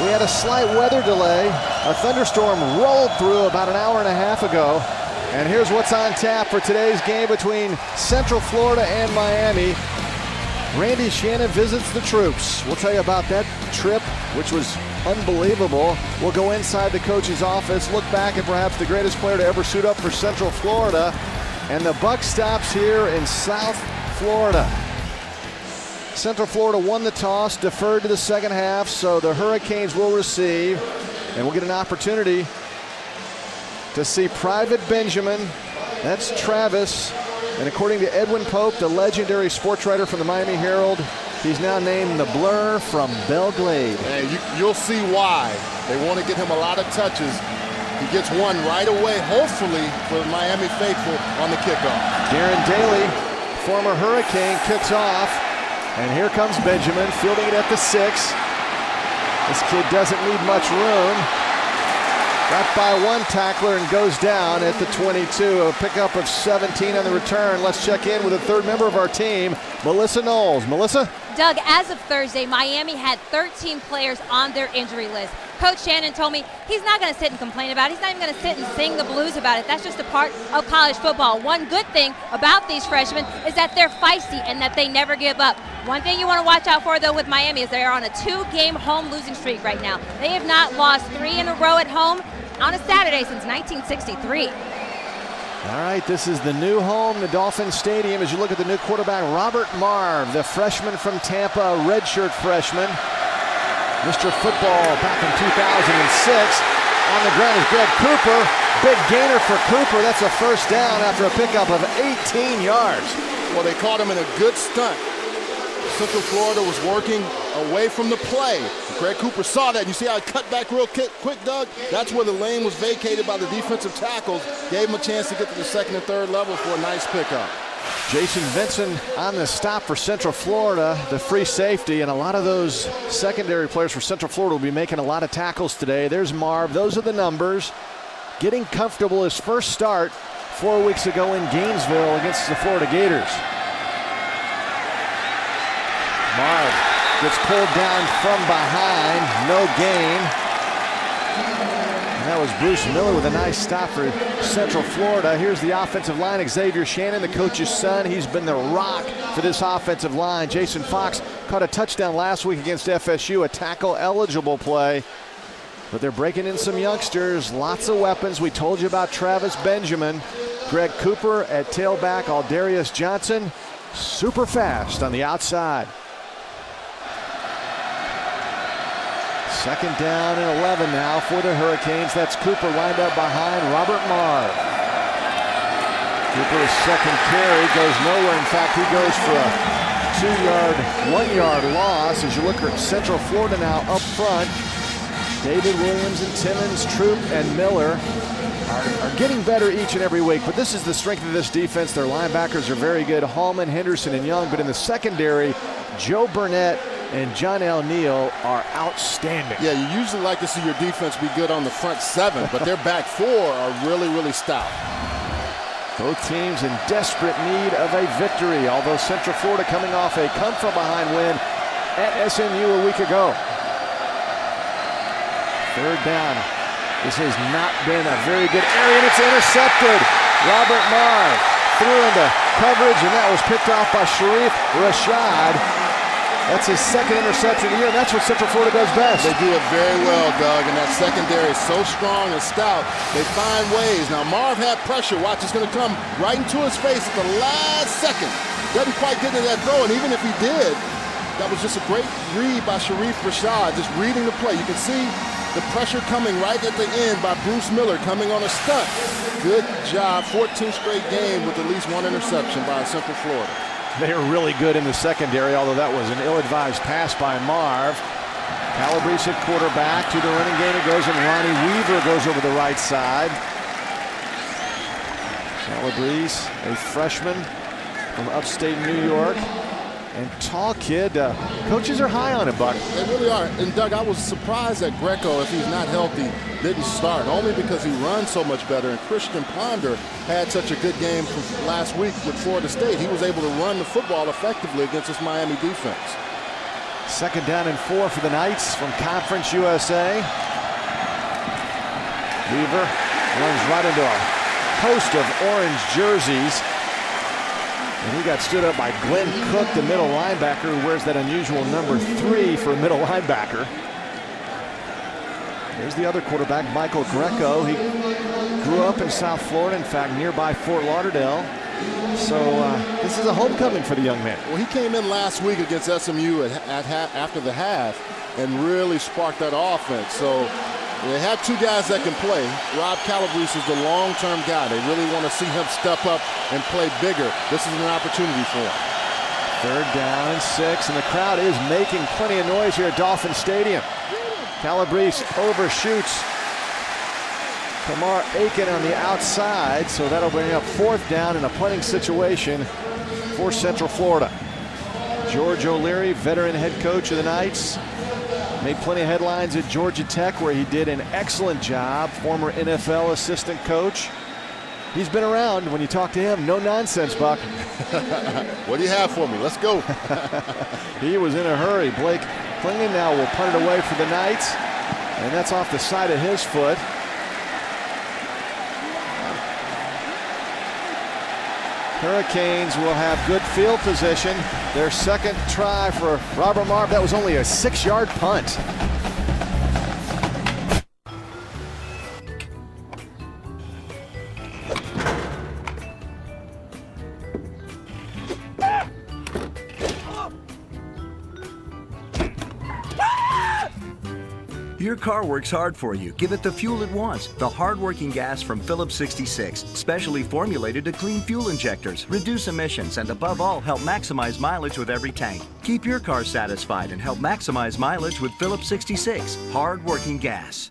We had a slight weather delay. A thunderstorm rolled through about an hour and a half ago. And here's what's on tap for today's game between Central Florida and Miami. Randy Shannon visits the troops. We'll tell you about that trip, which was unbelievable. We'll go inside the coach's office, look back at perhaps the greatest player to ever suit up for Central Florida. And the buck stops here in South Florida. Central Florida won the toss, deferred to the second half, so the Hurricanes will receive. And we'll get an opportunity to see Private Benjamin. That's Travis. And according to Edwin Pope, the legendary sports writer from the Miami Herald, he's now named the Blur from Belle Glade. And you'll see why. They want to get him a lot of touches. He gets one right away, hopefully, for the Miami faithful on the kickoff. Darren Daly, former Hurricane, kicks off. And here comes Benjamin, fielding it at the 6. This kid doesn't need much room. Got by one tackler and goes down at the 22. A pickup of 17 on the return. Let's check in with a third member of our team, Melissa Knowles. Melissa? Doug, as of Thursday, Miami had 13 players on their injury list. Coach Shannon told me he's not going to sit and complain about it. He's not even going to sit and sing the blues about it. That's just a part of college football. One good thing about these freshmen is that they're feisty and that they never give up. One thing you want to watch out for, though, with Miami is they are on a 2-game home losing streak right now. They have not lost 3 in a row at home on a Saturday since 1963. All right, this is the new home, the Dolphin Stadium, as you look at the new quarterback, Robert Marve, the freshman from Tampa, a redshirt freshman. Mr. Football back in 2006. On the ground is Greg Cooper. Big gainer for Cooper. That's a first down after a pickup of 18 yards. Well, they caught him in a good stunt. Central Florida was working away from the play. Greg Cooper saw that. You see how it cut back real quick, Doug? That's where the lane was vacated by the defensive tackles. Gave him a chance to get to the second and third level for a nice pickup. Jason Vinson on the stop for Central Florida, the free safety, and a lot of those secondary players for Central Florida will be making a lot of tackles today. There's Marv. Those are the numbers. Getting comfortable, his first start 4 weeks ago in Gainesville against the Florida Gators. Marv gets pulled down from behind, no gain. And that was Bruce Miller with a nice stop for Central Florida. Here's the offensive line, Xavier Shannon, the coach's son. He's been the rock for this offensive line. Jason Fox caught a touchdown last week against FSU, a tackle-eligible play. But they're breaking in some youngsters, lots of weapons. We told you about Travis Benjamin. Greg Cooper at tailback, Aldarius Johnson, super fast on the outside. Second down and 11 now for the Hurricanes. That's Cooper lined up behind Robert Marve. Cooper's second carry goes nowhere. In fact, he goes for a 1-yard loss. As you look at Central Florida now up front, David Williams and Timmons, Troop and Miller are getting better each and every week. But this is the strength of this defense. Their linebackers are very good. Hallman, Henderson, and Young. But in the secondary, Joe Burnett and John L. Neal are outstanding. Yeah, you usually like to see your defense be good on the front 7, but their back 4 are really, really stout. Both teams in desperate need of a victory, although Central Florida coming off a come-from-behind win at SMU a week ago. Third down. This has not been a very good area, and it's intercepted. Robert Marve threw into coverage, and that was picked off by Sharif Rashad. That's his second interception of the year, and that's what Central Florida does best. They do it very well, Doug, and that secondary is so strong and stout. They find ways. Now, Marv had pressure. Watch, it's going to come right into his face at the last second. Doesn't quite get into that throw, and even if he did, that was just a great read by Sharif Rashad, just reading the play. You can see the pressure coming right at the end by Bruce Miller coming on a stunt. Good job. 14th straight game with at least 1 interception by Central Florida. They are really good in the secondary, although that was an ill-advised pass by Marv. Calabrese at quarterback. To the running game it goes, and Ronnie Weaver goes over the right side. Calabrese, a freshman from upstate New York. And tall kid. Coaches are high on him, Buck. They really are. And, Doug, I was surprised that Greco, if he's not healthy, didn't start, only because he runs so much better. And Christian Ponder had such a good game from last week with Florida State. He was able to run the football effectively against this Miami defense. Second down and 4 for the Knights from Conference USA. Weaver runs right into a host of orange jerseys. And he got stood up by Glenn Cook, the middle linebacker, who wears that unusual number 3 for a middle linebacker. There's the other quarterback, Michael Greco. He grew up in South Florida, in fact, nearby Fort Lauderdale. So this is a homecoming for the young man. Well, he came in last week against SMU after the half and really sparked that offense. So they have two guys that can play. Rob Calabrese is the long-term guy. They really want to see him step up and play bigger. This is an opportunity for him. Third down and 6, and the crowd is making plenty of noise here at Dolphin Stadium. Calabrese overshoots Kamar Aiken on the outside, so that'll bring up 4th down in a punting situation for Central Florida. George O'Leary, veteran head coach of the Knights, made plenty of headlines at Georgia Tech, where he did an excellent job. Former NFL assistant coach. He's been around. When you talk to him, no nonsense, Buck. What do you have for me? Let's go. He was in a hurry. Blake Klingon now will punt it away for the Knights, and that's off the side of his foot. Hurricanes will have good field position. Their second try for Robert Marve. That was only a 6-yard punt. Your car works hard for you. Give it the fuel it wants. The hard-working gas from Phillips 66, specially formulated to clean fuel injectors, reduce emissions, and above all, help maximize mileage with every tank. Keep your car satisfied and help maximize mileage with Phillips 66, hard-working gas.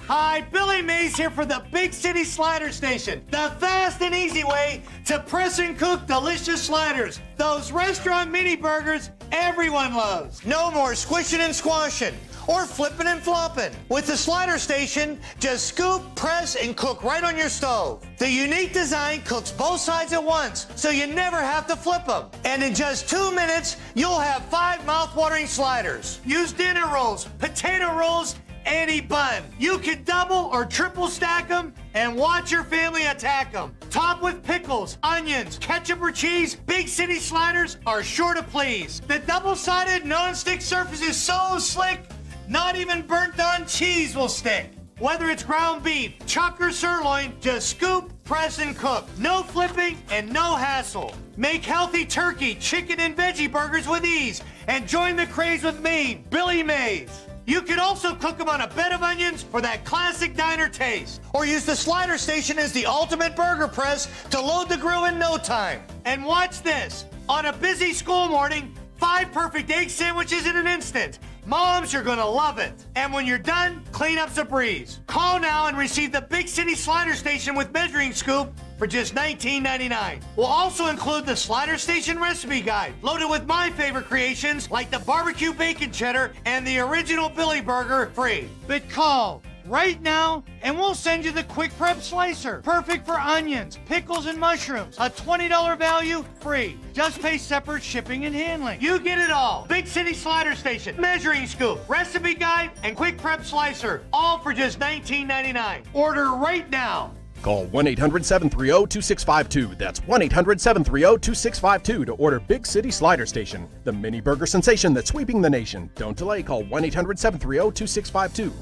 Hi, Billy Mays here for the Big City Slider Station. The fast and easy way to press and cook delicious sliders. Those restaurant mini burgers everyone loves. No more squishing and squashing or flipping and flopping. With the Slider Station, just scoop, press, and cook right on your stove. The unique design cooks both sides at once, so you never have to flip them. And in just 2 minutes, you'll have 5 mouth-watering sliders. Use dinner rolls, potato rolls, any bun. You can double or triple stack them and watch your family attack them. Top with pickles, onions, ketchup or cheese, Big City Sliders are sure to please. The double-sided non-stick surface is so slick, not even burnt-on cheese will stick. Whether it's ground beef, chuck, or sirloin, just scoop, press, and cook. No flipping and no hassle. Make healthy turkey, chicken, and veggie burgers with ease. And join the craze with me, Billy Mays. You can also cook them on a bed of onions for that classic diner taste. Or use the Slider Station as the ultimate burger press to load the grill in no time. And watch this. On a busy school morning, 5 perfect egg sandwiches in an instant. Moms, you're gonna love it. And when you're done, cleanup's a breeze. Call now and receive the Big City Slider Station with measuring scoop for just $19.99. We'll also include the Slider Station recipe guide, loaded with my favorite creations like the barbecue bacon cheddar and the original Billy Burger free. But call right now and we'll send you the quick prep slicer, perfect for onions, pickles, and mushrooms. A $20 value free. Just pay separate shipping and handling. You get it all. Big City Slider Station, measuring scoop, recipe guide, and quick prep slicer, all for just $19.99. Order right now. Call 1-800-730-2652. That's 1-800-730-2652 to order Big City Slider Station, the mini burger sensation that's sweeping the nation. Don't delay. Call 1-800-730-2652.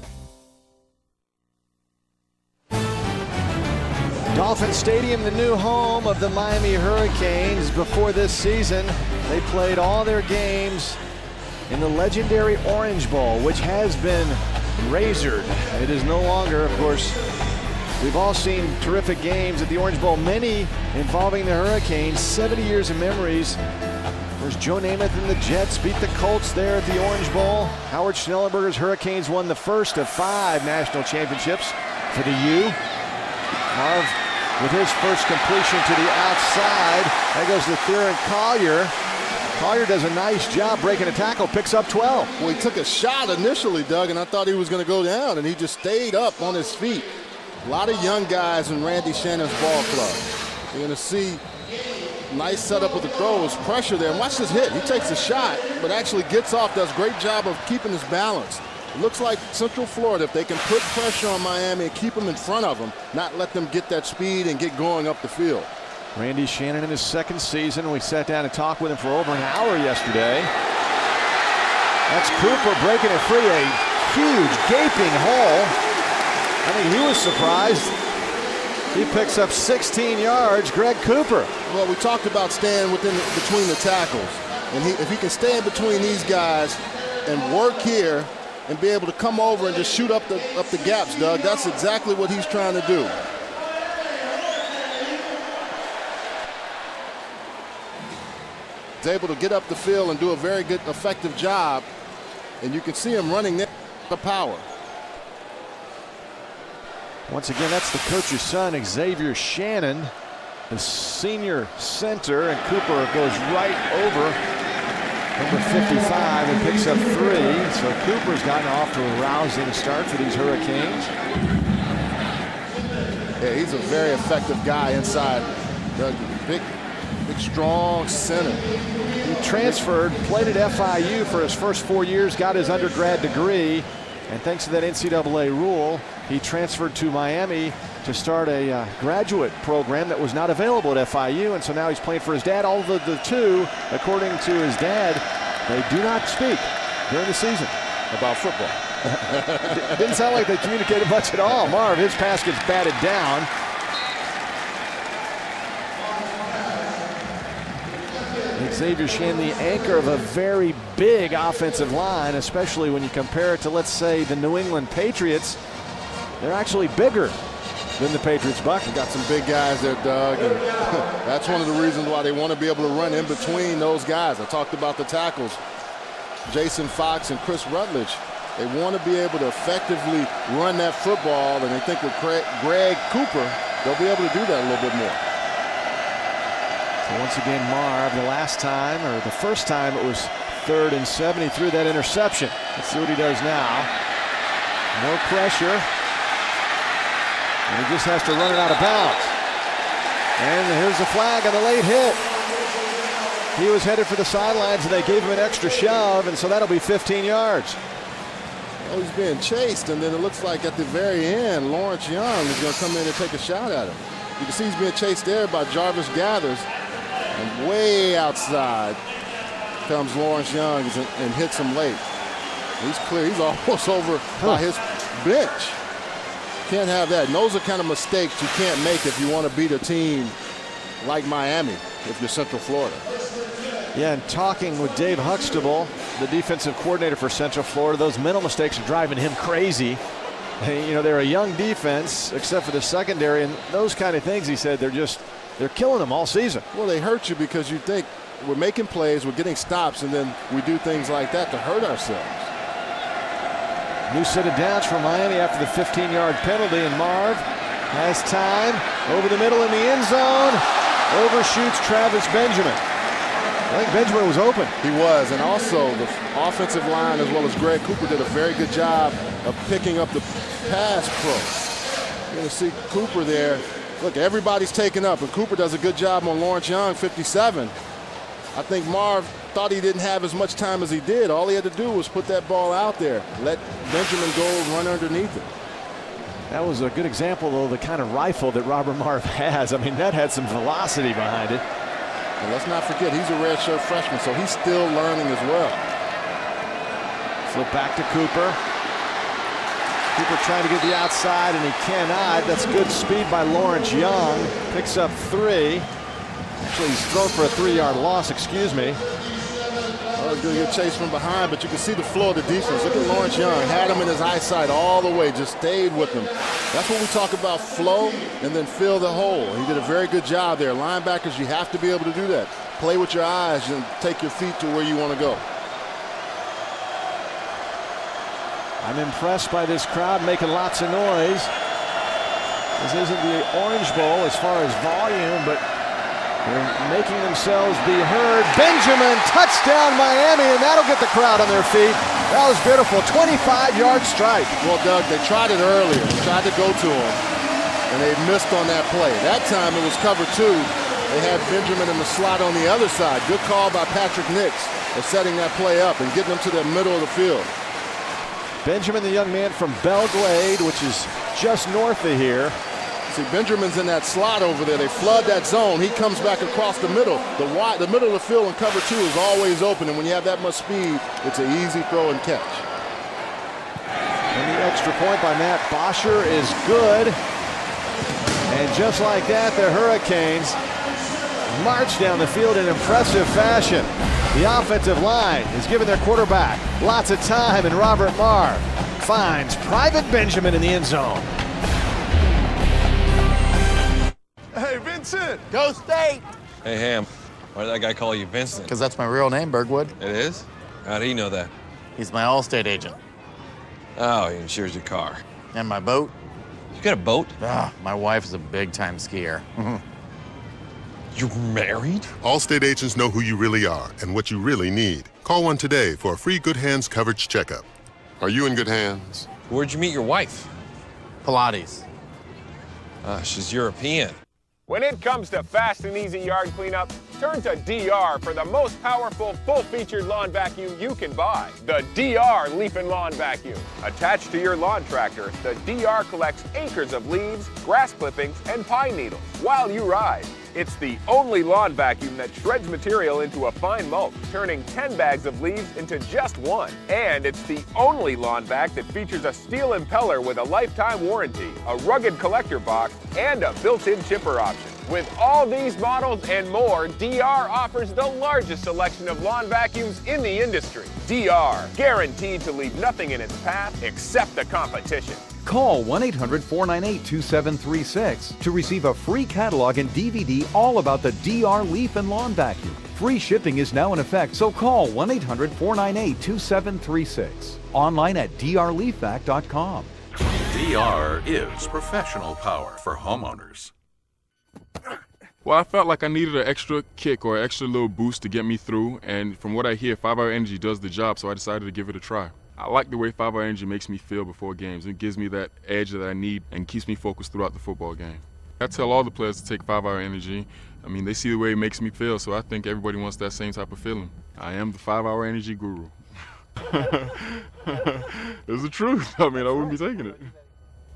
Dolphin Stadium, the new home of the Miami Hurricanes. Before this season, they played all their games in the legendary Orange Bowl, which has been razored. It is no longer, of course. We've all seen terrific games at the Orange Bowl, many involving the Hurricanes. 70 years of memories. Of course, Joe Namath and the Jets beat the Colts there at the Orange Bowl. Howard Schnellenberger's Hurricanes won the first of 5 national championships for the U. Marv with his first completion to the outside. That goes to Theron Collier. Collier does a nice job breaking a tackle, picks up 12. Well, he took a shot initially, Doug, and I thought he was going to go down, and he just stayed up on his feet. A lot of young guys in Randy Shannon's ball club. You're going to see Nice setup with the throws, pressure there. And watch this hit. He takes a shot, but actually gets off. Does a great job of keeping his balance. It looks like Central Florida, if they can put pressure on Miami and keep them in front of them, not let them get that speed and get going up the field. Randy Shannon in his second season. We sat down and talked with him for over an hour yesterday. That's Cooper breaking it free. A huge gaping hole. I think he was surprised. He picks up 16 yards, Greg Cooper. Well, we talked about staying between the tackles. And if he can stay in between these guys and work here and be able to come over and just shoot up the gaps, Doug, that's exactly what he's trying to do. He's able to get up the field and do a very good, effective job. And you can see him running there with power. Once again, that's the coach's son, Xavier Shannon, the senior center, and Cooper goes right over number 55 and picks up 3. So Cooper's gotten off to a rousing start for these Hurricanes. Yeah, he's a very effective guy inside. The big, strong center. He transferred, played at FIU for his first 4 years, got his undergrad degree, and thanks to that NCAA rule, he transferred to Miami to start a graduate program that was not available at FIU, and so now he's playing for his dad. All of the two, according to his dad, they do not speak during the season about football. It didn't sound like they communicated much at all. Marv, his pass gets batted down. Xavier Shannon, the anchor of a very big offensive line, especially when you compare it to, let's say, the New England Patriots. They're actually bigger than the Patriots, Buck. We've got some big guys there, Doug, and that's one of the reasons why they want to be able to run in between those guys. I talked about the tackles, Jason Fox and Chris Rutledge. They want to be able to effectively run that football, and they think with Greg Cooper, they'll be able to do that a little bit more. So once again, Marv, the first time it was 3rd and 7. He threw that interception. Let's see what he does now. No pressure. And he just has to run it out of bounds. And here's the flag on the late hit. He was headed for the sidelines, and they gave him an extra shove, and so that'll be 15 yards. Oh, he's being chased, and then it looks like at the very end, Lawrence Young is going to come in and take a shot at him. You can see he's being chased there by Jarvis Gathers. And way outside comes Lawrence Young and hits him late. He's clear. He's almost over by his bench. Can't have that. And those are kind of mistakes you can't make if you want to beat a team like Miami if you're Central Florida. Yeah, and talking with Dave Huxtable, the defensive coordinator for Central Florida, those mental mistakes are driving him crazy. You know, they're a young defense, except for the secondary, and those kind of things, he said, they're killing them all season. Well, they hurt you because you think we're making plays, we're getting stops, and then we do things like that to hurt ourselves. New set of downs for Miami after the 15-yard penalty, and Marv has time over the middle in the end zone, overshoots Travis Benjamin. I think Benjamin was open. He was, and also the offensive line as well as Greg Cooper did a very good job of picking up the pass pro. You're going to see Cooper there. Look, everybody's taken up, and Cooper does a good job on Lawrence Young, 57. I think Marv thought he didn't have as much time as he did. All he had to do was put that ball out there, let Benjamin go and run underneath it. That was a good example, though, the kind of rifle that Robert Marv has. I mean, that had some velocity behind it. And let's not forget, he's a redshirt freshman, so he's still learning as well. Flip back to Cooper. Cooper trying to get the outside, and he cannot. That's good speed by Lawrence Young. Picks up 3. Actually, he's thrown for a 3-yard loss, excuse me. Well, he's going to get chased from behind, but you can see the flow of the defense. Look at Lawrence Young. Had him in his eyesight all the way, just stayed with him. That's what we talk about, flow and then fill the hole. He did a very good job there. Linebackers, you have to be able to do that. Play with your eyes and take your feet to where you want to go. I'm impressed by this crowd making lots of noise. This isn't the Orange Bowl as far as volume, but they're making themselves be heard. Benjamin, touchdown Miami, and that'll get the crowd on their feet. That was beautiful, 25-yard strike. Well, Doug, they tried it earlier. They tried to go to him, and they missed on that play. That time it was cover 2. They had Benjamin in the slot on the other side. Good call by Patrick Nix of setting that play up and getting them to the middle of the field. Benjamin, the young man from Belglade, which is just north of here. See, Benjamin's in that slot over there. They flood that zone. He comes back across the middle. The middle of the field in cover 2 is always open, and when you have that much speed, it's an easy throw and catch. And the extra point by Matt Bosher is good. And just like that, the Hurricanes march down the field in impressive fashion. The offensive line is giving their quarterback lots of time, and Robert Marr finds Private Benjamin in the end zone. Hey, Vincent! Go State! Hey, Ham, why did that guy call you Vincent? Because that's my real name, Bergwood. It is? How do you know that? He's my Allstate agent. Oh, he insures your car. And my boat. You got a boat? Ah, my wife is a big-time skier. You're married? Allstate agents know who you really are and what you really need. Call one today for a free Good Hands coverage checkup. Are you in good hands? Where'd you meet your wife? Pilates. She's European. When it comes to fast and easy yard cleanup, turn to DR for the most powerful, full-featured lawn vacuum you can buy. The DR Leaf and Lawn Vacuum. Attached to your lawn tractor, the DR collects acres of leaves, grass clippings, and pine needles while you ride. It's the only lawn vacuum that shreds material into a fine mulch, turning 10 bags of leaves into just 1. And it's the only lawn vac that features a steel impeller with a lifetime warranty, a rugged collector box, and a built-in chipper option. With all these models and more, DR offers the largest selection of lawn vacuums in the industry. DR, guaranteed to leave nothing in its path except the competition. Call 1-800-498-2736 to receive a free catalog and DVD all about the DR Leaf and Lawn Vacuum. Free shipping is now in effect, so call 1-800-498-2736. Online at drleafvac.com. DR is professional power for homeowners. Well, I felt like I needed an extra kick or an extra little boost to get me through, and from what I hear, 5-Hour Energy does the job, so I decided to give it a try. I like the way 5-Hour Energy makes me feel before games. It gives me that edge that I need and keeps me focused throughout the football game. I tell all the players to take 5-Hour Energy. I mean, they see the way it makes me feel, so I think everybody wants that same type of feeling. I am the 5-Hour Energy guru. It's the truth. I mean, I wouldn't be taking it.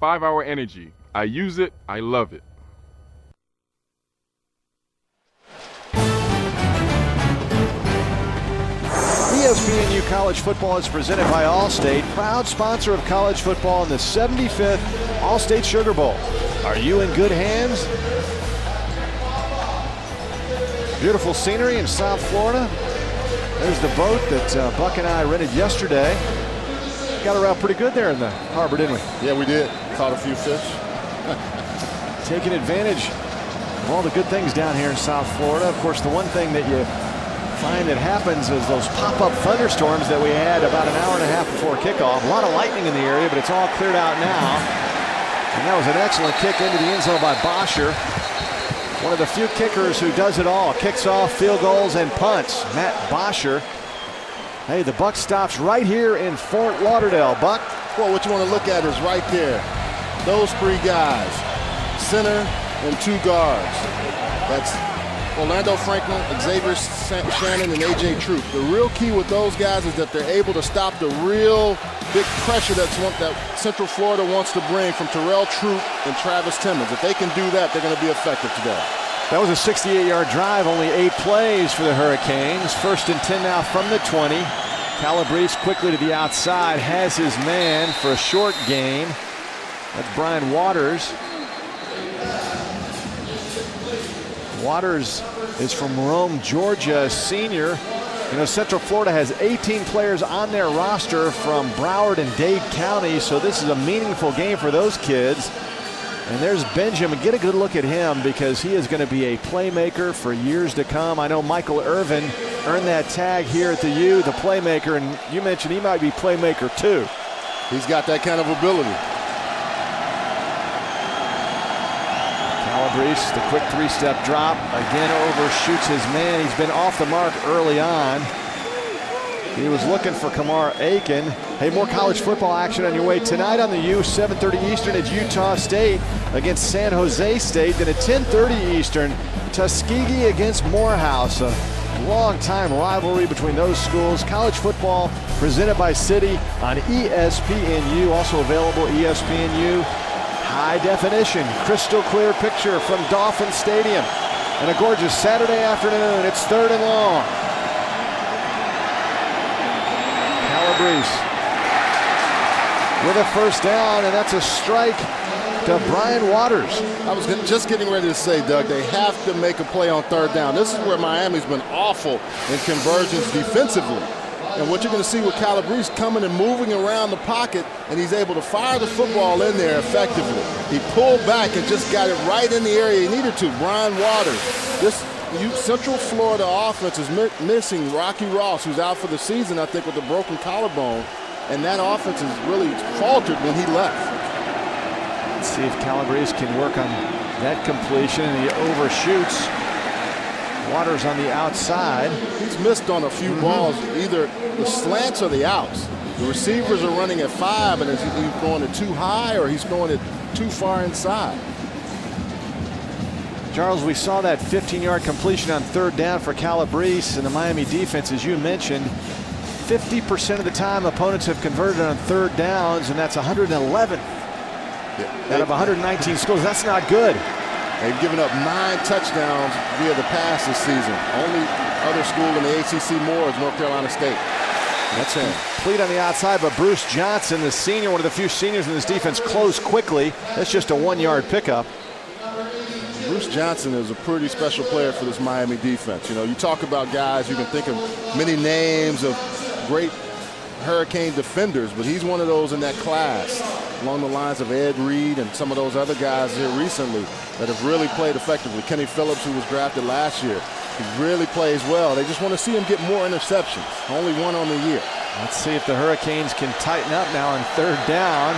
5-Hour Energy. I use it. I love it. ESPNU College Football is presented by Allstate, proud sponsor of college football in the 75th Allstate Sugar Bowl. Are you in good hands? Beautiful scenery in South Florida. There's the boat that Buck and I rented yesterday. Got her out pretty good there in the harbor, didn't we? Yeah, we did. Caught a few fish. Taking advantage of all the good things down here in South Florida. Of course, the one thing that you find that happens is those pop-up thunderstorms that we had about an hour and a half before kickoff. A lot of lightning in the area, but it's all cleared out now. And that was an excellent kick into the end zone by Bosher. One of the few kickers who does it all. Kicks off, field goals, and punts. Matt Bosher. Hey, the buck stops right here in Fort Lauderdale. Buck? Well, what you want to look at is right there. Those three guys. Center and two guards. That's Orlando Franklin, Xavier Shannon, and A.J. Troop. The real key with those guys is that they're able to stop the real big pressure that Central Florida wants to bring from Terrell Troop and Travis Timmons. If they can do that, they're going to be effective today. That was a 68-yard drive, only 8 plays for the Hurricanes. 1st and 10 now from the 20. Calabrese quickly to the outside, has his man for a short gain. That's Brian Waters. Waters is from Rome, Georgia, a senior. You know, Central Florida has 18 players on their roster from Broward and Dade County, so this is a meaningful game for those kids. And there's Benjamin. Get a good look at him because he is going to be a playmaker for years to come. I know Michael Irvin earned that tag here at the U, the playmaker, and you mentioned he might be playmaker too. He's got that kind of ability. Calabrese, the quick 3-step drop, again overshoots his man. He's been off the mark early on. He was looking for Kamar Aiken. Hey, more college football action on your way tonight on the U. 7:30 Eastern at Utah State against San Jose State. Then at 10:30 Eastern, Tuskegee against Morehouse. A long-time rivalry between those schools. College football presented by Citi on ESPNU. Also available ESPNU high definition, crystal clear picture from Dolphin Stadium. And a gorgeous Saturday afternoon. It's 3rd and long. Calabrese with a first down, and that's a strike to Brian Waters. I was just getting ready to say, Doug, they have to make a play on 3rd down. This is where Miami's been awful in conversions defensively. And what you're going to see with Calabrese coming and moving around the pocket, and he's able to fire the football in there effectively. He pulled back and just got it right in the area he needed to. Brian Waters. This Central Florida offense is missing Rocky Ross, who's out for the season, I think, with a broken collarbone. And that offense has really faltered when he left. Let's see if Calabrese can work on that completion, and he overshoots. Waters on the outside. He's missed on a few balls, either the slants or the outs. The receivers are running at 5, and he's going it too high or he's going it too far inside. Charles, we saw that 15-yard completion on 3rd down for Calabrese, and the Miami defense, as you mentioned, 50% of the time opponents have converted on 3rd downs, and that's 111 out of 119 schools. That's not good. They've given up 9 touchdowns via the pass this season. Only other school in the ACC more is North Carolina State. That's it. Complete on the outside, but Bruce Johnson, the senior, one of the few seniors in this defense, closed quickly. That's just a 1-yard pickup. Bruce Johnson is a pretty special player for this Miami defense. You know, you talk about guys, you can think of many names of great Hurricane defenders, but he's one of those in that class, along the lines of Ed Reed and some of those other guys here recently that have really played effectively. Kenny Phillips, who was drafted last year, he really plays well. They just want to see him get more interceptions. Only 1 on the year. Let's see if the Hurricanes can tighten up now on 3rd down.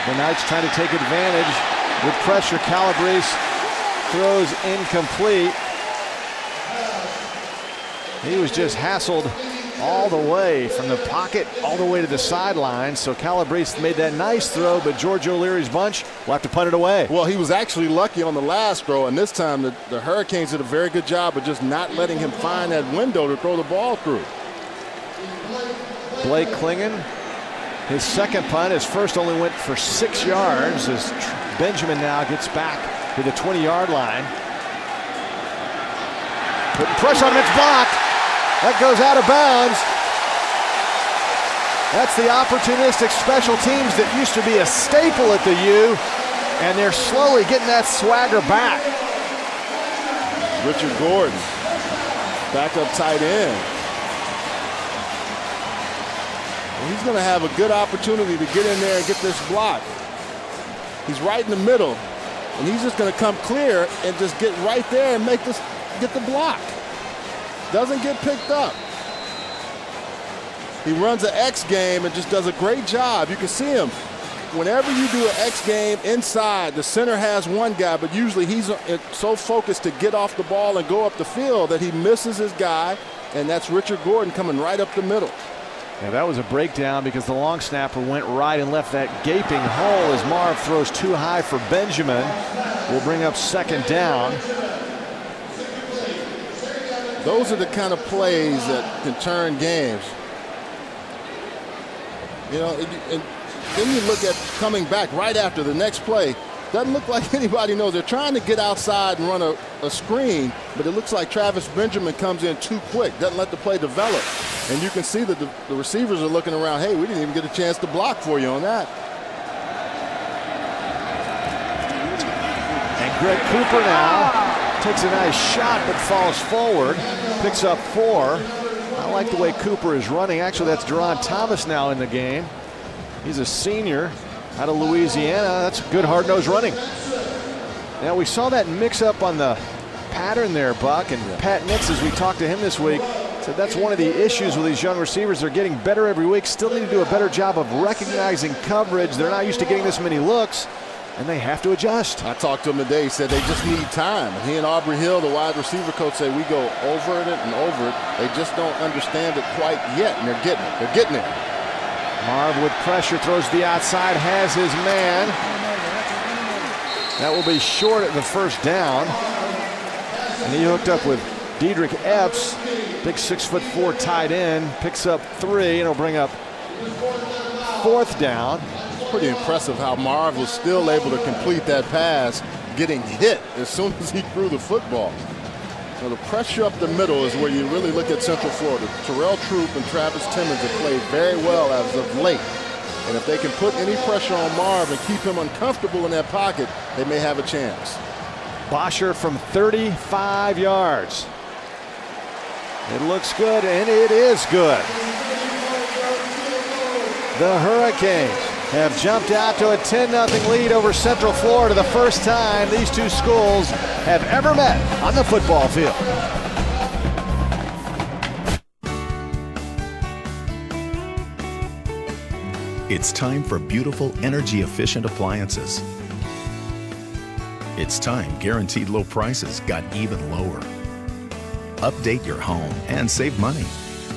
The Knights trying to take advantage with pressure. Calabrese throws incomplete. He was just hassled all the way from the pocket all the way to the sideline. So Calabrese made that nice throw, but George O'Leary's bunch will have to punt it away. Well, he was actually lucky on the last throw, and this time the Hurricanes did a very good job of just not letting him find that window to throw the ball through. Blake Klingon, his second punt. His first only went for 6 yards as Benjamin now gets back to the 20-yard line. Putting pressure on him, it's blocked. That goes out of bounds. That's the opportunistic special teams that used to be a staple at the U, and they're slowly getting that swagger back. Richard Gordon, backup tight end. Well, he's going to have a good opportunity to get in there and get this block. He's right in the middle, and he's just going to come clear and just get right there and get the block. Doesn't get picked up. He runs an X game and just does a great job. You can see him. Whenever you do an X game inside, the center has one guy, but usually he's so focused to get off the ball and go up the field that he misses his guy, and that's Richard Gordon coming right up the middle. Yeah, that was a breakdown because the long snapper went right and left that gaping hole as Marv throws too high for Benjamin. Will bring up 2nd down. Those are the kind of plays that can turn games. You know, and then you look at coming back right after the next play. Doesn't look like anybody knows. They're trying to get outside and run a screen, but it looks like Travis Benjamin comes in too quick, doesn't let the play develop. And you can see that the receivers are looking around, hey, we didn't even get a chance to block for you on that. And Greg Cooper now takes a nice shot but falls forward, picks up 4. I like the way Cooper is running. Actually, that's Deron Thomas now in the game. He's a senior out of Louisiana. That's good hard-nosed running. Now, we saw that mix-up on the pattern there, Buck, and Pat Nix, as we talked to him this week, said that's one of the issues with these young receivers. They're getting better every week. Still need to do a better job of recognizing coverage. They're not used to getting this many looks. and they have to adjust. I talked to him today. He said they just need time. And he and Aubrey Hill, the wide receiver coach, say we go over it and over it. They just don't understand it quite yet, and they're getting it. They're getting it. Marv with pressure throws to the outside, has his man. That will be short at the first down. And he hooked up with Diedrich Epps, big 6'4" tight end, picks up 3, and it'll bring up 4th down. It's pretty impressive how Marv was still able to complete that pass, getting hit as soon as he threw the football. So the pressure up the middle is where you really look at Central Florida. Terrell Troop and Travis Timmons have played very well as of late. And if they can put any pressure on Marv and keep him uncomfortable in that pocket, they may have a chance. Bosher from 35 yards. It looks good, and it is good. The Hurricanes have jumped out to a 10-0 lead over Central Florida, the first time these two schools have ever met on the football field. It's time for beautiful, energy-efficient appliances. It's time guaranteed low prices got even lower. Update your home and save money.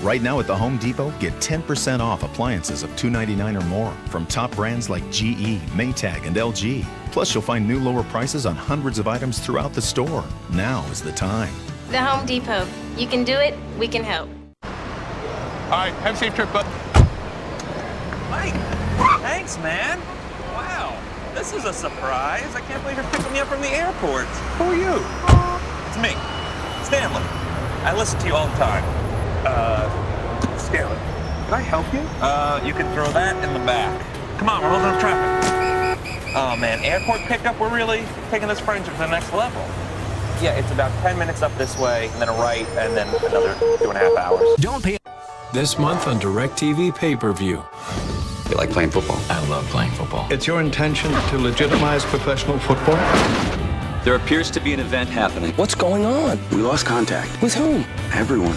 Right now at the Home Depot, get 10% off appliances of $299 or more from top brands like GE, Maytag, and LG. Plus, you'll find new lower prices on hundreds of items throughout the store. Now is the time. The Home Depot. You can do it, we can help. All right, have a safe trip, bud. Mike, thanks, man. Wow, this is a surprise. I can't believe you're picking me up from the airport. Who are you? It's me, Stanley. I listen to you all the time. Stanley, can I help you? You can throw that in the back. Come on, we're holding up traffic. Oh, man, airport pickup, we're really taking this friendship to the next level. Yeah, it's about 10 minutes up this way, and then a right, and then another 2.5 hours. Don't pay. This month on DirecTV pay-per-view. You like playing football? I love playing football. It's your intention to legitimize professional football? There appears to be an event happening. What's going on? We lost contact. With whom? Everyone.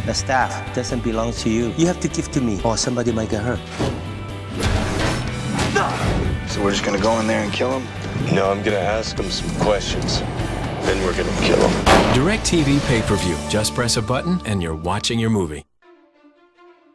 The staff doesn't belong to you. You have to give to me, or somebody might get hurt. So we're just gonna go in there and kill him? No, I'm gonna ask him some questions. Then we're gonna kill him. DirecTV pay-per-view. Just press a button and you're watching your movie.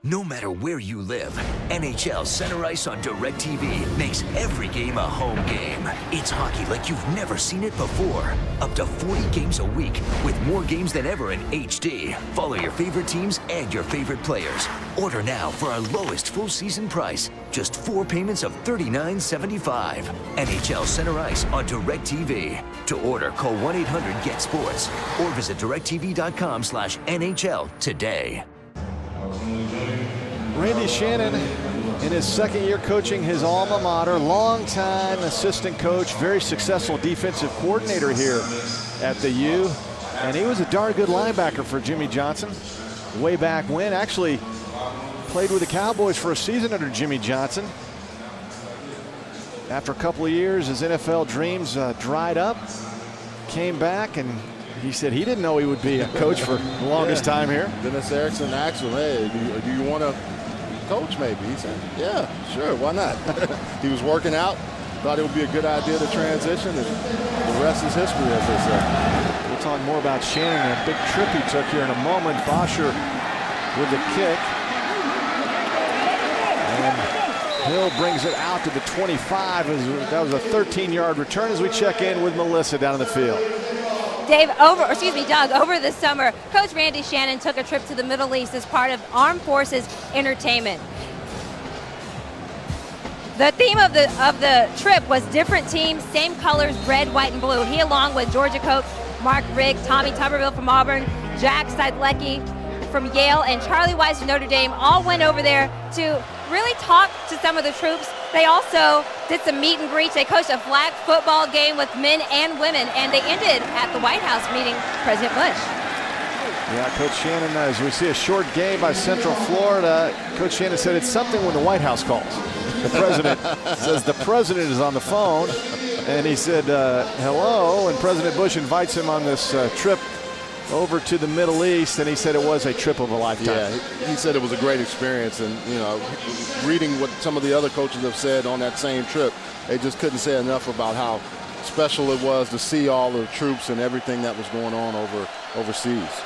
No matter where you live, NHL Center Ice on DirecTV makes every game a home game. It's hockey like you've never seen it before. Up to 40 games a week with more games than ever in HD. Follow your favorite teams and your favorite players. Order now for our lowest full season price. Just 4 payments of $39.75. NHL Center Ice on DirecTV. To order, call 1-800-GET-SPORTS or visit directv.com/NHL today. Randy Shannon in his second year coaching his alma mater, longtime assistant coach, very successful defensive coordinator here at the U. And he was a darn good linebacker for Jimmy Johnson way back when. Actually played with the Cowboys for a season under Jimmy Johnson. After a couple of years, his NFL dreams dried up, came back, and he said he didn't know he would be a coach for the longest time here. Dennis Erickson asked him, hey, do you want to coach maybe? He said, yeah, sure, why not? He was working out, thought it would be a good idea to transition, and the rest is history, as they say. We'll talk more about Shannon and a big trip he took here in a moment. Bosher with the kick. And Hill brings it out to the 25. That was a 13-yard return as we check in with Melissa down in the field. Doug, over the summer, Coach Randy Shannon took a trip to the Middle East as part of Armed Forces Entertainment. The theme of the trip was different teams, same colors, red, white, and blue. He, along with Georgia coach Mark Rigg, Tommy Tuberville from Auburn, Jack Seidlecki from Yale, and Charlie Weiss from Notre Dame, all went over there to really talk to some of the troops. They also did some meet and greets. They coached a flag football game with men and women, and they ended at the White House meeting President Bush. Yeah, Coach Shannon, as we see a short game by Central Florida, Coach Shannon said it's something when the White House calls. The president says the president is on the phone, and he said hello, and President Bush invites him on this trip over to the Middle East, and he said it was a trip of a lifetime. Yeah, he said it was a great experience, and you know, reading what some of the other coaches have said on that same trip, they just couldn't say enough about how special it was to see all the troops and everything that was going on overseas.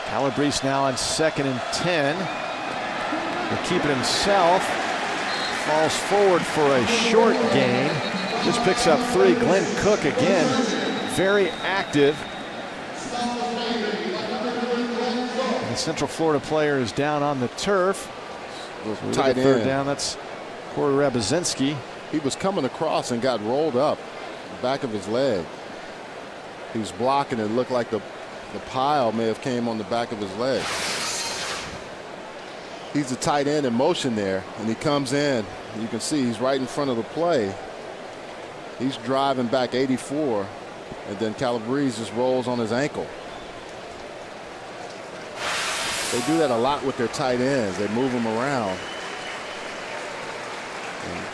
Calabrese now on 2nd and 10. He'll keep it himself. Falls forward for a short gain. Just picks up 3. Glenn Cook again, very active. And the Central Florida player is down on the turf. Tight end. Third down. That's Corey Rabazinski. He was coming across and got rolled up the back of his leg. He was blocking and it looked like the pile may have came on the back of his leg. He's the tight end in motion there, and he comes in. You can see he's right in front of the play. He's driving back 84, and then Calabrese just rolls on his ankle. They do that a lot with their tight ends. They move them around. And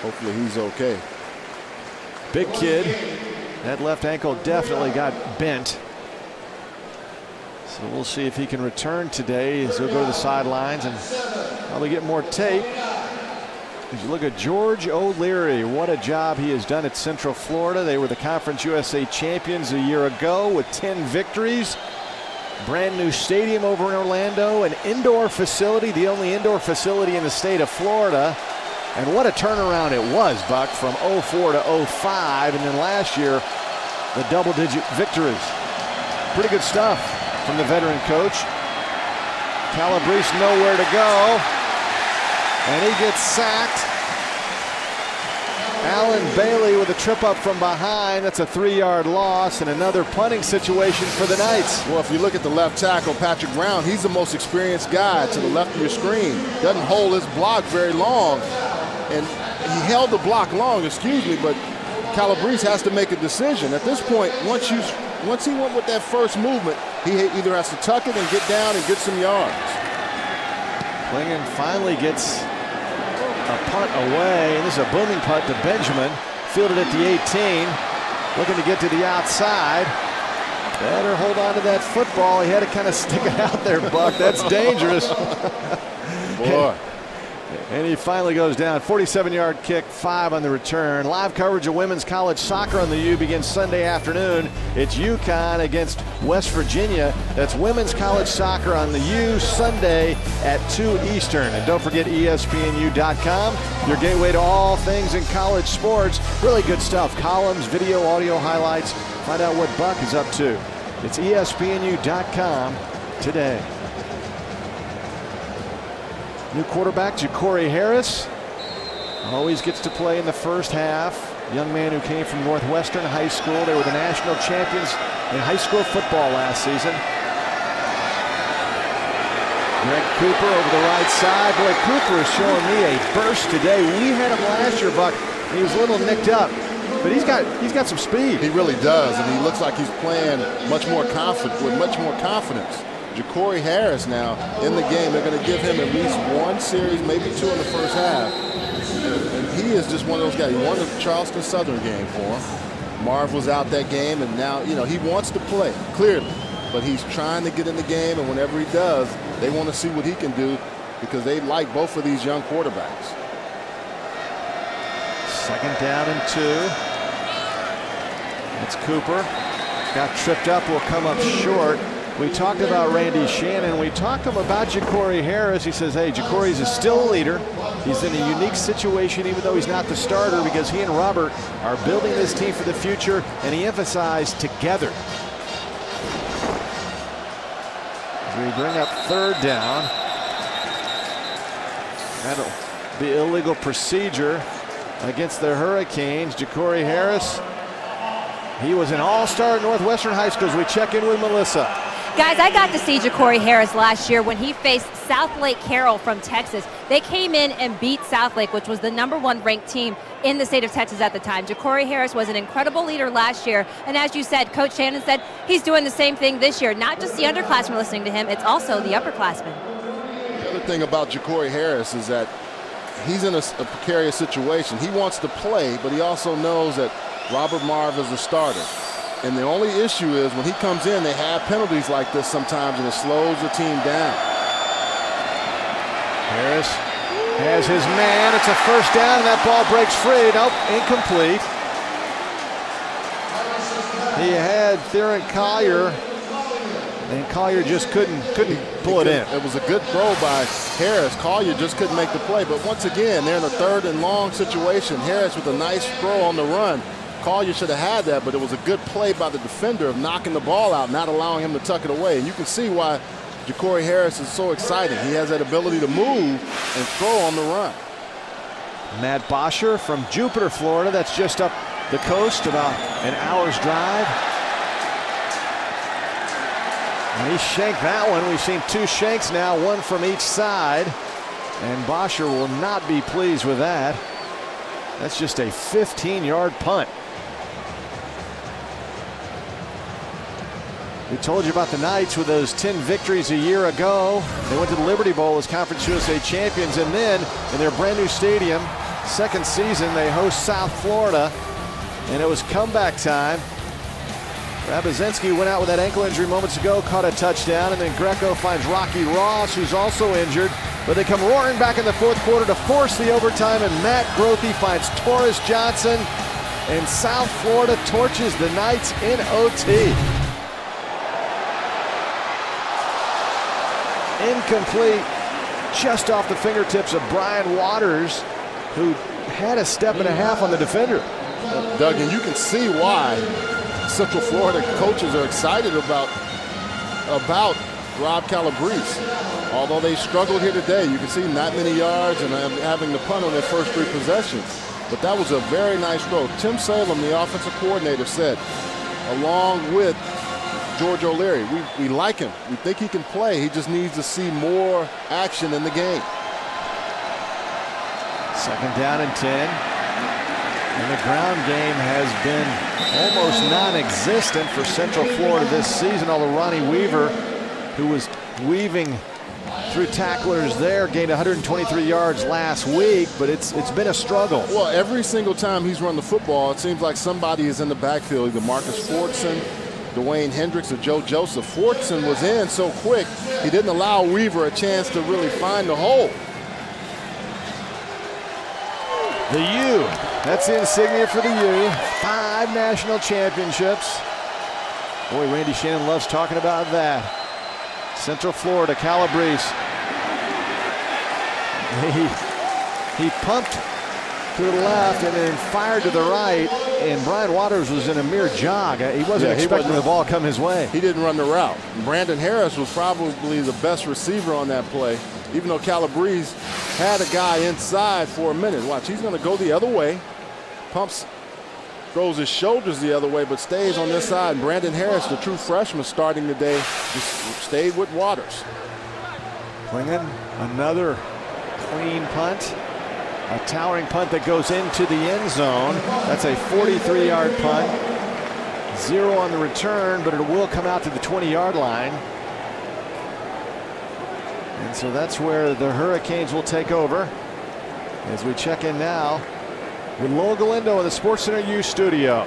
hopefully he's okay. Big kid. That left ankle definitely got bent. So we'll see if he can return today as he'll go to the sidelines and probably get more tape. As you look at George O'Leary, what a job he has done at Central Florida. They were the Conference USA champions a year ago with 10 victories. Brand new stadium over in Orlando, an indoor facility, the only indoor facility in the state of Florida. And what a turnaround it was, Buck, from 04 to 05, and then last year, the double-digit victories. Pretty good stuff from the veteran coach. Calabrese nowhere to go, and he gets sacked. Alan Bailey with a trip up from behind. That's a 3-yard loss and another punting situation for the Knights. Well, if you look at the left tackle, Patrick Brown, he's the most experienced guy to the left of your screen. Doesn't hold his block very long. And he held the block long, but Calabrese has to make a decision. At this point, once he went with that first movement, he either has to tuck it and get down and get some yards. Klingon finally gets a punt away. This is a booming punt to Benjamin. Fielded at the 18. Looking to get to the outside. Better hold on to that football. He had to kind of stick it out there, Buck. That's dangerous. Boy. And he finally goes down. 47-yard kick, 5 on the return. Live coverage of women's college soccer on the U begins Sunday afternoon. It's UConn against West Virginia. That's women's college soccer on the U Sunday at 2 Eastern. And don't forget ESPNU.com, your gateway to all things in college sports. Really good stuff. Columns, video, audio highlights. Find out what Buck is up to. It's ESPNU.com today. New quarterback, Ja'Cory Harris, always gets to play in the first half. Young man who came from Northwestern High School. They were the national champions in high school football last season. Greg Cooper over the right side. Boy, Cooper is showing me a burst today. We had him last year, Buck. He was a little nicked up, but he's got some speed. He really does, and he looks like he's playing much more confident, with much more confidence. Ja'Cory Harris now in the game. They're going to give him at least 1 series, maybe 2 in the first half. And he is just one of those guys. He won the Charleston Southern game for him. Marv was out that game, and now, he wants to play, clearly. But he's trying to get in the game, and whenever he does, they want to see what he can do because they like both of these young quarterbacks. 2nd down and 2. It's Cooper. Got tripped up, will come up short. We talked about Randy Shannon. We talked to him about Ja'Cory Harris. He says, hey, Ja'Cory's is still a leader. He's in a unique situation, even though he's not the starter, because he and Robert are building this team for the future, and he emphasized together. As we bring up 3rd down. That'll be illegal procedure against the Hurricanes. Ja'Cory Harris, he was an all-star at Northwestern High School. As we check in with Melissa. Guys, I got to see Ja'Cory Harris last year when he faced South Lake Carroll from Texas. They came in and beat South Lake, which was the #1 ranked team in the state of Texas at the time. Ja'Cory Harris was an incredible leader last year. And as you said, Coach Shannon said he's doing the same thing this year. Not just the underclassmen listening to him, it's also the upperclassmen. The other thing about Ja'Cory Harris is that he's in a precarious situation. He wants to play, but he also knows that Robert Marv is the starter. And the only issue is when he comes in, they have penalties like this sometimes, and it slows the team down. Harris has his man. It's a first down, and that ball breaks free. Nope, incomplete. He had Theron Collier, and Collier just couldn't pull it in. It was a good throw by Harris. Collier just couldn't make the play. But once again, they're in a 3rd and long situation. Harris with a nice throw on the run. Collier should have had that, but it was a good play by the defender of knocking the ball out, not allowing him to tuck it away. And you can see why Ja'Cory Harris is so exciting. He has that ability to move and throw on the run. Matt Bosher from Jupiter, Florida. That's just up the coast, about an hour's drive. And he shanked that one. We've seen 2 shanks now, 1 from each side. And Bosher will not be pleased with that. That's just a 15-yard punt. We told you about the Knights with those 10 victories a year ago. They went to the Liberty Bowl as Conference USA champions, and then in their brand new stadium, 2nd season, they host South Florida, and it was comeback time. Rabazinski went out with that ankle injury moments ago, caught a touchdown, and then Greco finds Rocky Ross, who's also injured. But they come roaring back in the 4th quarter to force the overtime, and Matt Grothe finds Torres Johnson, and South Florida torches the Knights in OT. Incomplete, just off the fingertips of Brian Waters, who had a step and a half on the defender. Doug, and you can see why Central Florida coaches are excited about Rob Calabrese. Although they struggled here today, you can see not many yards and having the punt on their first 3 possessions. But that was a very nice throw. Tim Salem, the offensive coordinator, said, along with George O'Leary, we like him. We think he can play. He just needs to see more action in the game. 2nd down and 10. And the ground game has been almost non-existent for Central Florida this season, although Ronnie Weaver, who was weaving through tacklers there, gained 123 yards last week, but it's been a struggle. Well, every single time he's run the football, it seems like somebody is in the backfield, either Marcus Fortson, Dwayne Hendricks, or Joe Joseph. Fortson was in so quick, he didn't allow Weaver a chance to really find the hole. The U, that's the insignia for the U. 5 national championships. Boy, Randy Shannon loves talking about that. Central Florida, Calabrese. He pumped to the left and then fired to the right, and Brian Waters was in a mere jog. He wasn't expecting the ball to come his way. He didn't run the route. Brandon Harris was probably the best receiver on that play, even though Calabrese had a guy inside for a minute. Watch, he's going to go the other way, throws his shoulders the other way, but stays on this side. And Brandon Harris, the true freshman starting today, just stayed with Waters. Klingon, another clean punt. A towering punt that goes into the end zone. That's a 43-yard punt. 0 on the return, but it will come out to the 20-yard line. And so that's where the Hurricanes will take over. As we check in now with Lowell Galindo in the SportsCenter U studio.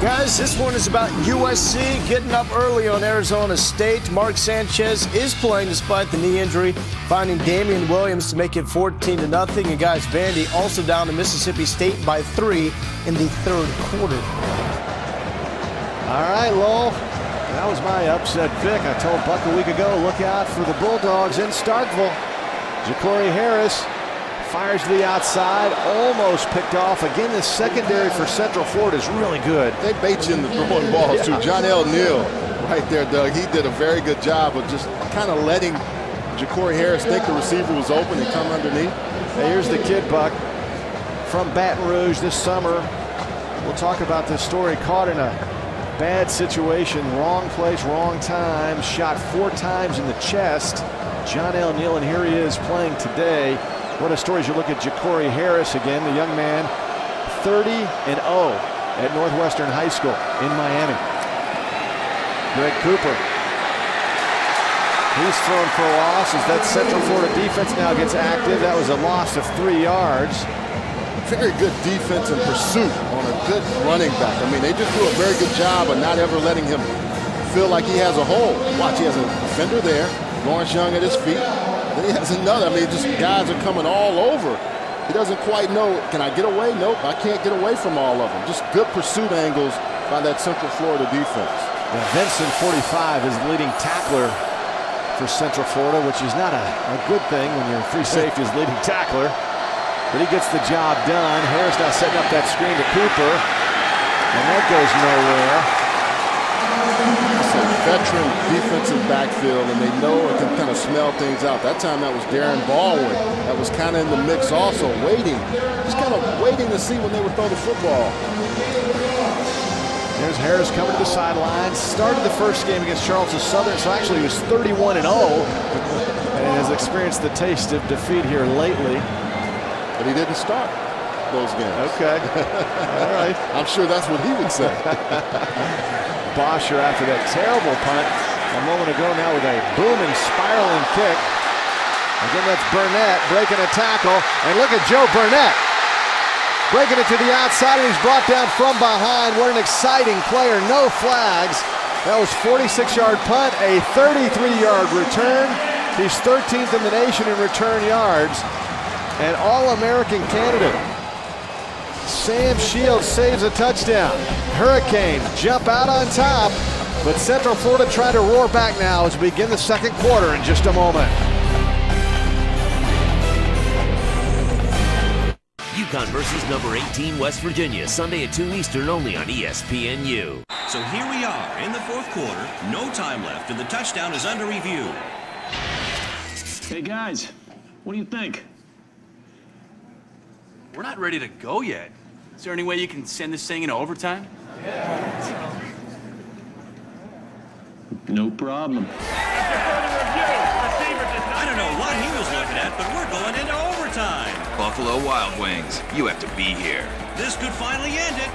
Guys, this one is about USC getting up early on Arizona State. Mark Sanchez is playing despite the knee injury, finding Damian Williams to make it 14-0. And guys, Vandy also down to Mississippi State by 3 in the 3rd quarter. All right, Lowell. That was my upset pick. I told Buck a week ago, look out for the Bulldogs in Starkville. Ja'Cory Harris fires to the outside, almost picked off. Again, the secondary for Central Florida is really good. They bait you in the throwing balls, too. John L. Neal right there, Doug. He did a very good job of just kind of letting Ja'Cory Harris think the receiver was open and come underneath. Hey, here's the kid, Buck, from Baton Rouge this summer. We'll talk about this story. Caught in a bad situation, wrong place, wrong time, shot 4 times in the chest. John L. Neal, and here he is playing today. What a story as you look at Ja'Cory Harris again, the young man, 30-0 at Northwestern High School in Miami. Greg Cooper. He's thrown for a loss as that Central Florida defense now gets active. That was a loss of 3 yards. very good defense and pursuit on a good running back. I mean, they just do a very good job of not ever letting him feel like he has a hole. Watch, he has a defender there, Lawrence Young at his feet. Then he has another. I mean, just guys are coming all over. He doesn't quite know, can I get away? Nope, I can't get away from all of them. Just good pursuit angles by that Central Florida defense. Now, Vincent, 45, is the leading tackler for Central Florida, which is not a good thing when your free safety is leading tackler. But he gets the job done. Harris now setting up that screen to Cooper, and that goes nowhere. It's a veteran defensive backfield, and they know and can kind of smell things out. That time that was Darren Baldwin. That was kind of in the mix also, waiting. Just kind of waiting to see when they would throw the football. There's Harris coming to the sidelines. Started the first game against Charleston Southern, so actually he was 31-0 and has experienced the taste of defeat here lately. But he didn't start those games. Okay. All right. I'm sure that's what he would say. Bosher after that terrible punt a moment ago, now with a booming, spiraling kick. Again, that's Burnett breaking a tackle. And look at Joe Burnett breaking it to the outside, and he's brought down from behind. What an exciting player. No flags. That was 46-yard punt, a 33-yard return. He's 13th in the nation in return yards. An All-American candidate. Sam Shields saves a touchdown. Hurricanes jump out on top, but Central Florida trying to roar back now as we begin the second quarter in just a moment. UConn versus number 18 West Virginia, Sunday at 2 Eastern, only on ESPNU. So here we are in the fourth quarter, no time left, and the touchdown is under review. Hey guys, what do you think? We're not ready to go yet. Is there any way you can send this thing into overtime? No problem. I don't know what he was looking at, but we're going into overtime. Buffalo Wild Wings, you have to be here. This could finally end it.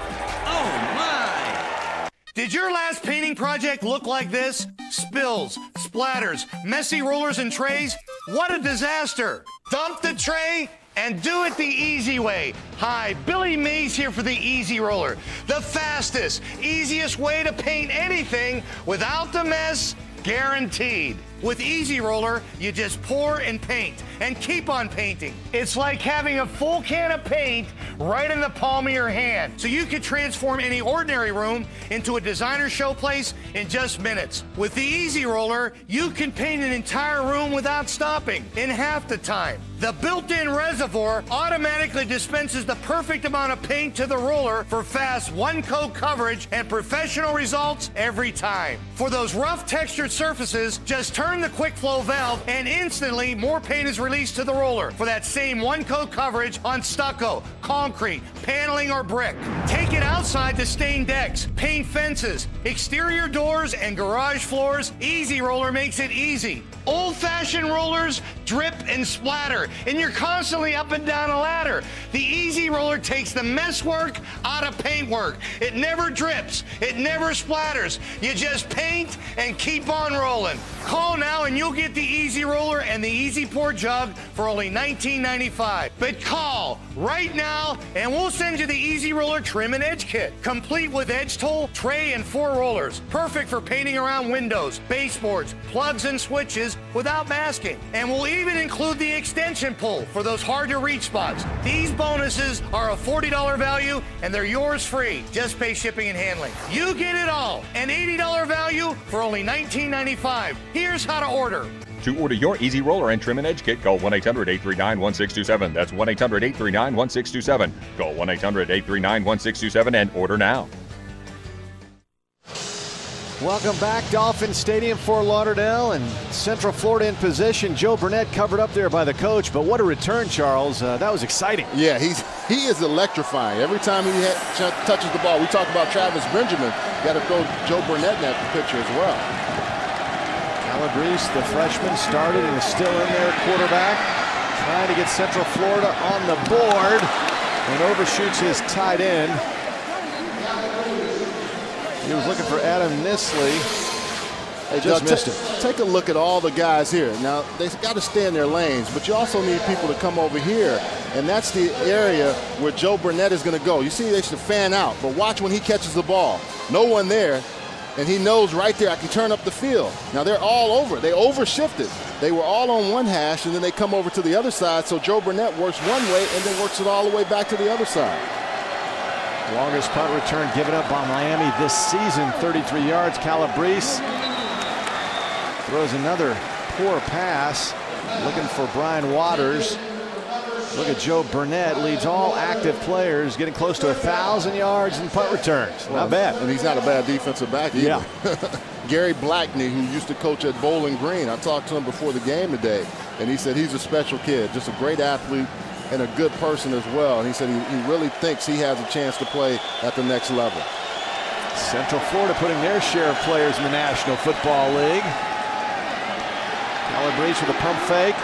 Oh, my. Did your last painting project look like this? Spills, splatters, messy rollers and trays? What a disaster. Dump the tray and do it the easy way. Hi, Billy Mays here for the Easy Roller. The fastest, easiest way to paint anything without the mess, guaranteed. With Easy Roller, you just pour and paint and keep on painting. It's like having a full can of paint right in the palm of your hand. So you can transform any ordinary room into a designer showplace in just minutes. With the Easy Roller, you can paint an entire room without stopping in half the time. The built-in reservoir automatically dispenses the perfect amount of paint to the roller for fast one-coat coverage and professional results every time. For those rough textured surfaces, just turn the quick flow valve and instantly more paint is released to the roller for that same one-coat coverage on stucco, concrete, paneling, or brick. Take it outside to stain decks, paint fences, exterior doors, and garage floors. Easy Roller makes it easy. Old-fashioned rollers drip and splatter, and you're constantly up and down a ladder. The Easy Roller takes the mess work out of paint work. It never drips. It never splatters. You just paint and keep on rolling. Call now and you'll get the Easy Roller and the Easy Pour Jug for only $19.95. But call right now and we'll send you the Easy Roller Trim and Edge Kit, complete with edge tool, tray, and 4 rollers. Perfect for painting around windows, baseboards, plugs, and switches without masking. And we'll even include the extension pull for those hard-to-reach spots. These bonuses are a $40 value and they're yours free. Just pay shipping and handling. You get it all. An $80 value for only $19.95. Here's how to order. To order your Easy Roller and Trim and Edge Kit, call 1-800-839-1627. That's 1-800-839-1627. Call 1-800-839-1627 and order now. Welcome back, Dolphin Stadium, Fort Lauderdale, and Central Florida in position. Joe Burnett covered up there by the coach, but what a return, Charles. That was exciting. Yeah, he is electrifying. Every time he touches the ball, we talk about Travis Benjamin. Got to throw Joe Burnett in that picture as well. Calabrese, the freshman, started and is still in there, quarterback, trying to get Central Florida on the board and overshoots his tight end. He was looking for Adam Nisley. Hey, just Doug, missed it. Take a look at all the guys here. Now, they've got to stay in their lanes, but you also need people to come over here, and that's the area where Joe Burnett is going to go. You see, they should fan out, but watch when he catches the ball. No one there, and he knows right there, I can turn up the field. Now, they're all over. They overshifted. They were all on one hash, and then they come over to the other side, so Joe Burnett works one way and then works it all the way back to the other side. Longest punt return given up by Miami this season, 33 yards. Calabrese throws another poor pass, looking for Brian Waters. Look at Joe Burnett, leads all active players, getting close to 1,000 yards in punt returns. Not bad. And he's not a bad defensive back either. Yeah. Gary Blackney, who used to coach at Bowling Green, I talked to him before the game today, and he said he's a special kid, just a great athlete and a good person as well. And he said he really thinks he has a chance to play at the next level. Central Florida putting their share of players in the National Football League. Calabrese with a pump fake,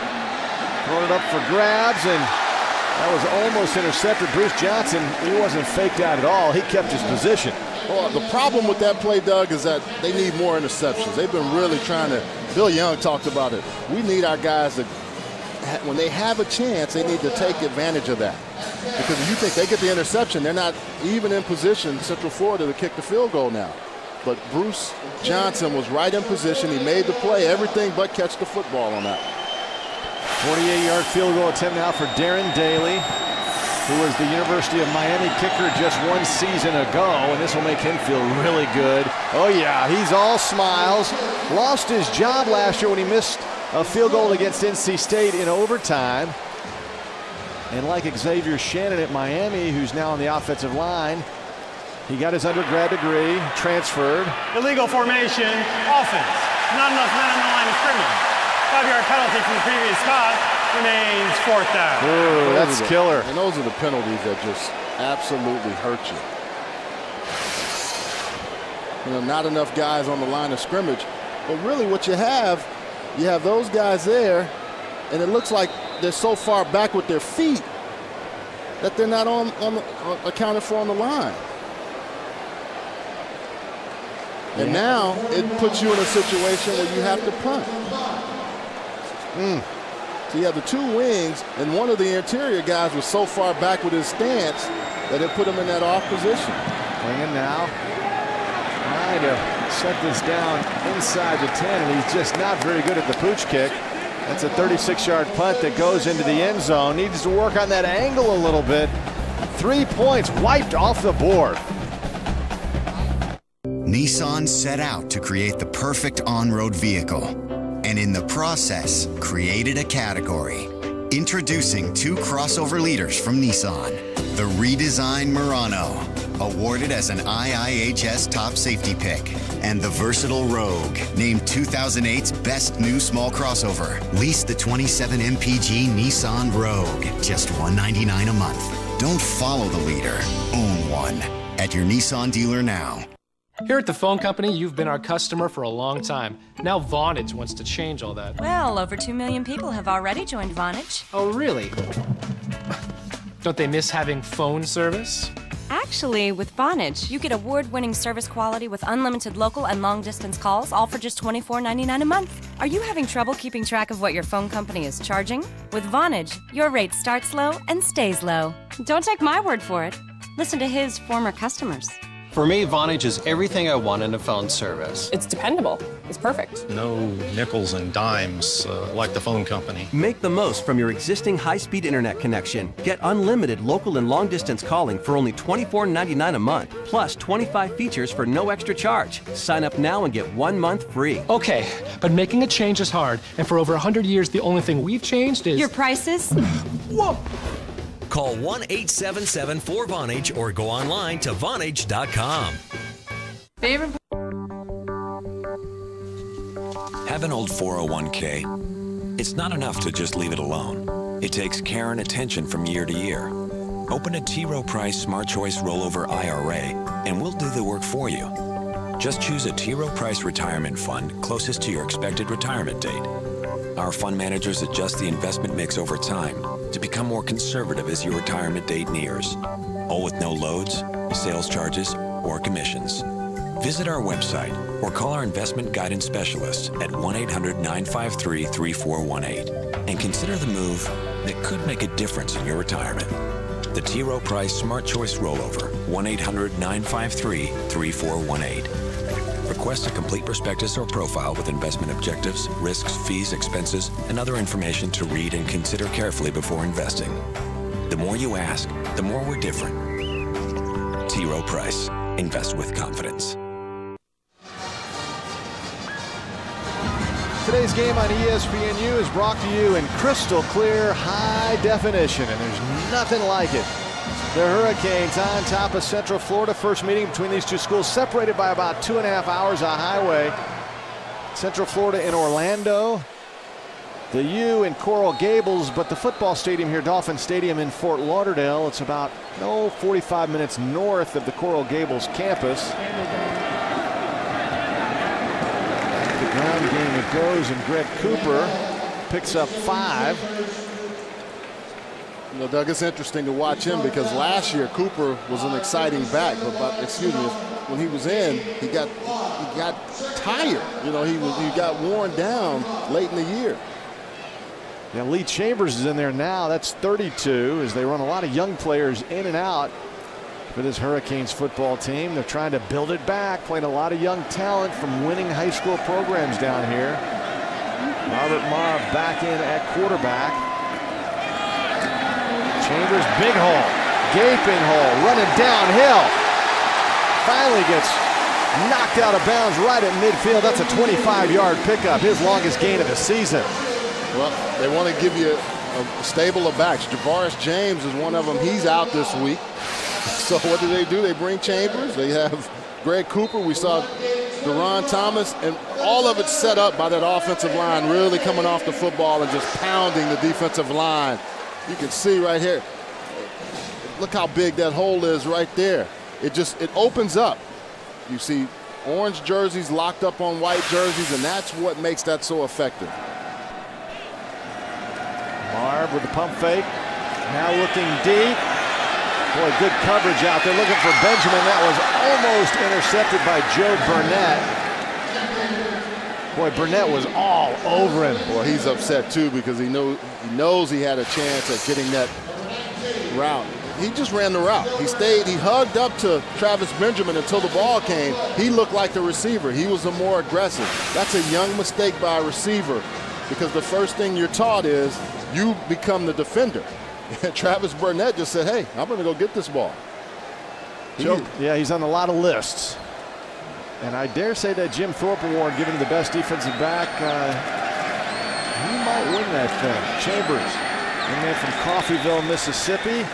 throwing it up for grabs, and that was almost intercepted. Bruce Johnson, he wasn't faked out at all. He kept his position. Well, the problem with that play, Doug, is that they need more interceptions. They've been really trying to, Bill Young talked about it. We need our guys to, when they have a chance, they need to take advantage of that. Because if you think they get the interception, they're not even in position, Central Florida, to kick the field goal now. But Bruce Johnson was right in position. He made the play, everything but catch the football on that. 48-yard field goal attempt now for Darren Daly, who was the University of Miami kicker just one season ago, and this will make him feel really good. Oh yeah, he's all smiles. Lost his job last year when he missed a field goal against NC State in overtime. And like Xavier Shannon at Miami, who's now on the offensive line, he got his undergrad degree, transferred. Illegal formation, offense. Not enough men on the line of scrimmage. 5-yard penalty from the previous spot. Remains 4th down. Ooh, that's killer. And those are the penalties that just absolutely hurt you. You know, not enough guys on the line of scrimmage. But really what you have those guys there, and it looks like they're so far back with their feet that they're not accounted for on the line. And now it puts you in a situation where you have to punt. So you have the two wings, and one of the interior guys was so far back with his stance that it put him in that off position. Winging now, trying to set this down inside the 10, and he's just not very good at the pooch kick. That's a 36-yard punt that goes into the end zone. Needs to work on that angle a little bit. 3 points wiped off the board. Nissan set out to create the perfect on-road vehicle, and in the process, created a category. Introducing two crossover leaders from Nissan. The redesigned Murano, awarded as an IIHS top safety pick, and the versatile Rogue, named 2008's best new small crossover. Lease the 27 MPG Nissan Rogue, just $199 a month. Don't follow the leader, own one. At your Nissan dealer now. Here at the phone company, you've been our customer for a long time. Now Vonage wants to change all that. Well, over 2 million people have already joined Vonage. Oh, really? Don't they miss having phone service? Actually, with Vonage, you get award-winning service quality with unlimited local and long-distance calls, all for just $24.99 a month. Are you having trouble keeping track of what your phone company is charging? With Vonage, your rate starts low and stays low. Don't take my word for it. Listen to his former customers. For me, Vonage is everything I want in a phone service. It's dependable. It's perfect. No nickels and dimes like the phone company. Make the most from your existing high-speed internet connection. Get unlimited local and long-distance calling for only $24.99 a month, plus 25 features for no extra charge. Sign up now and get 1 month free. Okay, but making a change is hard, and for over 100 years, the only thing we've changed is... Your prices? Whoa! Call 1-877-4Vonage or go online to Vonage.com. Favorite. Have an old 401k? It's not enough to just leave it alone. It takes care and attention from year to year. Open a T. Rowe Price Smart Choice Rollover IRA, and we'll do the work for you. Just choose a T. Rowe Price retirement fund closest to your expected retirement date. Our fund managers adjust the investment mix over time to become more conservative as your retirement date nears, all with no loads, sales charges, or commissions. Visit our website or call our investment guidance specialist at 1-800-953-3418 and consider the move that could make a difference in your retirement. The T. Rowe Price Smart Choice Rollover, 1-800-953-3418. Request a complete prospectus or profile with investment objectives, risks, fees, expenses, and other information to read and consider carefully before investing. The more you ask, the more we're different. T. Rowe Price. Invest with confidence. Today's game on ESPNU is brought to you in crystal clear, high definition, and there's nothing like it. The Hurricanes on top of Central Florida. First meeting between these two schools, separated by about 2.5 hours on highway. Central Florida in Orlando, the U in Coral Gables, but the football stadium here, Dolphin Stadium in Fort Lauderdale, it's about 45 minutes north of the Coral Gables campus. The ground game it goes, and Greg Cooper picks up 5. You know, Doug, it's interesting to watch him because last year Cooper was an exciting back, but when he was in, he got tired. You know, he got worn down late in the year. Yeah, Lee Chambers is in there now. That's 32 as they run a lot of young players in and out for this Hurricanes football team. They're trying to build it back, playing a lot of young talent from winning high school programs down here. Robert Marr back in at quarterback. Chambers, big hole, gaping hole, running downhill. Finally gets knocked out of bounds right at midfield. That's a 25-yard pickup, his longest gain of the season. Well, they want to give you a stable of backs. Javaris James is one of them. He's out this week. So what do? They bring Chambers. They have Greg Cooper. We saw Deron Thomas, and all of it set up by that offensive line really coming off the football and just pounding the defensive line. You can see right here. Look how big that hole is right there. It opens up. You see orange jerseys locked up on white jerseys, and that's what makes that so effective. Marv with the pump fake. Now looking deep. Boy, good coverage out there. Looking for Benjamin. That was almost intercepted by Joe Burnett. Boy, Burnett was all over him. Boy, he's upset too because he knows he had a chance at getting that route. He just ran the route. He hugged up to Travis Benjamin until the ball came. He looked like the receiver. He was the more aggressive. That's a young mistake by a receiver because the first thing you're taught is you become the defender. Travis Burnett just said, hey, I'm going to go get this ball. Yeah, he's on a lot of lists. And I dare say that Jim Thorpe Award, given the best defensive back, he might win that thing. Chambers, young man from Coffeyville, Mississippi.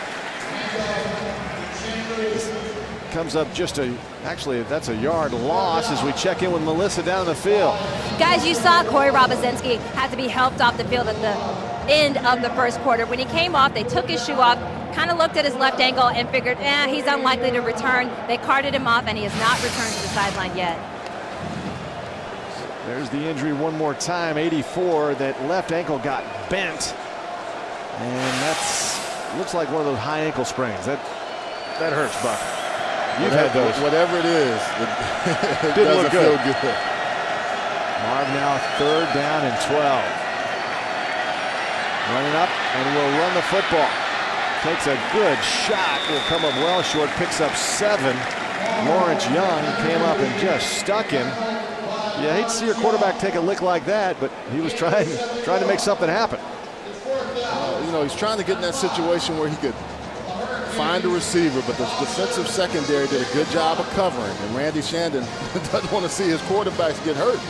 Comes up actually that's a yard loss as we check in with Melissa down the field. Guys, you saw Corey Robozinski had to be helped off the field at the end of the first quarter. When he came off, they took his shoe off, kind of looked at his left ankle and figured, he's unlikely to return. They carted him off, and he has not returned to the sideline yet. There's the injury one more time, 84. That left ankle got bent, and looks like one of those high ankle sprains. That hurts, Buck. You've had those. Whatever it is, it didn't doesn't look good. feel good. Marv now 3rd down and 12. Running up, and will run the football. Takes a good shot, will come up well short, picks up 7. Lawrence Young came up and just stuck him. You hate to see your quarterback take a lick like that, but he was trying to make something happen. He's trying to get in that situation where he could find a receiver, but the defensive secondary did a good job of covering, and Randy Shandon doesn't want to see his quarterbacks get hurt.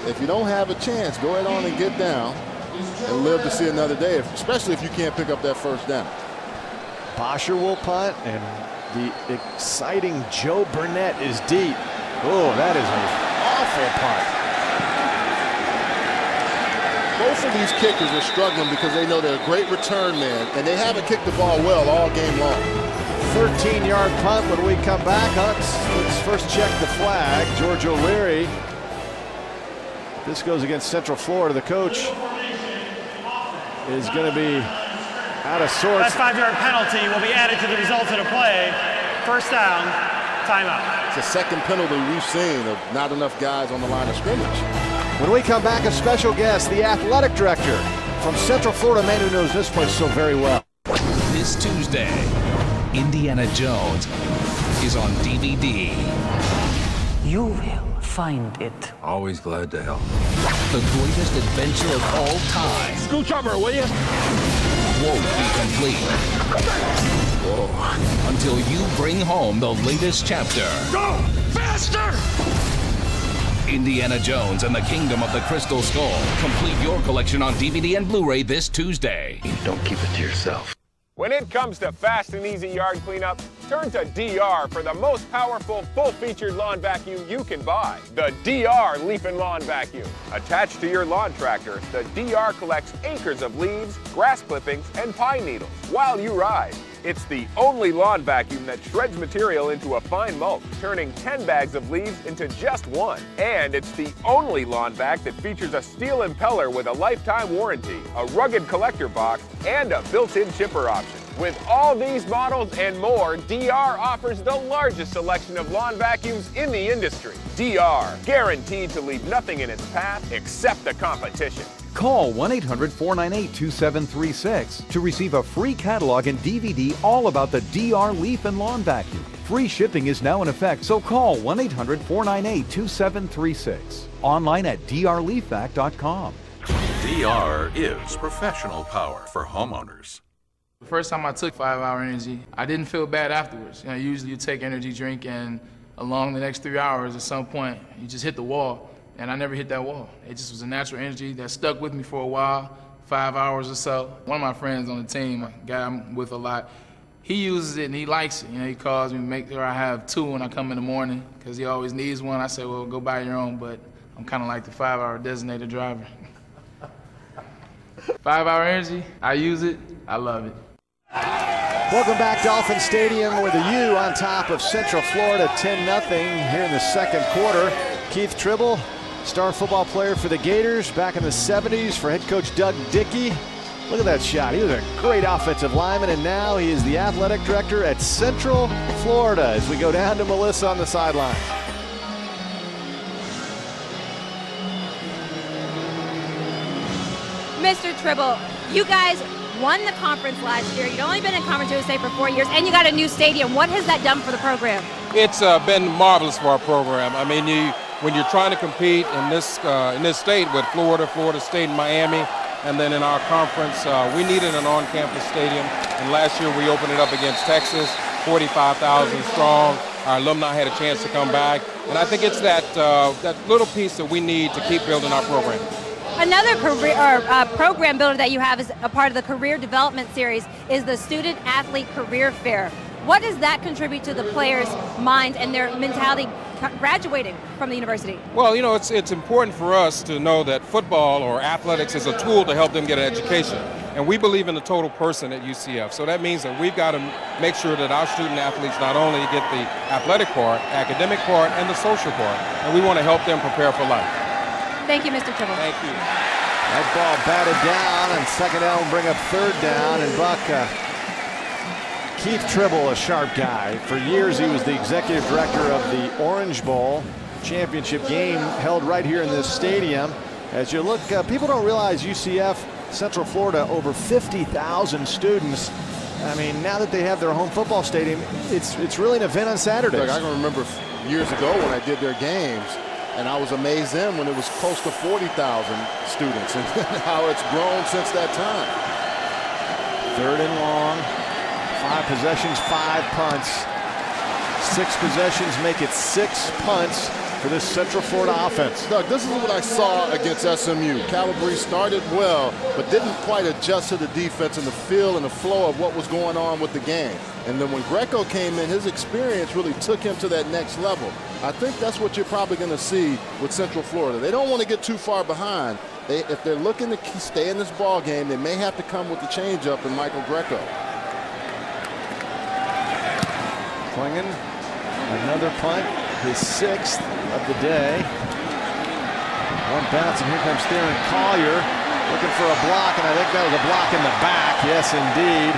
If you don't have a chance, go ahead on and get down and live to see another day, especially if you can't pick up that first down. Bosher will punt, and the exciting Joe Burnett is deep. Oh, that is an awful punt. Both of these kickers are struggling because they know they're a great return man, and they haven't kicked the ball well all game long. 13-yard punt when we come back. Let's first check the flag. George O'Leary. This goes against Central Florida. The coach is going to be out of sorts. That 5-yard penalty will be added to the results of the play. First down. Timeout. It's the second penalty we've seen of not enough guys on the line of scrimmage. When we come back, a special guest, the athletic director from Central Florida, man who knows this place so very well. This Tuesday, Indiana Jones is on DVD. You will find it. Always glad to help. The greatest adventure of all time. Scooch over, will you? Won't be complete. Whoa. Until you bring home the latest chapter. Go! Faster! Indiana Jones and the Kingdom of the Crystal Skull. Complete your collection on DVD and Blu-ray this Tuesday. Don't keep it to yourself. When it comes to fast and easy yard cleanup, turn to DR for the most powerful, full-featured lawn vacuum you can buy. The DR Leaf and Lawn Vacuum. Attached to your lawn tractor, the DR collects acres of leaves, grass clippings, and pine needles while you ride. It's the only lawn vacuum that shreds material into a fine mulch, turning 10 bags of leaves into just one. And it's the only lawn vac that features a steel impeller with a lifetime warranty, a rugged collector box, and a built-in chipper option. With all these models and more, DR offers the largest selection of lawn vacuums in the industry. DR, guaranteed to leave nothing in its path except the competition. Call 1-800-498-2736 to receive a free catalog and DVD all about the DR Leaf and Lawn Vacuum. Free shipping is now in effect, so call 1-800-498-2736. Online at drleafvac.com. DR is professional power for homeowners. The first time I took 5-Hour Energy, I didn't feel bad afterwards. You know, usually you take energy drink and along the next 3 hours at some point, you just hit the wall. And I never hit that wall. It just was a natural energy that stuck with me for a while, 5 hours or so. One of my friends on the team, a guy I'm with a lot, he uses it and he likes it. You know, he calls me, make sure I have 2 when I come in the morning, because he always needs one. I said, well, go buy your own, but I'm kind of like the 5-hour designated driver. 5-Hour Energy, I use it, I love it. Welcome back, Dolphin Stadium, with the U on top of Central Florida, 10-0 here in the second quarter. Keith Tribble, star football player for the Gators back in the 70s for head coach Doug Dickey. Look at that shot. He was a great offensive lineman, and now he is the athletic director at Central Florida as we go down to Melissa on the sideline. Mr. Tribble, you guys won the conference last year. You'd only been in Conference USA for 4 years, and you got a new stadium. What has that done for the program? It's been marvelous for our program. I mean, when you're trying to compete in this state with Florida State, and Miami, and then in our conference, we needed an on-campus stadium. And last year we opened it up against Texas, 45,000 strong. Our alumni had a chance to come back, and I think it's that little piece that we need to keep building our program. Another program builder that you have is a part of the Career Development Series is the Student Athlete Career Fair. What does that contribute to the players' minds and their mentality graduating from the university? Well, you know, it's important for us to know that football or athletics is a tool to help them get an education. And we believe in the total person at UCF. So that means that we've got to make sure that our student athletes not only get the athletic part, academic part, and the social part. And we want to help them prepare for life. Thank you, Mr. Tribble. Thank you. That ball batted down, and second down will bring up third down. And Buck, Keith Tribble, a sharp guy. For years, he was the executive director of the Orange Bowl championship game held right here in this stadium. As you look, people don't realize UCF, Central Florida, over 50,000 students. I mean, now that they have their home football stadium, it's really an event on Saturdays. Look, I can remember years ago when I did their games, and I was amazed then when it was close to 40,000 students, and how it's grown since that time. Third and long, 5 possessions, 5 punts. 6 possessions make it 6 punts for this Central Florida offense. Doug, this is what I saw against SMU. Calabrese started well, but didn't quite adjust to the defense and the feel and the flow of what was going on with the game. And then when Greco came in, his experience really took him to that next level. I think that's what you're probably going to see with Central Florida. They don't want to get too far behind. If they're looking to stay in this ball game, they may have to come with the changeup in Michael Greco. Klingon, another punt, his 6th of the day. One bounce, and here comes Theron Collier looking for a block, and I think that was a block in the back. Yes, indeed.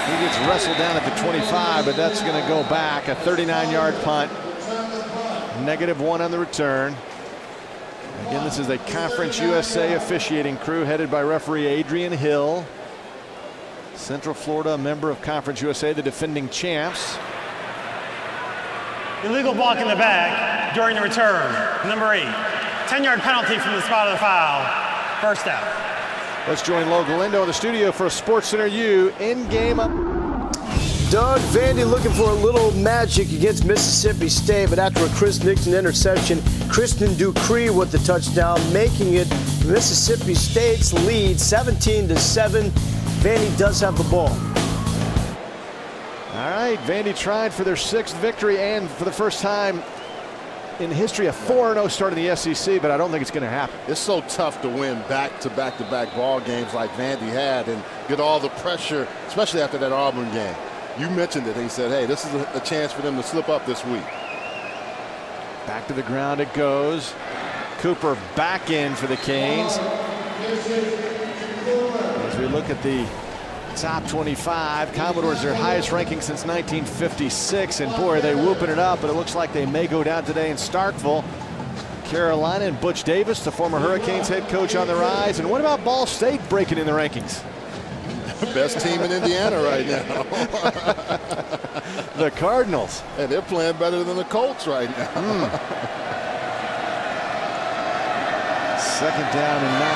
He gets wrestled down at the 25, but that's going to go back. A 39-yard punt. -1 on the return. Again, this is a Conference USA officiating crew headed by referee Adrian Hill. Central Florida, a member of Conference USA, the defending champs. Illegal block in the back during the return. Number 8. 10-yard penalty from the spot of the foul. First down. Let's join Lo Galindo in the studio for a SportsCenter U in-game up. Doug, Vandy looking for a little magic against Mississippi State, but after a Chris Nixon interception, Kristen Dupree with the touchdown, making it Mississippi State's lead 17-7. Vandy does have the ball. All right, Vandy tried for their 6th victory and for the first time in history a 4-0 start in the SEC, but I don't think it's going to happen. It's so tough to win back-to-back ball games like Vandy had and get all the pressure, especially after that Auburn game. You mentioned it. He said, hey, this is a chance for them to slip up this week. Back to the ground it goes. Cooper back in for the Canes. As we look at the top 25, Commodores their highest ranking since 1956, and boy, are they whooping it up, but it looks like they may go down today in Starkville. Carolina and Butch Davis, the former Hurricanes head coach, on the rise. And what about Ball State breaking in the rankings? Best team in Indiana right now. The Cardinals. Hey, they're playing better than the Colts right now. 2nd down and 9.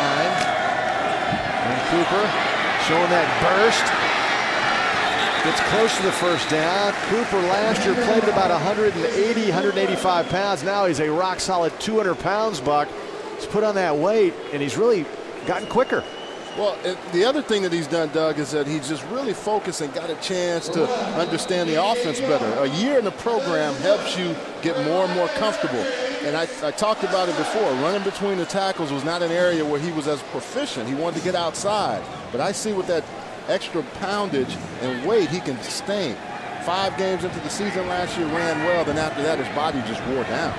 And Cooper showing that burst. Gets close to the first down. Cooper last year played at about 180, 185 pounds. Now he's a rock-solid 200 pounds, Buck. He's put on that weight, and he's really gotten quicker. Well, the other thing that he's done, Doug, is that he's just really focused and got a chance to understand the offense better. A year in the program helps you get more and more comfortable. And I talked about it before. Running between the tackles was not an area where he was as proficient. He wanted to get outside. But I see with that extra poundage and weight he can sustain. 5 games into the season last year, ran well. Then after that, his body just wore down.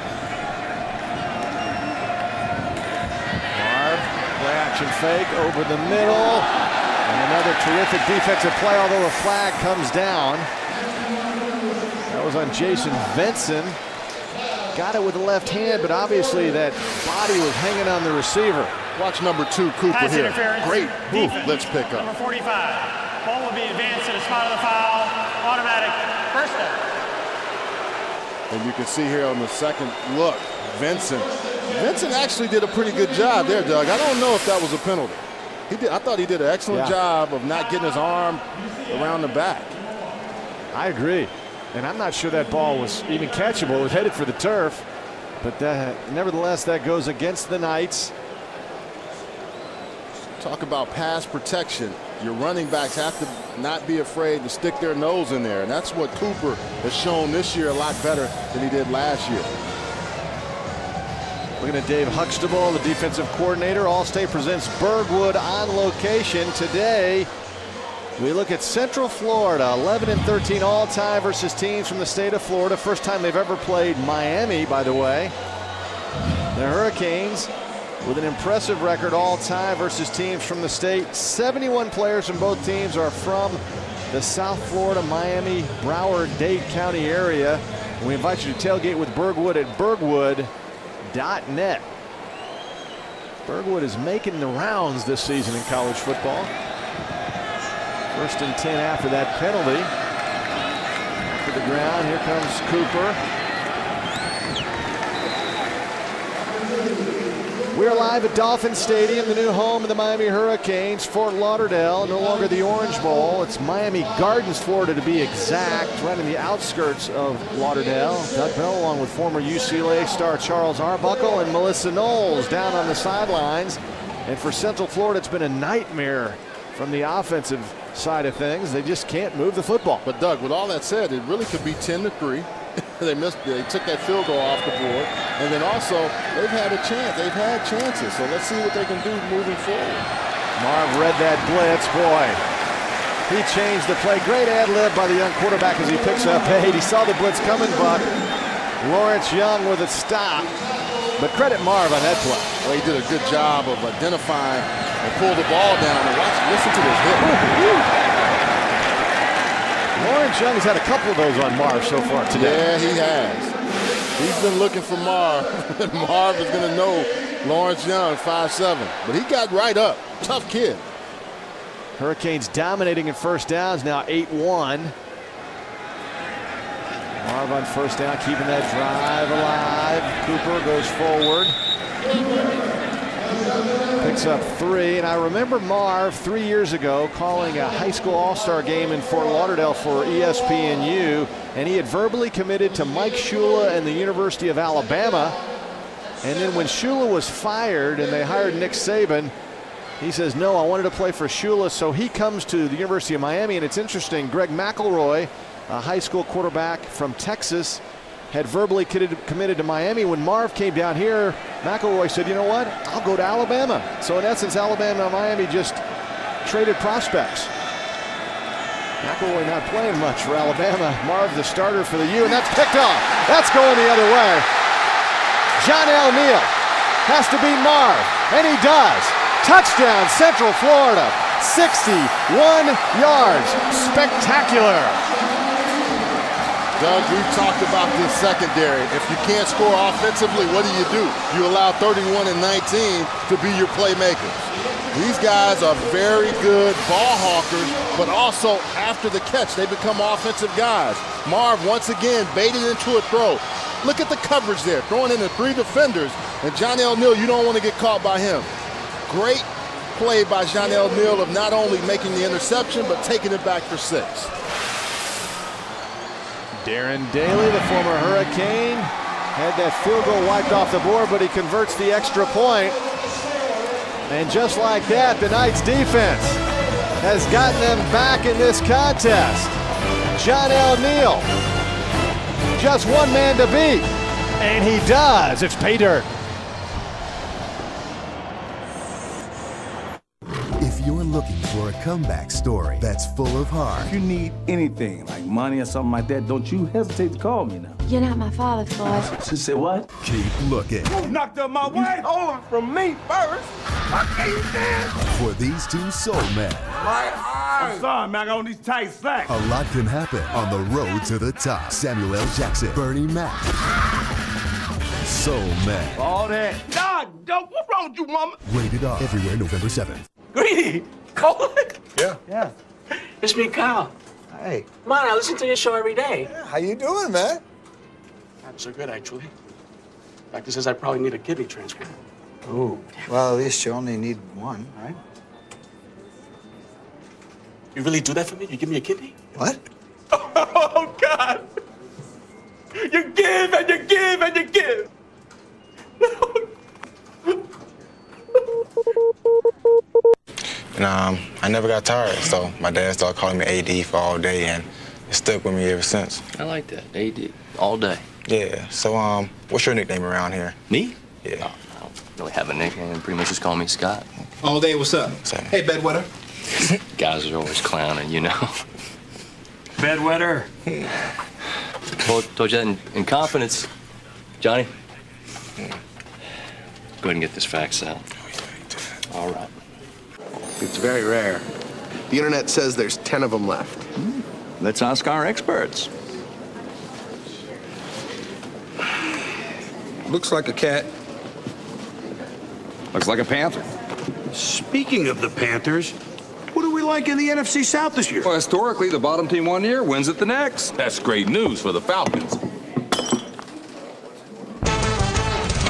Play action fake over the middle. And another terrific defensive play, although a flag comes down. That was on Jason Vinson. Got it with the left hand, but obviously that body was hanging on the receiver. Watch number 2, Cooper Pass here. Interference. Great blitz pickup. Number 45. Ball will be advanced to the spot of the foul. Automatic first down. And you can see here on the second look, Vinson actually did a pretty good job there, Doug. I don't know if that was a penalty. I thought he did an excellent job of not getting his arm around the back. I agree. And I'm not sure that ball was even catchable. It was headed for the turf. But nevertheless, that goes against the Knights. Talk about pass protection. Your running backs have to not be afraid to stick their nose in there. And that's what Cooper has shown this year a lot better than he did last year. Looking at Dave Huxtable, the defensive coordinator. All-State presents Bergwood on location today. We look at Central Florida, 11-13 all-time versus teams from the state of Florida. First time they've ever played Miami, by the way. The Hurricanes with an impressive record all-time versus teams from the state. 71 players from both teams are from the South Florida, Miami, Broward, Dade County area. And we invite you to tailgate with Bergwood at Bergwood.net. Bergwood is making the rounds this season in college football. 1st and 10 after that penalty. To the ground, here comes Cooper. We're live at Dolphin Stadium, the new home of the Miami Hurricanes. Fort Lauderdale, no longer the Orange Bowl. It's Miami Gardens, Florida to be exact, right in the outskirts of Lauderdale. Doug Bell along with former UCLA star Charles Arbuckle and Melissa Knowles down on the sidelines. And for Central Florida, it's been a nightmare from the offensive side of things. They just can't move the football. But Doug, with all that said, it really could be 10-3. They took that field goal off the board. And then also, they've had a chance. They've had chances. So let's see what they can do moving forward. Marv read that blitz. Boy, he changed the play. Great ad-lib by the young quarterback as he picks up 8. He saw the blitz coming, Buck. Lawrence Young with a stop. But credit Marv on that play. Well, he did a good job of identifying and pulled the ball down. And listen to this hit. Young has had a couple of those on Marv so far today. Yeah, he has. He's been looking for Marv. Marv is going to know Lawrence Young, 5'7". But he got right up. Tough kid. Hurricanes dominating in first downs now, 8-1. Marv on first down, keeping that drive alive. Cooper goes forward. Picks up 3. And I remember Marv 3 years ago calling a high school all-star game in Fort Lauderdale for ESPNU. And he had verbally committed to Mike Shula and the University of Alabama. And then when Shula was fired and they hired Nick Saban, he says, no, I wanted to play for Shula. So he comes to the University of Miami. And it's interesting, Greg McElroy, a high school quarterback from Texas, had verbally committed to Miami. When Marv came down here, McElroy said, you know what, I'll go to Alabama. So in essence, Alabama and Miami just traded prospects. McElroy not playing much for Alabama. Marv the starter for the U, and that's picked off. That's going the other way. John L. Neal has to beat Marv, and he does. Touchdown, Central Florida. 61 yards. Spectacular. Doug, we've talked about this secondary. If you can't score offensively, what do? You allow 31 and 19 to be your playmakers. These guys are very good ball hawkers, but also after the catch, they become offensive guys. Marv, once again, baited into a throw. Look at the coverage there, throwing into 3 defenders. And John L. Neal, you don't want to get caught by him. Great play by John L. Neal of not only making the interception, but taking it back for 6. Darren Daly, the former Hurricane, had that field goal wiped off the board, but he converts the extra point. And just like that, the Knights defense has gotten them back in this contest. John L. Neal, just one man to beat, and he does. It's pay dirt. If you're looking for a comeback story that's full of heart. If you need anything, like money or something like that, don't you hesitate to call me now. You're not my father, Floyd. She said what? Keep looking. You knocked up my wife. Over from me first. I can't stand. For these two soul men. My eyes. I'm sorry, man. I got on these tight slacks. A lot can happen on the road to the top. Samuel L. Jackson, Bernie Mac. Soul Men. All that. Nah, Doug, what's wrong with you, mama? Rated R. Everywhere November 7th. Greedy. Colin? Yeah. It's me, Kyle. Hey. Come on, I listen to your show every day. Yeah, how you doing, man? Not so good, actually. Doctor says I probably need a kidney transplant. Ooh. Well, at least you only need one, right? You really do that for me? You give me a kidney? What? Oh, God! You give and you give and you give! And I never got tired, so my dad started calling me AD for all day, and it stuck with me ever since. I like that, AD, all day. Yeah, so what's your nickname around here? Me? Yeah. Oh, I don't really have a nickname. Pretty much just call me Scott. All day, what's up? Same. Hey, bedwetter. Guys are always clowning, you know. Bedwetter. Told you that in confidence. Johnny, go ahead and get this fax out. All right. It's very rare. The internet says there's 10 of them left. Let's ask our experts. Looks like a cat. Looks like a panther. Speaking of the Panthers, what do we like in the NFC South this year? Well, historically, the bottom team one year wins it the next. That's great news for the Falcons.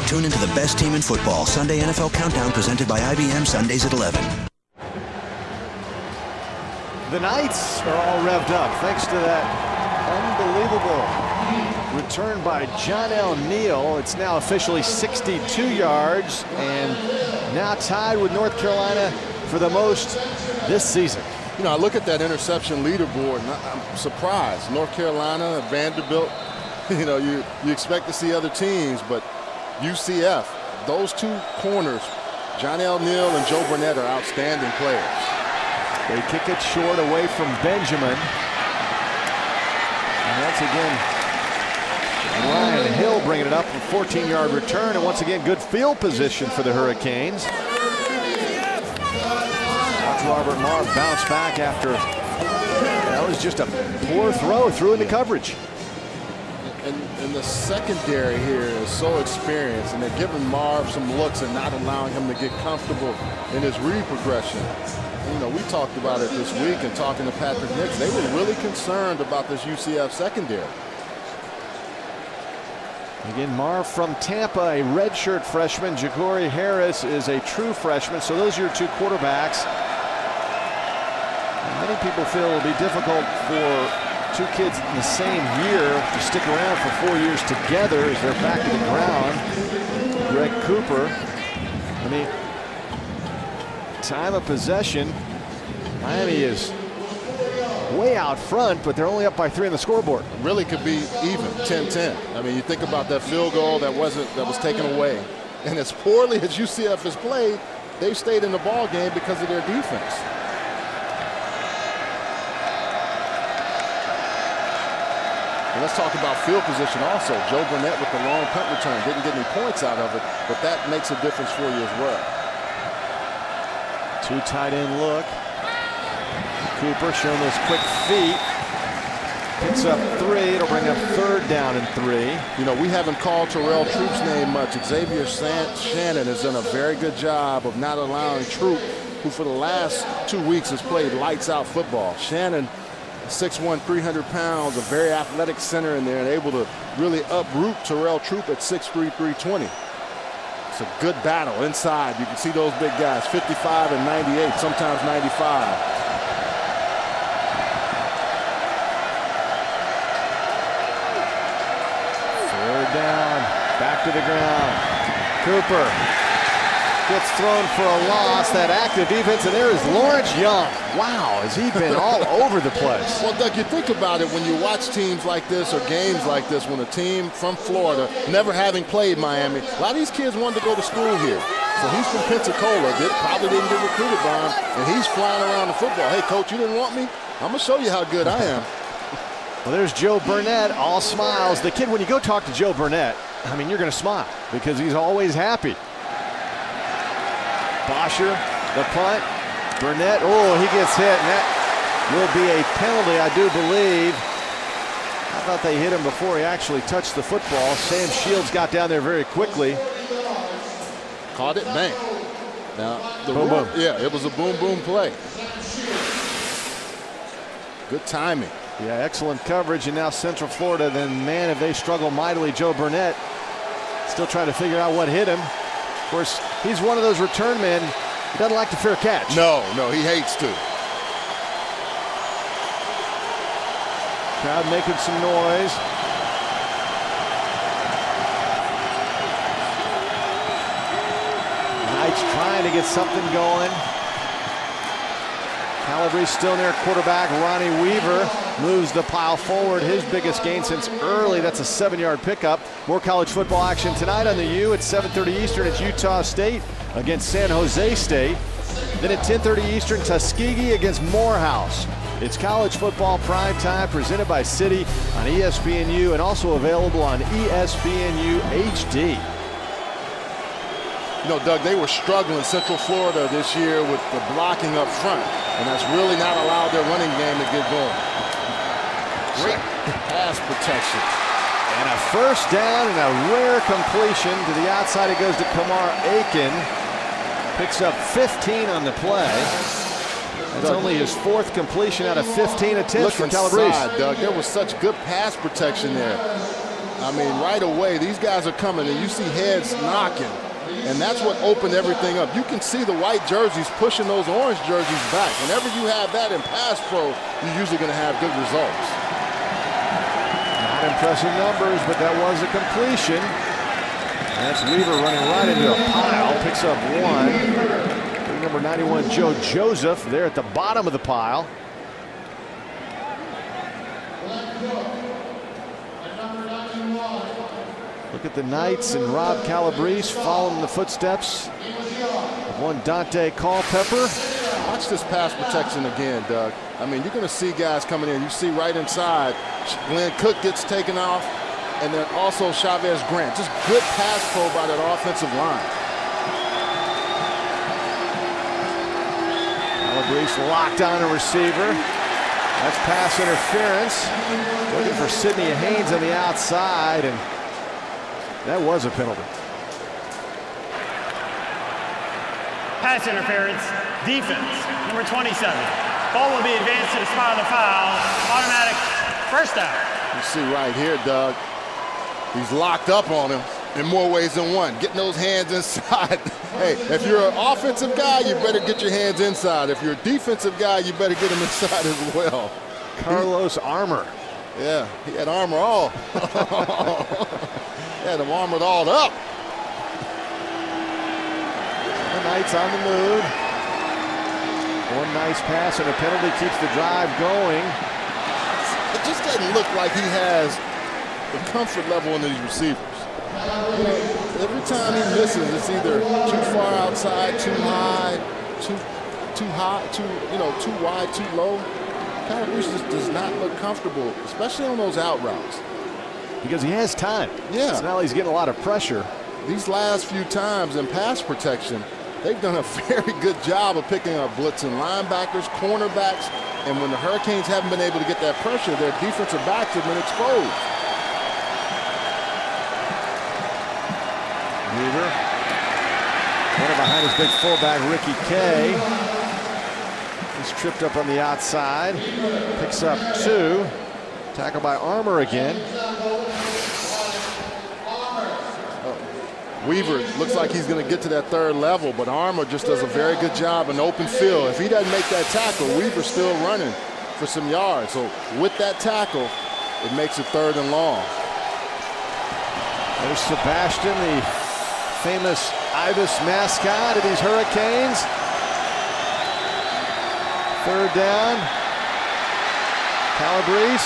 Tune into the best team in football. Sunday NFL Countdown presented by IBM, Sundays at 11. The Knights are all revved up thanks to that unbelievable return by John L. Neal. It's now officially 62 yards and now tied with North Carolina for the most this season. You know, I look at that interception leaderboard and I'm surprised. North Carolina, Vanderbilt, you know, you expect to see other teams, but UCF, those two corners, John L. Neal and Joe Burnett, are outstanding players. They kick it short away from Benjamin. And once again, Ryan Hill bringing it up, a 14-yard return, and once again, good field position for the Hurricanes. Watch Robert Marr bounce back after, that was was just a poor throw, threw into coverage. And the secondary here is so experienced, and they're giving Marv some looks and not allowing him to get comfortable in his read progression. You know, we talked about it this week and talking to Patrick Nix. They were really concerned about this UCF secondary. Again, Marv from Tampa, a redshirt freshman. Ja'Cory Harris is a true freshman. So those are your two quarterbacks. And many people feel it'll be difficult for two kids in the same year to stick around for 4 years together as they're back to the ground. Greg Cooper. I mean, time of possession, Miami is way out front, but they're only up by 3 on the scoreboard. Really could be even 10-10. I mean, you think about that field goal that was taken away, and as poorly as UCF has played, they've stayed in the ball game because of their defense. And let's talk about field position also. Joe Burnett with the long punt return didn't get any points out of it, but that makes a difference for you as well. Two tight end look. Cooper showing those quick feet. Picks up 3. It'll bring up 3rd down and 3. You know, we haven't called Terrell Troop's name much. Xavier Shannon has done a very good job of not allowing Troop, who for the last 2 weeks has played lights out football. Shannon, 6'1", 300 pounds, a very athletic center in there, and able to really uproot Terrell Troop at 6'3", 320. It's a good battle inside. You can see those big guys, 55 and 98, sometimes 95. Down, back to the ground. Cooper gets thrown for a loss. That active defense, and there is Lawrence Young. Wow, has he been all over the place. Well, Doug, you think about it when you watch teams like this or games like this, when a team from Florida, never having played Miami, a lot of these kids wanted to go to school here. So he's from Pensacola, probably didn't get recruited by him, and he's flying around the football. Hey, coach, you didn't want me? I'm going to show you how good I am. Well, there's Joe Burnett, all smiles. The kid, when you go talk to Joe Burnett, I mean, you're going to smile because he's always happy. Bosher, the punt. Burnett, oh, he gets hit, and that will be a penalty, I do believe. I thought they hit him before he actually touched the football. Sam Shields got down there very quickly. Caught it, bang. Now, boom, boom. Yeah, it was a boom, boom play. Good timing. Yeah, excellent coverage, and now Central Florida, then man, if they struggle mightily. Joe Burnett still trying to figure out what hit him. Of course, he's one of those return men who doesn't like to fair catch. No, he hates to. Crowd making some noise. Knights trying to get something going. Calabrese still near quarterback. Ronnie Weaver moves the pile forward. His biggest gain since early. That's a 7-yard pickup. More college football action tonight on the U at 7:30 Eastern. It's Utah State against San Jose State. Then at 10:30 Eastern, Tuskegee against Morehouse. It's college football prime time presented by Citi on ESPNU and also available on ESPNU HD. You know, Doug, they were struggling, Central Florida, this year with the blocking up front, and that's really not allowed their running game to get going. Great pass protection. And a first down and a rare completion to the outside. It goes to Kamar Aiken. Picks up 15 on the play. That's only his 4th completion out of 15 attempts for Calabrese. Inside, Doug. There was such good pass protection there. I mean, right away, these guys are coming, and you see heads knocking. And that's what opened everything up. You can see the white jerseys pushing those orange jerseys back. Whenever you have that in pass pro, you're usually going to have good results. Not impressive numbers, but that was a completion. And that's Weaver running right into a pile. Picks up 1. Big number 91, Joe Joseph, there at the bottom of the pile. Look at the Knights and Rob Calabrese following the footsteps of one Dante Culpepper. Watch this pass protection again, Doug. I mean, you're going to see guys coming in. You see right inside, Glenn Cook gets taken off, and then also Chavez Grant. Just good pass pro by that offensive line. Calabrese locked on a receiver. That's pass interference. Looking for Sidney Haynes on the outside, and that was a penalty. Pass interference, defense, number 27. Ball will be advanced to the spot of the foul. Automatic first down. You see right here, Doug, he's locked up on him in more ways than one. Getting those hands inside. Hey, if you're an offensive guy, you better get your hands inside. If you're a defensive guy, you better get them inside as well. Carlos Armour. Yeah, he had armor all. He had him armored all up. The Knights on the move. One nice pass and a penalty keeps the drive going. It just doesn't look like he has the comfort level in these receivers. You know, every time he misses, it's either too far outside, too high, too high, too wide, too low. Calabrese just does not look comfortable, especially on those out routes. Because he has time. Yeah. It's not like he's getting a lot of pressure. These last few times in pass protection, they've done a very good job of picking up blitzing linebackers, cornerbacks, and when the Hurricanes haven't been able to get that pressure, their defensive backs have been exposed. Weaver. Running behind his big fullback, Ricky Kay. He's tripped up on the outside. Picks up 2. Tackled by Armour again. Weaver looks like he's going to get to that third level, but Armour just does a very good job in open field. If he doesn't make that tackle, Weaver's still running for some yards. So with that tackle, it makes it 3rd and long. There's Sebastian, the famous Ibis mascot of these Hurricanes. 3rd down. Calabrese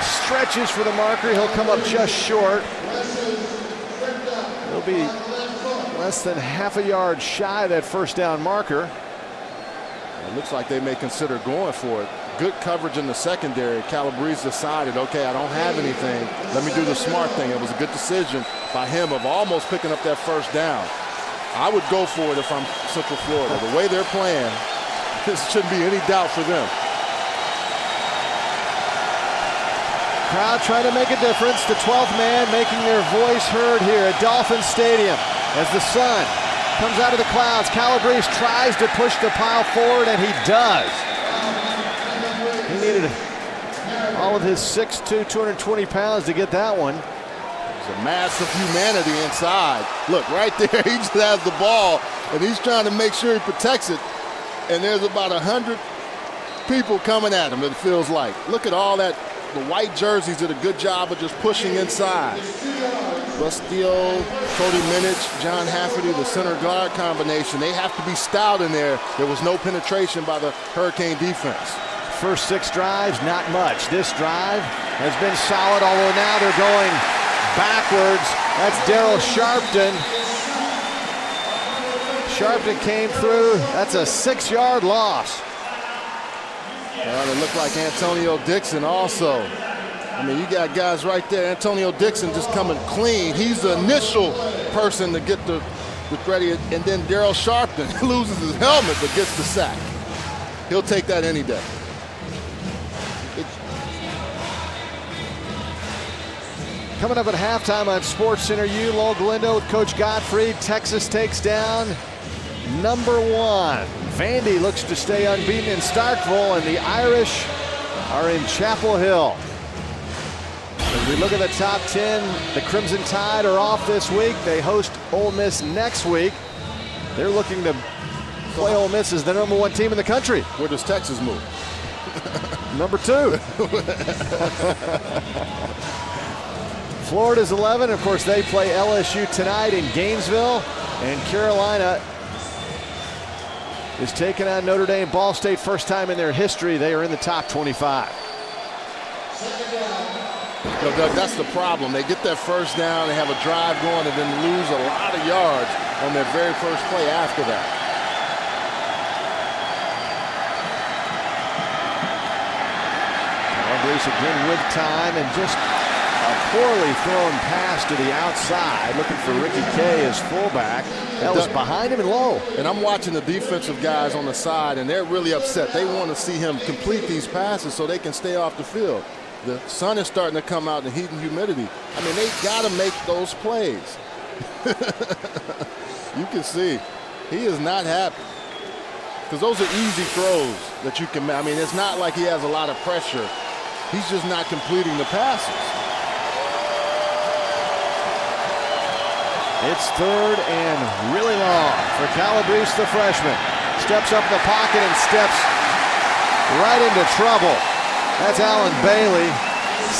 stretches for the marker. He'll come up just short. He'll be less than half a yard shy of that 1st down marker. It looks like they may consider going for it. Good coverage in the secondary. Calabrese decided, okay, I don't have anything. Let me do the smart thing. It was a good decision by him of almost picking up that 1st down. I would go for it if I'm Central Florida. The way they're playing, this shouldn't be any doubt for them. Crowd trying to make a difference. The 12th man making their voice heard here at Dolphin Stadium as the sun comes out of the clouds. Calabrese tries to push the pile forward, and he does. He needed all of his 6'2", 220 pounds to get that one. There's a mass of humanity inside. Look, right there, he just has the ball, and he's trying to make sure he protects it. And there's about 100 people coming at him, it feels like. Look at all that. The white jerseys did a good job of just pushing inside. Bustillo, Cody Minich, John Hafferty, the center guard combination. They have to be stout in there. There was no penetration by the Hurricane defense. First 6 drives, not much. This drive has been solid, although now they're going backwards. That's Daryl Sharpton. Sharpton came through. That's a 6-yard loss. Well, it looked like Antonio Dixon also. I mean, you got guys right there. Antonio Dixon just coming clean. He's the initial person to get the ready, and then Daryl Sharpton loses his helmet but gets the sack. He'll take that any day. Coming up at halftime on SportsCenter U, Lowell Galindo with Coach Gottfried. Texas takes down number 1. Vandy looks to stay unbeaten in Starkville, and the Irish are in Chapel Hill. As we look at the top 10, the Crimson Tide are off this week. They host Ole Miss next week. They're looking to play Ole Miss as the #1 team in the country. Where does Texas move? Number 2. Florida's 11. Of course, they play LSU tonight in Gainesville, and Carolina is taking on Notre Dame. Ball State, first time in their history they are in the top 25. No, Doug, that's the problem. They get that 1st down, they have a drive going, and then lose a lot of yards on their very first play after that. Calabrese again with time, and just a poorly thrown pass to the outside, looking for Ricky Kay as fullback. That was behind him and low. And I'm watching the defensive guys on the side, and they're really upset. They want to see him complete these passes so they can stay off the field. The sun is starting to come out in the heat and humidity. I mean, they got to make those plays. You can see he is not happy. Because those are easy throws that you can, I mean, it's not like he has a lot of pressure. He's just not completing the passes. It's third and really long for Calabrese, the freshman. Steps up the pocket and steps right into trouble. That's Alan Bailey,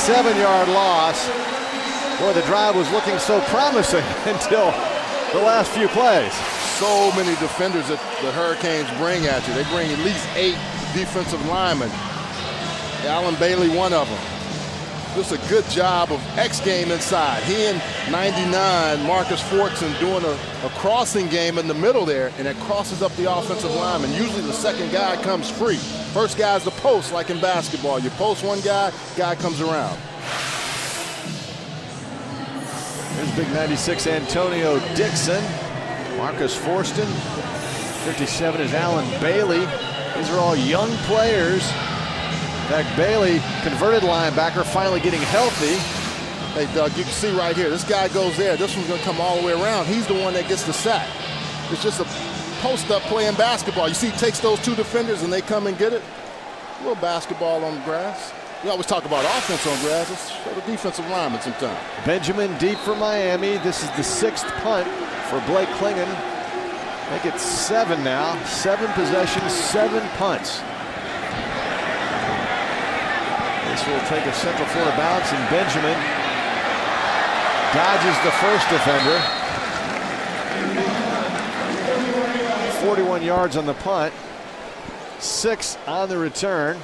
7-yard loss. Boy, the drive was looking so promising until the last few plays. So many defenders that the Hurricanes bring at you. They bring at least 8 defensive linemen. Alan Bailey, one of them. Just a good job of X game inside. He and 99, Marcus Fortson, doing a crossing game in the middle there, and it crosses up the offensive lineman. Usually the second guy comes free. First guy's the post, like in basketball. You post one guy, guy comes around. Here's big 96 Antonio Dixon. Marcus Forston. 57 is Alan Bailey. These are all young players. In fact, Bailey, converted linebacker, finally getting healthy. Hey, Doug, you can see right here. This guy goes there. This one's going to come all the way around. He's the one that gets the sack. It's just a post-up play in basketball. You see he takes those 2 defenders and they come and get it. A little basketball on the grass. We always talk about offense on grass. Let's show the defensive lineman sometime. Benjamin deep for Miami. This is the 6th punt for Blake Klingon. Make it 7 now. 7 possessions, 7 punts. This will take a Central Florida bounce, and Benjamin dodges the first defender. 41 yards on the punt. 6 on the return.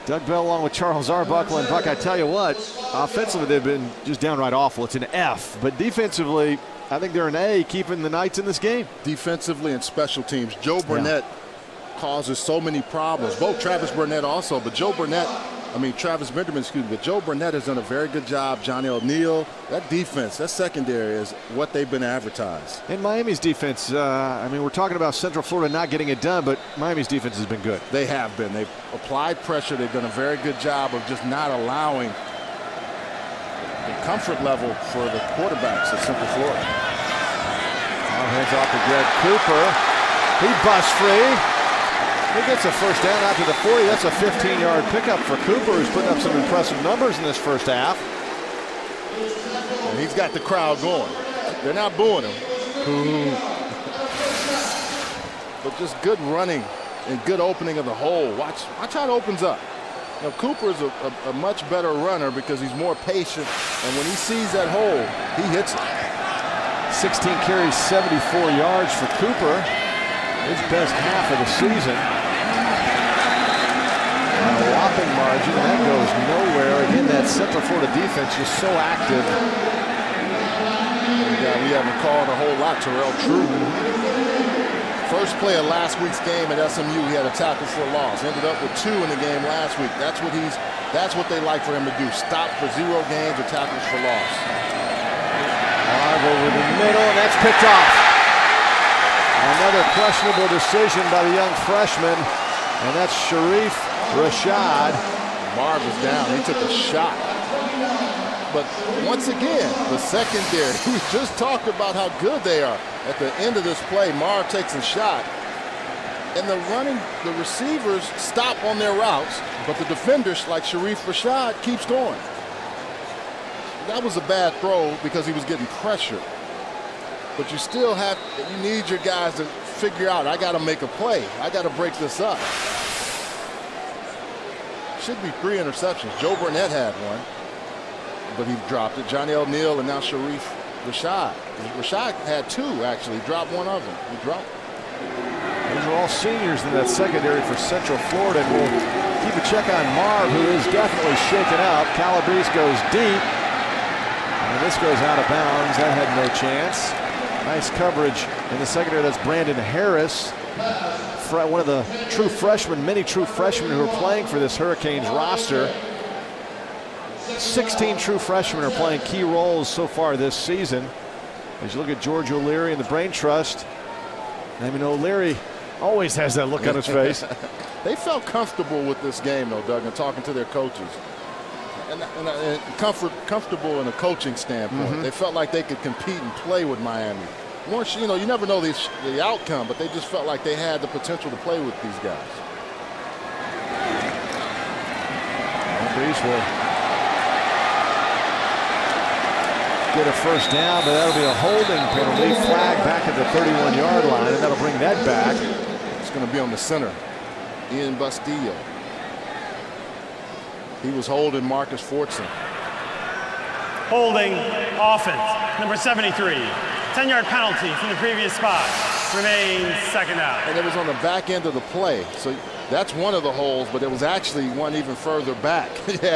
Doug Bell along with Charles Arbuckle, and Buck, I tell you what, offensively they've been just downright awful. It's an F, but defensively, I think they're an A, keeping the Knights in this game. Defensively and special teams. Joe Burnett causes so many problems. Both Travis Burnett also, but Travis Benjamin, excuse me, but Joe Burnett has done a very good job. Johnny O'Neal, that defense, that secondary is what they've been advertised. And Miami's defense, we're talking about Central Florida not getting it done, but Miami's defense has been good. They have been. They've applied pressure. They've done a very good job of just not allowing the comfort level for the quarterbacks at Central Florida. Now hands off to Greg Cooper. He busts free. He gets a first down out to the 40. That's a 15-yard pickup for Cooper, who's putting up some impressive numbers in this first half. And he's got the crowd going. They're not booing him. But just good running and good opening of the hole. Watch how it opens up. Now, Cooper is a much better runner because he's more patient. And when he sees that hole, he hits it. 16 carries, 74 yards for Cooper. His best half of the season. A whopping margin, and that goes nowhere. Again, that Central Florida defense is so active. We haven't called a whole lot. Terrell True. First play of last week's game at SMU, he had a tackle for a loss. Ended up with 2 in the game last week. That's what they like for him to do. Stop for 0 games or tackles for loss. Live over the middle, and that's picked off. Another questionable decision by the young freshman, and that's Sharif Rashad. Marv was down. He took a shot. But once again, the secondary, we just talked about how good they are. At the end of this play, Marv takes a shot. And the receivers stop on their routes, but the defenders, like Sharif Rashad, keeps going. That was a bad throw because he was getting pressured. But you still you need your guys to figure out, I got to make a play. I got to break this up. Should be 3 interceptions. Joe Burnett had one, but he dropped it. Johnny O'Neal and now Sharif Rashad. Rashad had 2, actually. Dropped one of them. He dropped. Those are all seniors in that secondary for Central Florida. And we'll keep a check on Marv, who is definitely shaken up. Calabrese goes deep. And this goes out of bounds. That had no chance. Nice coverage in the secondary. That's Brandon Harris, one of the true freshmen, many true freshmen who are playing for this Hurricanes roster. 16 true freshmen are playing key roles so far this season. As you look at George O'Leary and the Brain Trust, I mean, O'Leary always has that look on his face. They felt comfortable with this game, though, Doug, and talking to their coaches. And comfortable in a coaching standpoint. They felt like they could compete and play with Miami. Once, you know, you never know the outcome, but they just felt like they had the potential to play with these guys. Breeze will get a first down, but that'll be a holding penalty. Flag back at the 31-yard line, and that'll bring that back. It's going to be on the center, Ian Bustillo. He was holding Marcus Fortson. Holding offense, number 73. 10-yard penalty from the previous spot. Remains second down. And it was on the back end of the play. So that's one of the holes, but it was actually one even further back.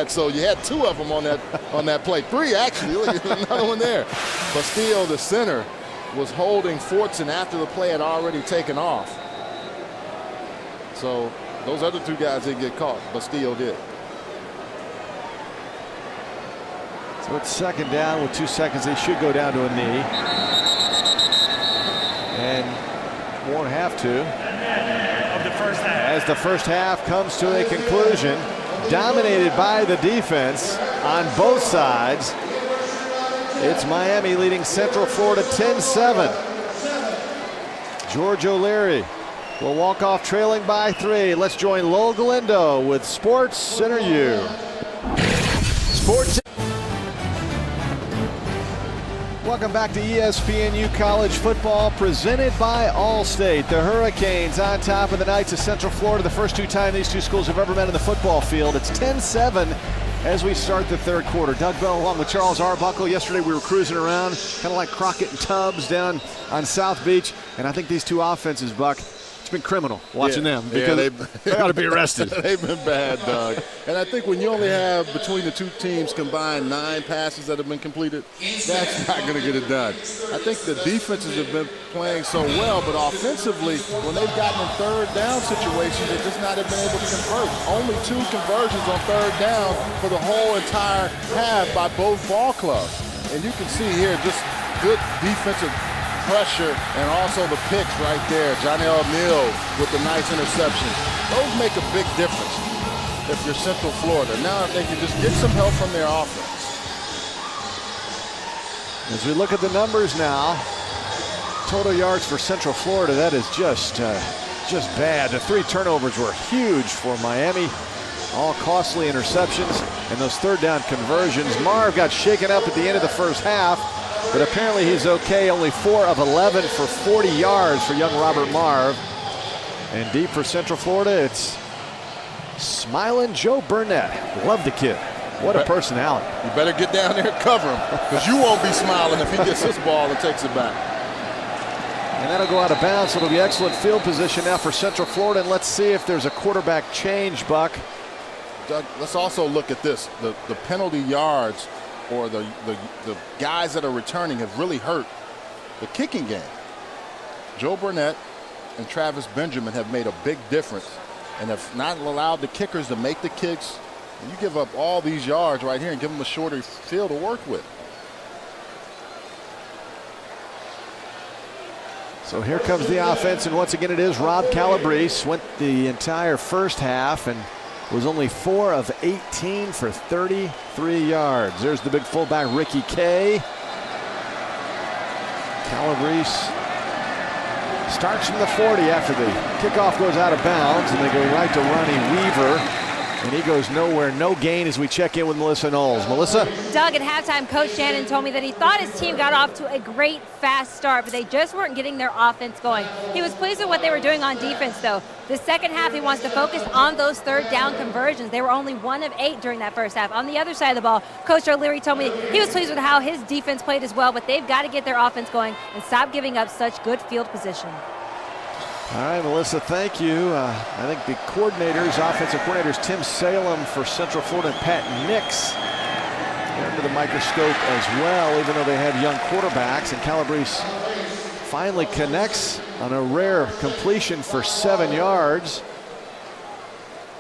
So you had two of them on that play. Three, actually. Look at another one there. Bustillo, the center, was holding Fortson after the play had already taken off. So those other two guys didn't get caught. Bustillo did. So it's second down with 2 seconds. They should go down to a knee. And won't have to. Of the first half. As the first half comes to a conclusion, dominated by the defense on both sides. It's Miami leading Central Florida 10-7. George O'Leary will walk off trailing by 3. Let's join Lowell Galindo with Sports Center U. Sports. Welcome back to ESPNU College Football, presented by Allstate. The Hurricanes on top of the Knights of Central Florida, the first time these two schools have ever met in the football field. It's 10-7 as we start the third quarter. Doug Bell along with Charles Arbuckle. Yesterday we were cruising around, kind of like Crockett and Tubbs down on South Beach, and I think these two offenses, Buck, it's been criminal watching them because they ought to be arrested. They've been bad, Doug. And I think when you only have between the two teams combined 9 passes that have been completed, that's not going to get it done. I think the defenses have been playing so well, but offensively, when they've gotten in third down situations, they've just not been able to convert. Only 2 conversions on third down for the whole entire half by both ball clubs. And you can see here just good defensive pressure and also the picks right there. Jonell Neal with the nice interception. Those make a big difference if you're Central Florida. Now if they can just get some help from their offense. As we look at the numbers now, total yards for Central Florida, that is just bad. The 3 turnovers were huge for Miami. All costly interceptions and those third down conversions. Marv got shaken up at the end of the first half, but apparently he's okay. Only 4 of 11 for 40 yards for young Robert Marv. And deep for Central Florida, it's smiling Joe Burnett. Love the kid. What a personality. You better get down there and cover him, because you won't be smiling if he gets this ball and takes it back. And that'll go out of bounds. It'll be excellent field position now for Central Florida. And let's see if there's a quarterback change, Buck. Doug, let's also look at this. The penalty yards or the guys that are returning have really hurt the kicking game. Joe Burnett and Travis Benjamin have made a big difference and have not allowed the kickers to make the kicks. And you give up all these yards right here and give them a shorter field to work with. So here comes the offense, and once again it is Rob Calabrese. Went the entire first half and was only 4 of 18 for 33 yards. There's the big fullback, Ricky Kay. Calabrese starts from the 40 after the kickoff goes out of bounds, and they go right to Ronnie Weaver. And he goes nowhere, no gain as we check in with Melissa Knowles. Melissa? Doug, at halftime, Coach Shannon told me that he thought his team got off to a great, fast start, but they just weren't getting their offense going. He was pleased with what they were doing on defense, though. The second half, he wants to focus on those third down conversions. They were only 1 of 8 during that first half. On the other side of the ball, Coach O'Leary told me he was pleased with how his defense played as well, but they've got to get their offense going and stop giving up such good field position. All right, Melissa, thank you. I think the coordinators, offensive coordinators, Tim Salem for Central Florida and Pat Nix under the microscope as well, even though they have young quarterbacks. And Calabrese finally connects on a rare completion for 7 yards.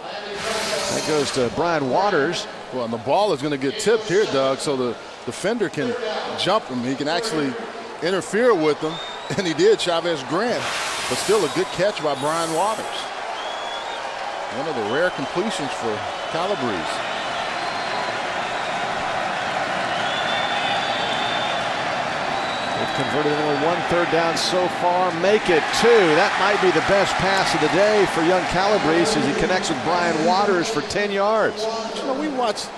That goes to Brian Waters. Well, and the ball is going to get tipped here, Doug, so the defender can jump him. He can actually interfere with him, and he did, Chavez Grant, but still a good catch by Brian Waters. One of the rare completions for Calabrese. They've converted only 1 third down so far. Make it 2. That might be the best pass of the day for young Calabrese as he connects with Brian Waters for 10 yards. You know, we watched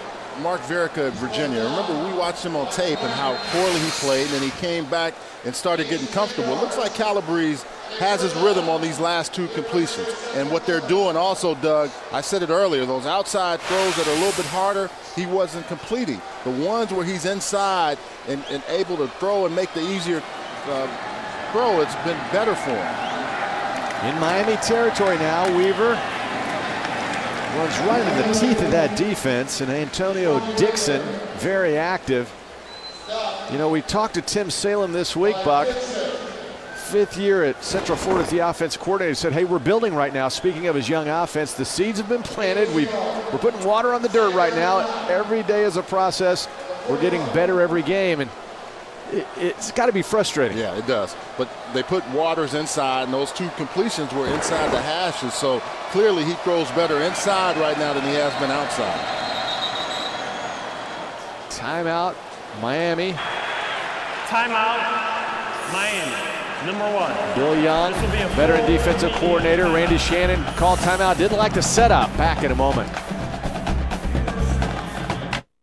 Mark Verica at Virginia. Remember, we watched him on tape and how poorly he played, and then he came back and started getting comfortable. It looks like Calabrese has his rhythm on these last 2 completions. And what they're doing also, Doug, I said it earlier, those outside throws that are a little bit harder, he wasn't completing. The ones where he's inside and able to throw and make the easier throw, it's been better for him. In Miami territory now, Weaver runs right into the teeth of that defense, and Antonio Dixon very active. You know, we talked to Tim Salem this week, Buck. 5th year at Central Florida as the offense coordinator, said, hey, we're building right now. Speaking of his young offense, the seeds have been planted. We're putting water on the dirt right now. Every day is a process. We're getting better every game, and it's got to be frustrating. Yeah, it does. But they put Waters inside, and those 2 completions were inside the hashes, so clearly he throws better inside right now than he has been outside. Timeout, Miami. Timeout, Miami. Number 1. Bill Young, veteran defensive coordinator. Randy Shannon called timeout. Didn't like the setup. Back in a moment.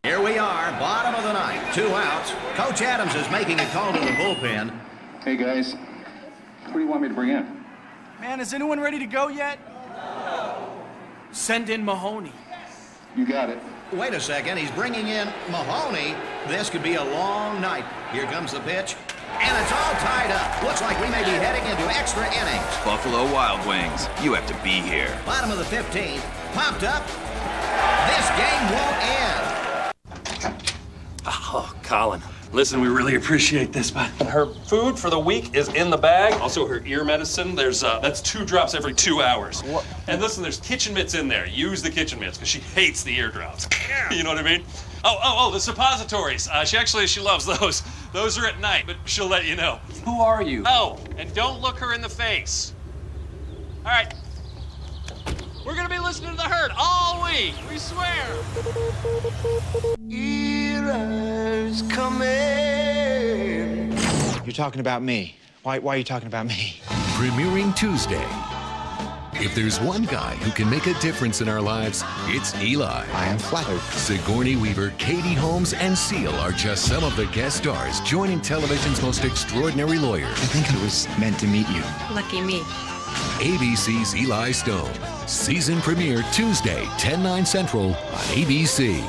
Here we are, bottom of the ninth, 2 outs. Coach Adams is making a call to the bullpen. Hey, guys. Who do you want me to bring in? Man, is anyone ready to go yet? Send in Mahoney. You got it. Wait a second, he's bringing in Mahoney. This could be a long night. Here comes the pitch. And it's all tied up. Looks like we may be heading into extra innings. Buffalo Wild Wings, you have to be here. Bottom of the 15th. Popped up. This game won't end. Oh, Colin. Listen, we really appreciate this, but her food for the week is in the bag. Also, her ear medicine, that's 2 drops every 2 hours. What? And listen, there's kitchen mitts in there. Use the kitchen mitts, because she hates the ear drops. You know what I mean? Oh, the suppositories. She loves those. Those are at night, but she'll let you know. Who are you? Oh, and don't look her in the face. All right. We're going to be listening to The Herd all week. We swear. Heroes coming. You're talking about me. Why are you talking about me? Premiering Tuesday. If there's one guy who can make a difference in our lives, it's Eli. I am flattered. Sigourney Weaver, Katie Holmes, and Seal are just some of the guest stars joining television's most extraordinary lawyers. I think I was meant to meet you. Lucky me. ABC's Eli Stone. Season premiere Tuesday, 10/9 Central on ABC.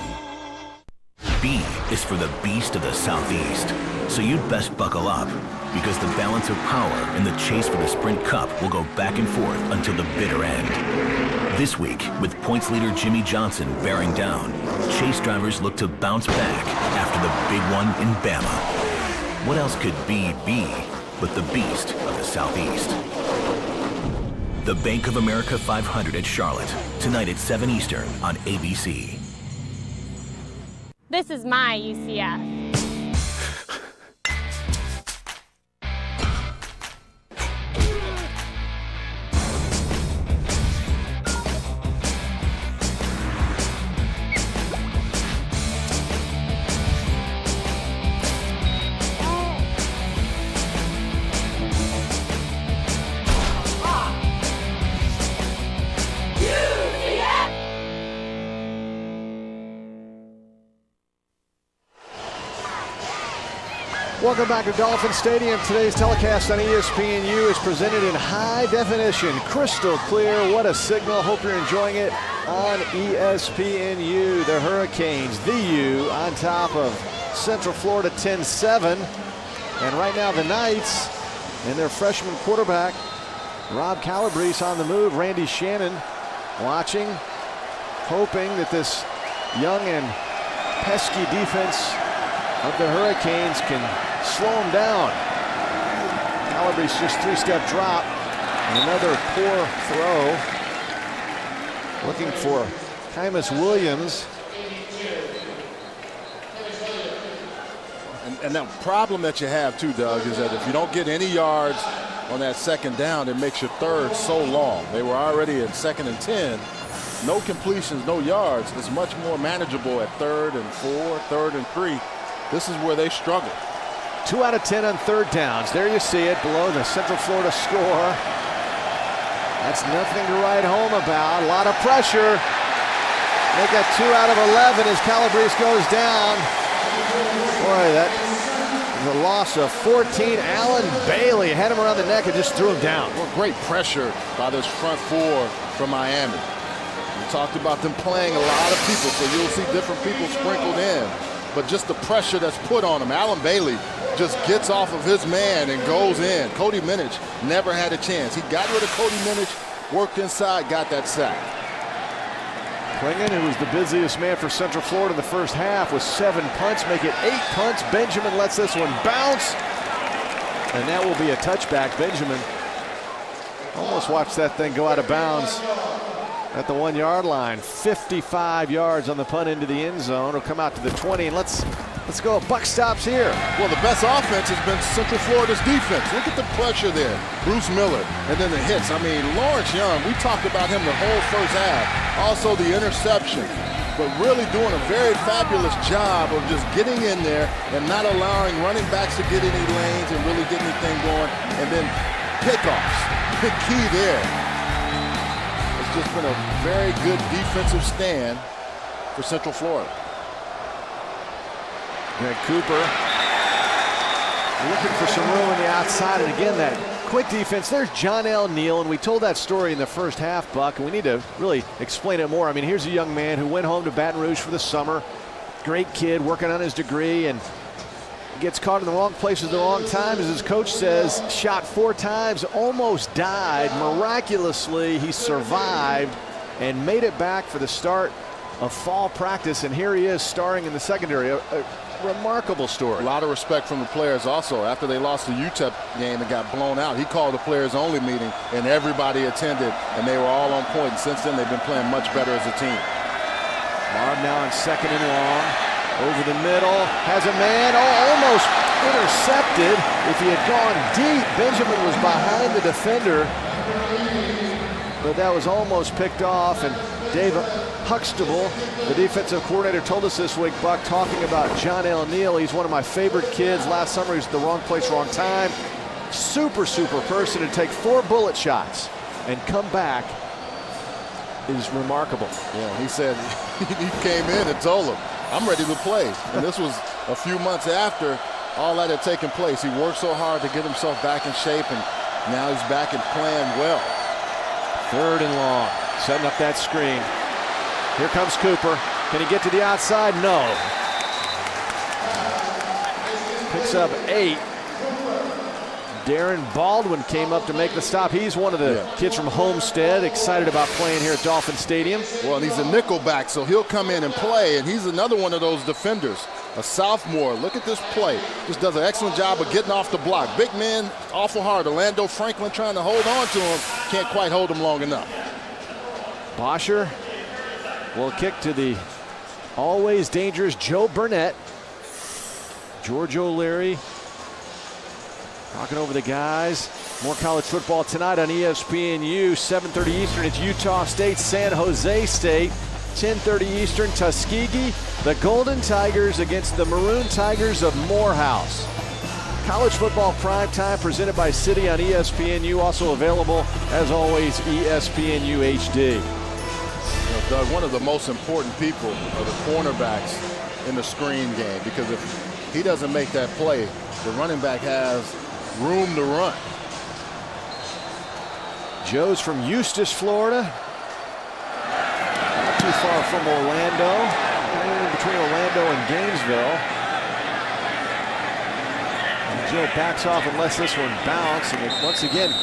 B is for the beast of the Southeast. So you'd best buckle up, because the balance of power in the chase for the Sprint Cup will go back and forth until the bitter end. This week, with points leader Jimmy Johnson bearing down, chase drivers look to bounce back after the big one in Bama. What else could B be but the beast of the Southeast? The Bank of America 500 at Charlotte, tonight at 7 Eastern on ABC. This is my UCF. Welcome back to Dolphin Stadium. Today's telecast on ESPNU is presented in high definition, crystal clear. What a signal. Hope you're enjoying it on ESPNU. The Hurricanes, the U, on top of Central Florida 10-7. And right now the Knights and their freshman quarterback, Rob Calabrese, on the move. Randy Shannon watching, hoping that this young and pesky defense of the Hurricanes can slow him down. Calabrese just 3-step drop. And another poor throw. Looking for Kymus Williams. And the problem that you have too, Doug, is that if you don't get any yards on that second down, it makes your third so long. They were already in 2nd and 10. No completions, no yards. It's much more manageable at 3rd and 4, 3rd and 3. This is where they struggle. 2 out of 10 on 3rd downs. There you see it below the Central Florida score. That's nothing to write home about. A lot of pressure. They got 2 out of 11 as Calabrese goes down. Boy, that was a loss of 14. Alan Bailey had him around the neck and just threw him down. Well, great pressure by this front 4 from Miami. We talked about them playing a lot of people, so you'll see different people sprinkled in. But just the pressure that's put on him. Alan Bailey just gets off of his man and goes in. Cody Minich never had a chance. He got rid of Cody Minich, worked inside, got that sack. Klingon, who was the busiest man for Central Florida in the first half, with 7 punts, make it 8 punts. Benjamin lets this one bounce, and that will be a touchback. Benjamin almost watched that thing go out of bounds at the 1-yard line. 55 yards on the punt into the end zone. It'll come out to the 20, and let's go. Buck stops here. Well, the best offense has been Central Florida's defense. Look at the pressure there. Bruce Miller, and then the hits. I mean, Lawrence Young, we talked about him the whole first half. Also the interception, but really doing a very fabulous job of just getting in there and not allowing running backs to get any lanes and really get anything going. And then pickoffs, big key there. It's just been a very good defensive stand for Central Florida. Greg Cooper looking for some room on the outside, and again that quick defense. There's John L. Neal, and we told that story in the first half, Buck, and we need to really explain it more. I mean, here's a young man who went home to Baton Rouge for the summer. Great kid, working on his degree, and gets caught in the wrong place at the wrong time, as his coach says. Shot 4 times, almost died. Miraculously, he survived and made it back for the start of fall practice, and here he is starring in the secondary. A remarkable story. A lot of respect from the players also. After they lost the UTEP game and got blown out, he called the players only meeting, and everybody attended, and they were all on point. And since then, they've been playing much better as a team. Marv now on 2nd and long. Over the middle, has a man, almost intercepted. If he had gone deep, Benjamin was behind the defender, but that was almost picked off. And Dave Huxtable, the defensive coordinator, told us this week, Buck, talking about John L. Neal. He's one of my favorite kids. Last summer, he was at the wrong place, wrong time. Super person to take 4 bullet shots and come back is remarkable. Yeah, he said he came in and told him, I'm ready to play. And this was a few months after all that had taken place. He worked so hard to get himself back in shape, and now he's back and playing well. 3rd and long, setting up that screen. Here comes Cooper. Can he get to the outside? No. Picks up 8. Darren Baldwin came up to make the stop. He's one of the kids from Homestead, excited about playing here at Dolphin Stadium. Well, and he's a nickelback, so he'll come in and play, and he's another one of those defenders. A sophomore. Look at this play. Just does an excellent job of getting off the block. Big man, awful hard. Orlando Franklin trying to hold on to him. Can't quite hold him long enough. Bosher will kick to the always dangerous Joe Burnett. George O'Leary talking over the guys. More college football tonight on ESPNU. 7:30 Eastern, it's Utah State, San Jose State. 10:30 Eastern, Tuskegee, the Golden Tigers against the Maroon Tigers of Morehouse. College football primetime presented by Citi on ESPNU. Also available, as always, ESPNU HD. You know, Doug, one of the most important people are the cornerbacks in the screen game, because if he doesn't make that play, the running back has room to run. Joe's from Eustis, Florida. Not too far from Orlando. In between Orlando and Gainesville. And Joe backs off and lets this one bounce. And once again,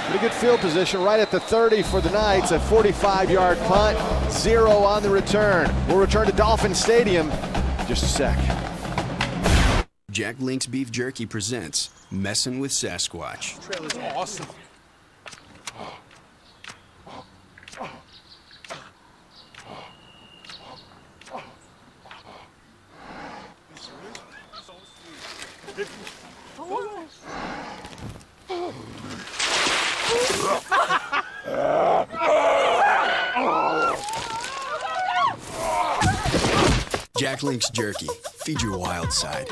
pretty good field position right at the 30 for the Knights. A 45-yard punt, 0 on the return. We'll return to Dolphin Stadium in just a sec. Jack Link's Beef Jerky presents Messin' with Sasquatch. Trailer's awesome. Jack Link's Jerky. Feed your wild side.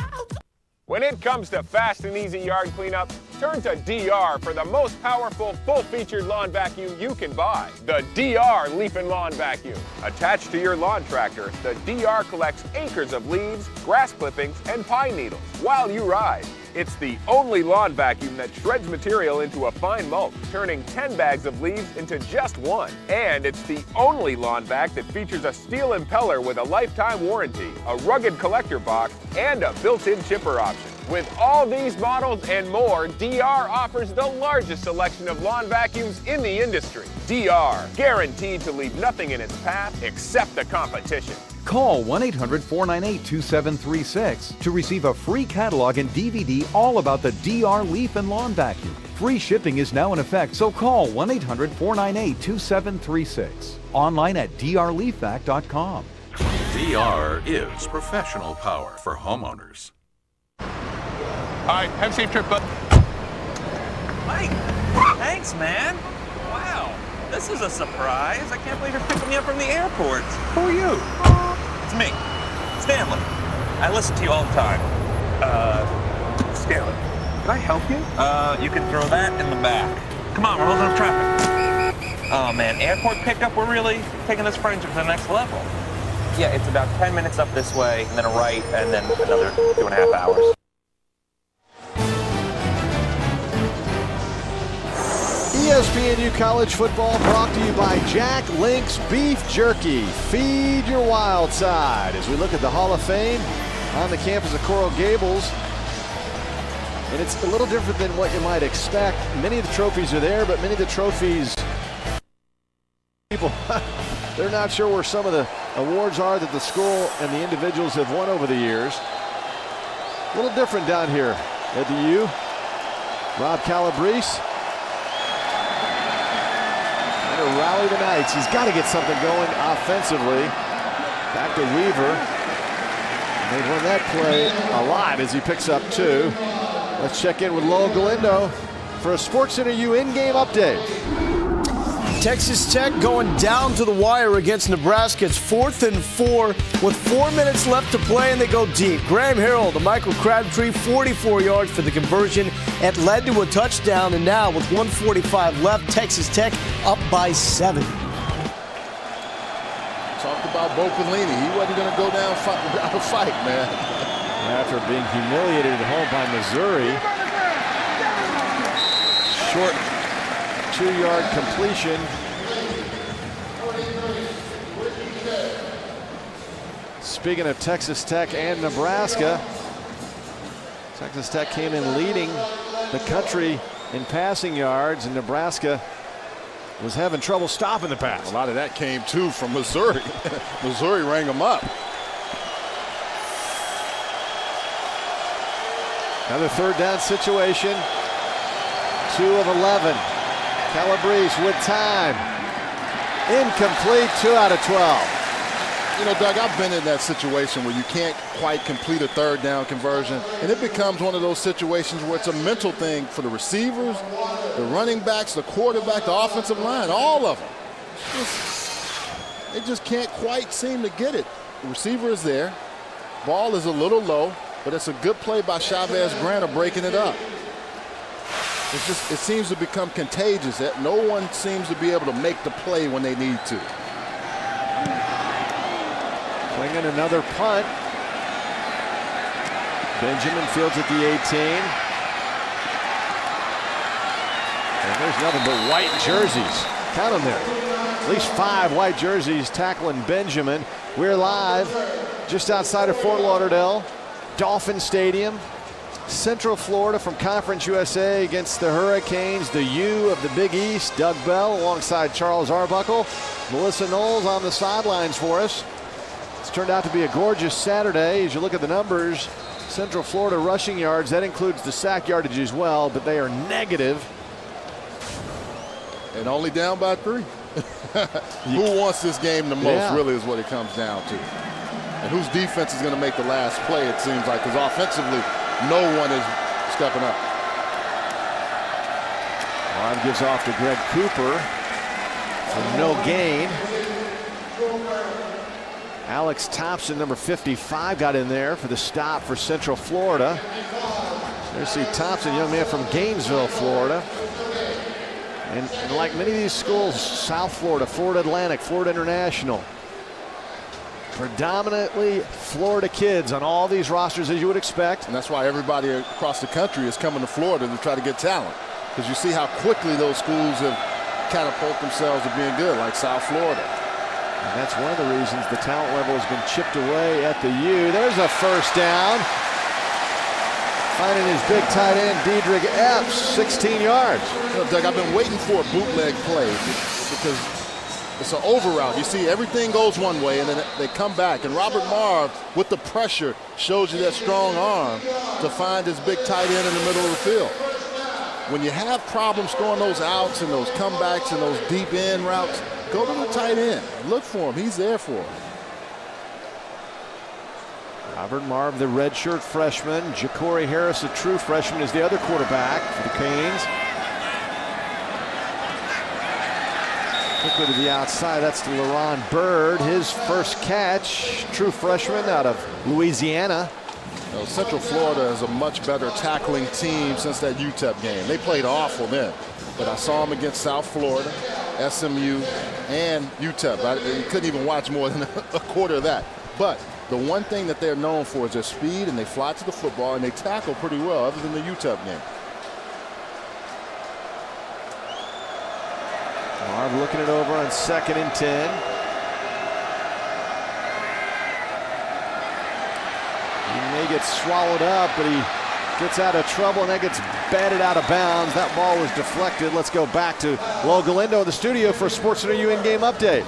When it comes to fast and easy yard cleanup, turn to DR for the most powerful, full-featured lawn vacuum you can buy. The DR Leaf and Lawn Vacuum. Attached to your lawn tractor, the DR collects acres of leaves, grass clippings, and pine needles while you ride. It's the only lawn vacuum that shreds material into a fine mulch, turning 10 bags of leaves into just one. And it's the only lawn vac that features a steel impeller with a lifetime warranty, a rugged collector box, and a built-in chipper option. With all these models and more, DR offers the largest selection of lawn vacuums in the industry. DR, guaranteed to leave nothing in its path except the competition. Call 1-800-498-2736 to receive a free catalog and DVD all about the DR Leaf and Lawn Vacuum. Free shipping is now in effect, so call 1-800-498-2736. Online at drleafvac.com. DR is professional power for homeowners. All right, have a safe trip, bud. Mike, thanks, man. Wow, this is a surprise. I can't believe you're picking me up from the airport. Who are you? It's me, Stanley. I listen to you all the time. Stanley, can I help you? You can throw that in the back. Come on, we're holding up traffic. Oh, man, airport pickup, we're really taking this friendship to the next level. Yeah, it's about 10 minutes up this way, and then a right, and then another 2.5 hours. ESPNU College Football brought to you by Jack Link's Beef Jerky. Feed your wild side. As we look at the Hall of Fame on the campus of Coral Gables. And it's a little different than what you might expect. Many of the trophies are there, but many of the trophies, people, they're not sure where some of the awards are that the school and the individuals have won over the years. A little different down here at the U. Rob Calabrese. To rally the Knights. He's got to get something going offensively. Back to Weaver. They've won that play a lot as he picks up 2. Let's check in with Lowell Galindo for a SportsCenter U in-game update. Texas Tech going down to the wire against Nebraska. It's 4th and 4 with 4 minutes left to play, and they go deep. Graham Harrell to Michael Crabtree, 44 yards for the conversion. It led to a touchdown, and now with 1:45 left, Texas Tech up by 7. Talked about Bo Pelini. He wasn't going to go down without a fight, man. After being humiliated at home by Missouri. Short 2-yard completion. Speaking of Texas Tech and Nebraska, Texas Tech came in leading the country in passing yards, and Nebraska was having trouble stopping the pass. A lot of that came too from Missouri. Missouri rang them up. Another 3rd down situation. 2 of 11. Calabrese with time. Incomplete, 2 out of 12. You know, Doug, I've been in that situation where you can't quite complete a 3rd down conversion, and it becomes one of those situations where it's a mental thing for the receivers, the running backs, the quarterback, the offensive line, all of them. They just can't quite seem to get it. The receiver is there. Ball is a little low, but it's a good play by Chavez Grant of breaking it up. It seems to become contagious. No one seems to be able to make the play when they need to. Swinging another punt. Benjamin fields at the 18. And there's nothing but white jerseys. Count them there. At least 5 white jerseys tackling Benjamin. We're live just outside of Fort Lauderdale, Dolphin Stadium. Central Florida from Conference USA against the Hurricanes, the U of the Big East. Doug Bell alongside Charles Arbuckle. Melissa Knowles on the sidelines for us. It's turned out to be a gorgeous Saturday. As you look at the numbers, Central Florida rushing yards, that includes the sack yardage as well, but they are negative. And only down by 3. Who wants this game the most, really, is what it comes down to. And whose defense is going to make the last play, it seems like, because offensively, No one is stepping up. Marv gives off to Greg Cooper for no gain. Alex Thompson, number 55, got in there for the stop for Central Florida. There's Steve Thompson, young man from Gainesville, Florida. And like many of these schools, South Florida, Florida Atlantic, Florida International, predominantly Florida kids on all these rosters, as you would expect. And that's why everybody across the country is coming to Florida to try to get talent. Because you see how quickly those schools have catapulted themselves to being good, like South Florida. And that's one of the reasons the talent level has been chipped away at the U. There's a first down. Finding his big tight end, Dedrick Epps, 16 yards. You know, Doug, I've been waiting for a bootleg play because it's an over route. You see everything goes one way and then they come back. And Robert Marv, with the pressure, shows you that strong arm to find his big tight end in the middle of the field. When you have problems throwing those outs and those comebacks and those deep end routes, go to the tight end. Look for him. He's there for him. Robert Marv, the redshirt freshman. Ja'Cory Harris, the true freshman, is the other quarterback for the Canes. Quickly to the outside, that's to LaRon Bird. His first catch, true freshman out of Louisiana. Well, Central Florida is a much better tackling team since that UTEP game. They played awful then, but I saw them against South Florida, SMU, and UTEP. I couldn't even watch more than a quarter of that. But the one thing that they're known for is their speed, and they fly to the football, and they tackle pretty well, other than the UTEP game. Marv looking it over on 2nd and 10. He may get swallowed up, but he gets out of trouble and then gets batted out of bounds. That ball was deflected. Let's go back to Lo Galindo in the studio for a SportsCenter U in-game update.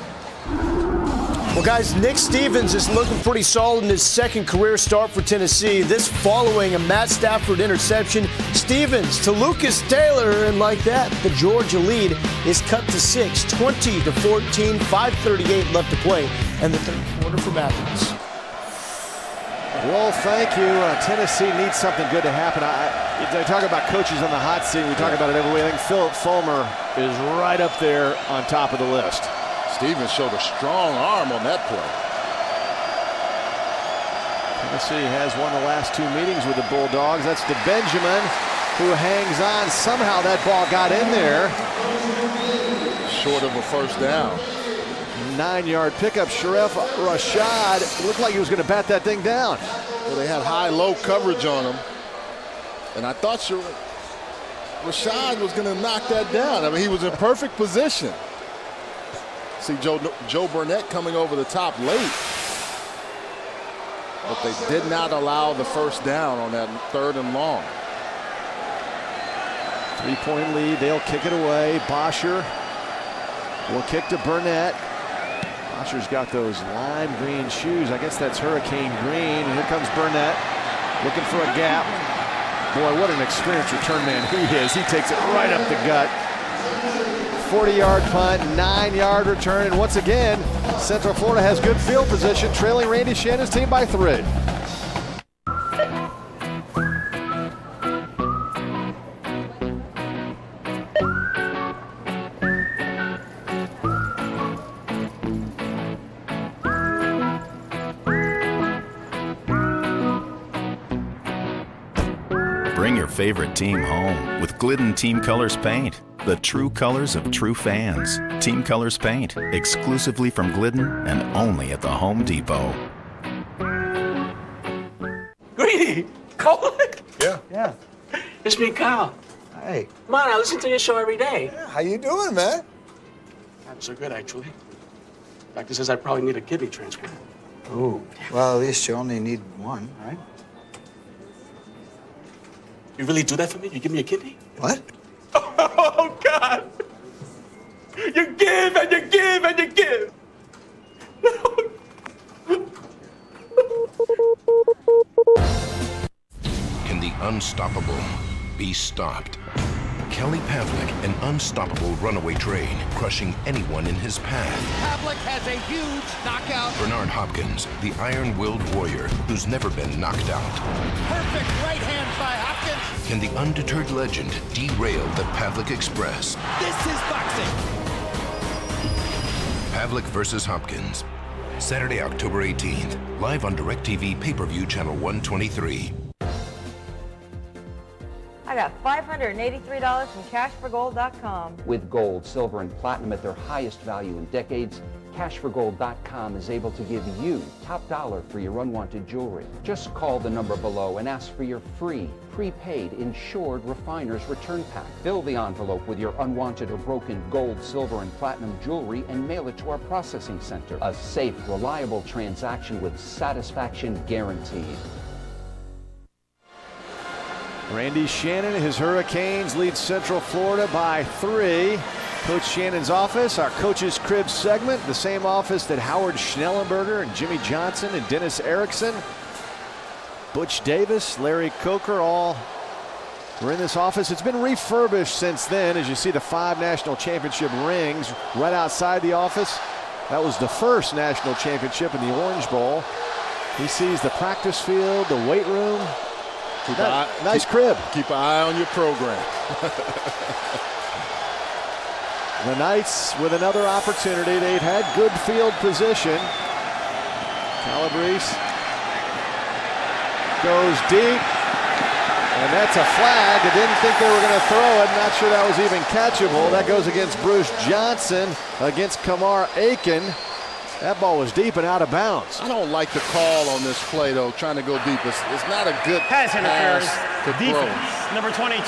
Well, guys, Nick Stevens is looking pretty solid in his second career start for Tennessee. This following a Matt Stafford interception. Stevens to Lucas Taylor, and like that, the Georgia lead is cut to 6, 20-14, 5:38 left to play, and the third quarter for Matthews. Well, thank you. Tennessee needs something good to happen. I talk about coaches on the hot seat. We talk about it every week. I think Philip Fulmer is right up there on top of the list. Stevens showed a strong arm on that play. Tennessee has won the last 2 meetings with the Bulldogs. That's to Benjamin, who hangs on. Somehow that ball got in there. Short of a first down. 9-yard pickup. Sharif Rashad looked like he was going to bat that thing down. Well, they had high-low coverage on him, and I thought Rashad was going to knock that down. I mean, he was in perfect position. See Joe Burnett coming over the top late, but they did not allow the first down on that 3rd and long. 3-point lead. They'll kick it away. Bosher will kick to Burnett. Bosher's got those lime green shoes. I guess that's hurricane green. And here comes Burnett looking for a gap. Boy, what an experienced return man he is. He takes it right up the gut. 40-yard punt, 9-yard return, and once again, Central Florida has good field position, trailing Randy Shannon's team by 3. Bring your favorite team home with Glidden Team Colors Paint. The true colors of true fans. Team Colors Paint, exclusively from Glidden and only at the Home Depot. Greedy! Colin? Yeah. It's me, Kyle. Hey. Come on, I listen to your show every day. Yeah, how you doing, man? Not so good, actually. Doctor says I probably need a kidney transplant. Ooh. Well, at least you only need one, right? You really do that for me? You give me a kidney? What? Oh, God! You give and you give and you give! Can the unstoppable be stopped? Kelly Pavlik an unstoppable runaway train, crushing anyone in his path. Pavlik has a huge knockout. Bernard Hopkins, the iron-willed warrior who's never been knocked out. Perfect right hand by Hopkins. Can the undeterred legend derail the Pavlik Express? This is boxing. Pavlik versus Hopkins. Saturday, October 18th. Live on DirecTV Pay-Per-View Channel 123. I got $583 from cashforgold.com. With gold, silver, and platinum at their highest value in decades, cashforgold.com is able to give you top dollar for your unwanted jewelry. Just call the number below and ask for your free, prepaid, insured refiner's return pack. Fill the envelope with your unwanted or broken gold, silver, and platinum jewelry and mail it to our processing center. A safe, reliable transaction with satisfaction guaranteed. Randy Shannon, his Hurricanes lead Central Florida by 3. Coach Shannon's office, our Coach's Crib segment, the same office that Howard Schnellenberger and Jimmy Johnson and Dennis Erickson, Butch Davis, Larry Coker, all were in this office. It's been refurbished since then, as you see the 5 national championship rings right outside the office. That was the first national championship in the Orange Bowl. He sees the practice field, the weight room. Nice crib. Keep an eye on your program. The Knights with another opportunity. They've had good field position. Calabrese goes deep. And that's a flag. I didn't think they were going to throw it. Not sure that was even catchable. That goes against Bruce Johnson, against Kamar Aiken. That ball was deep and out of bounds. I don't like the call on this play, though, trying to go deep. It's not a good pass interference. Defense, number 22.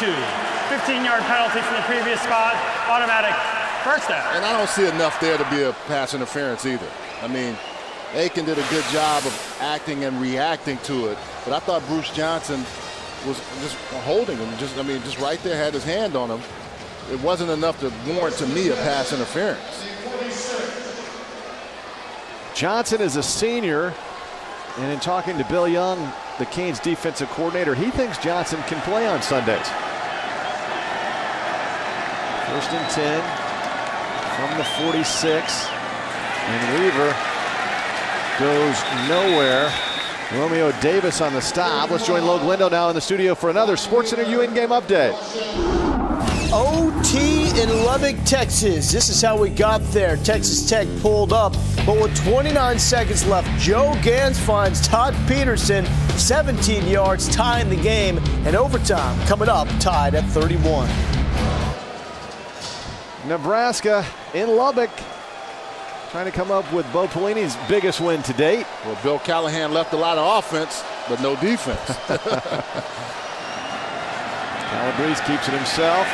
15-yard penalty from the previous spot. Automatic first down. And I don't see enough there to be a pass interference either. I mean, Aiken did a good job of acting and reacting to it, but I thought Bruce Johnson was just holding him. Just right there, had his hand on him. It wasn't enough to warrant, to me, a pass interference. Johnson is a senior, and in talking to Bill Young, the Canes defensive coordinator, he thinks Johnson can play on Sundays. 1st and 10 from the 46, and Weaver goes nowhere. Romeo Davis on the stop. Let's join Logue Lindo now in the studio for another SportsCenter U in-game update. OT in Lubbock, Texas. This is how we got there. Texas Tech pulled up, but with 29 seconds left, Joe Gans finds Todd Peterson, 17 yards, tying the game, and overtime coming up, tied at 31. Nebraska in Lubbock, trying to come up with Bo Pelini's biggest win to date. Well, Bill Callahan left a lot of offense, but no defense. Calabrese keeps it himself.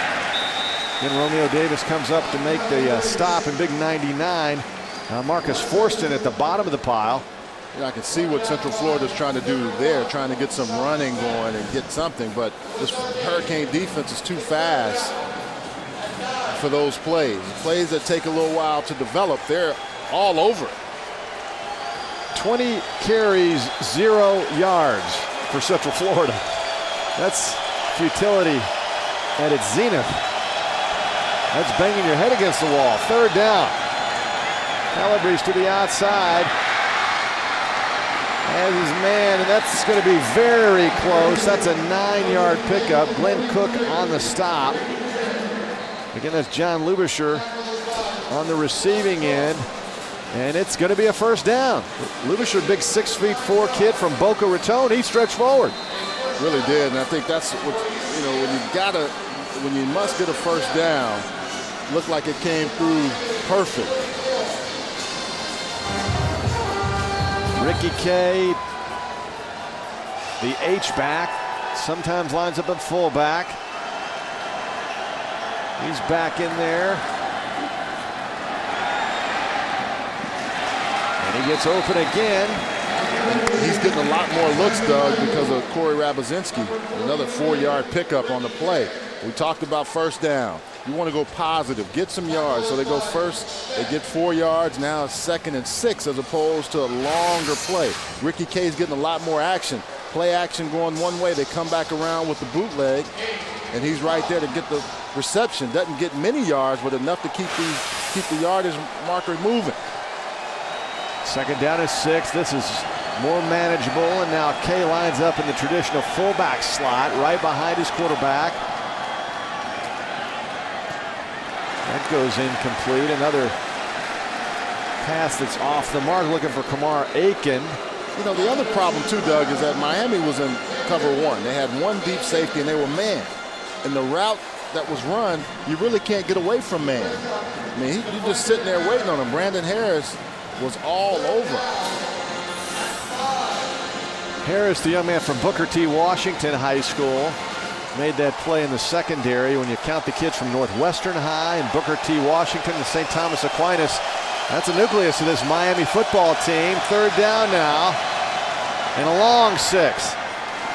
Then Romeo Davis comes up to make the stop in big 99. Marcus Forston at the bottom of the pile. I can see what Central Florida's trying to do there, trying to get some running going and get something, but this Hurricane defense is too fast for those plays. Plays that take a little while to develop, they're all over it. 20 carries, 0 yards for Central Florida. That's futility at its zenith. That's banging your head against the wall. 3rd down. Calabrese to the outside. As his man, and that's going to be very close. That's a 9-yard pickup. Glenn Cook on the stop. Again, that's John Lubisher on the receiving end. And it's going to be a 1st down. Lubisher, big 6'4" kid from Boca Raton. He stretched forward. Really did, and I think that's what, when you must get a 1st down, looked like it came through perfect. Ricky Kay, the H-back, sometimes lines up at fullback. He's back in there. And he gets open again. He's getting a lot more looks, Doug, because of Corey Rabazinski. Another 4-yard pickup on the play. We talked about 1st down. You want to go positive, get some yards. So they go first, they get 4 yards. Now it's 2nd and 6 as opposed to a longer play. Ricky Kay's getting a lot more action. Play action going one way. They come back around with the bootleg. and he's right there to get the reception. Doesn't get many yards, but enough to keep the yardage marker moving. Second down is 6. This is more manageable, and now Kay lines up in the traditional fullback slot right behind his quarterback. That goes incomplete. Another pass that's off the mark, looking for Kamar Aiken. You know, the other problem too, Doug, is that Miami was in cover 1. They had one deep safety and they were man. And the route that was run, you really can't get away from man. I mean, you're just sitting there waiting on him. Brandon Harris was all over. Harris, the young man from Booker T. Washington High School, made that play in the secondary. When you count the kids from Northwestern High and Booker T. Washington and St. Thomas Aquinas, that's a nucleus of this Miami football team. Third down now, and a long 6.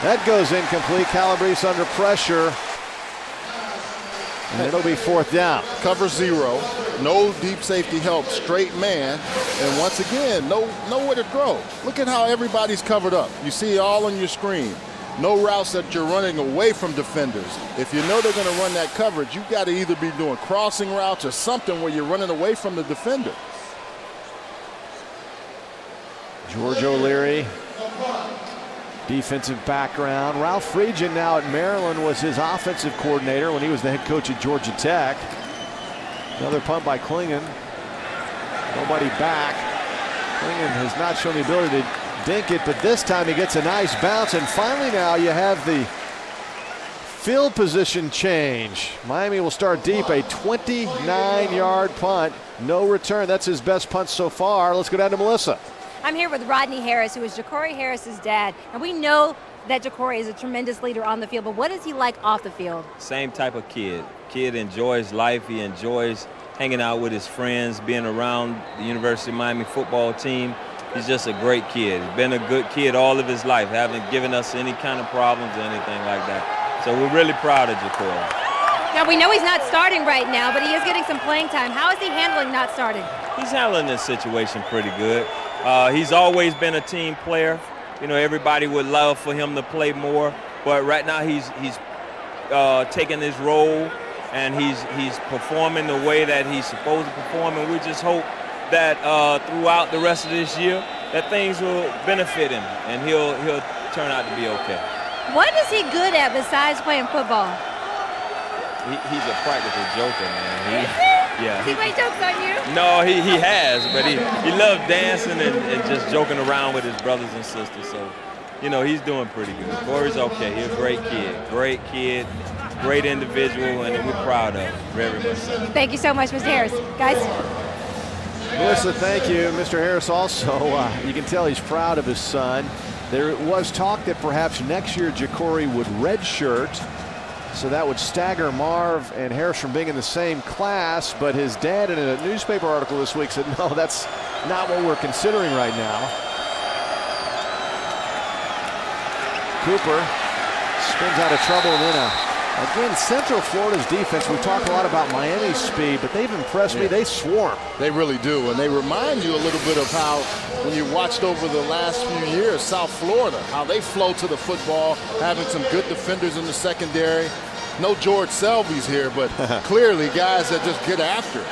That goes incomplete. Calabrese under pressure, and it'll be 4th down. Cover 0, no deep safety help, straight man, and once again, nowhere to throw. Look at how everybody's covered up. You see it all on your screen. No routes that you're running away from defenders. If you know they're going to run that coverage, you've got to either be doing crossing routes or something where you're running away from the defender. George O'Leary, defensive background. Ralph Friedgen, now at Maryland, was his offensive coordinator when he was the head coach at Georgia Tech. Another punt by Klingon. Nobody back. Klingon has not shown the ability to dink it, but this time he gets a nice bounce. And finally now you have the field position change. Miami will start deep, a 29-yard punt. No return. That's his best punt so far. Let's go down to Melissa. I'm here with Rodney Harris, who is Ja'Cory Harris's dad. And we know that Ja'Cory is a tremendous leader on the field, but what is he like off the field? Same type of kid. Kid enjoys life. He enjoys hanging out with his friends, being around the University of Miami football team. He's just a great kid. He's been a good kid all of his life, haven't given us any kind of problems or anything like that. So we're really proud of Ja'Cory. Now, we know he's not starting right now, but he is getting some playing time. How is he handling not starting? He's handling this situation pretty good. He's always been a team player. You know, everybody would love for him to play more, but right now he's taking his role and he's performing the way that he's supposed to perform, and we just hope that throughout the rest of this year that things will benefit him and he'll turn out to be okay. What is he good at besides playing football? He's a practical joker, man. Has he played jokes on you? No, he has, but he loves dancing and just joking around with his brothers and sisters. So, you know, he's doing pretty good. Corey's okay. He's a great kid, great individual, and we're proud of him very much. Thank you so much, Mr. Harris. Guys? Melissa, thank you. Mr. Harris also, you can tell he's proud of his son. There was talk that perhaps next year Ja'Cory would redshirt, so that would stagger Marv and Harris from being in the same class, but his dad in a newspaper article this week said, no, that's not what we're considering right now. Cooper spins out of trouble, and then again, Central Florida's defense, we talk a lot about Miami's speed, but they've impressed me. They swarm. They really do, and they remind you a little bit of how, when you watched over the last few years, South Florida, how they flow to the football, having some good defenders in the secondary. No George Selby's here, but clearly guys that just get after it.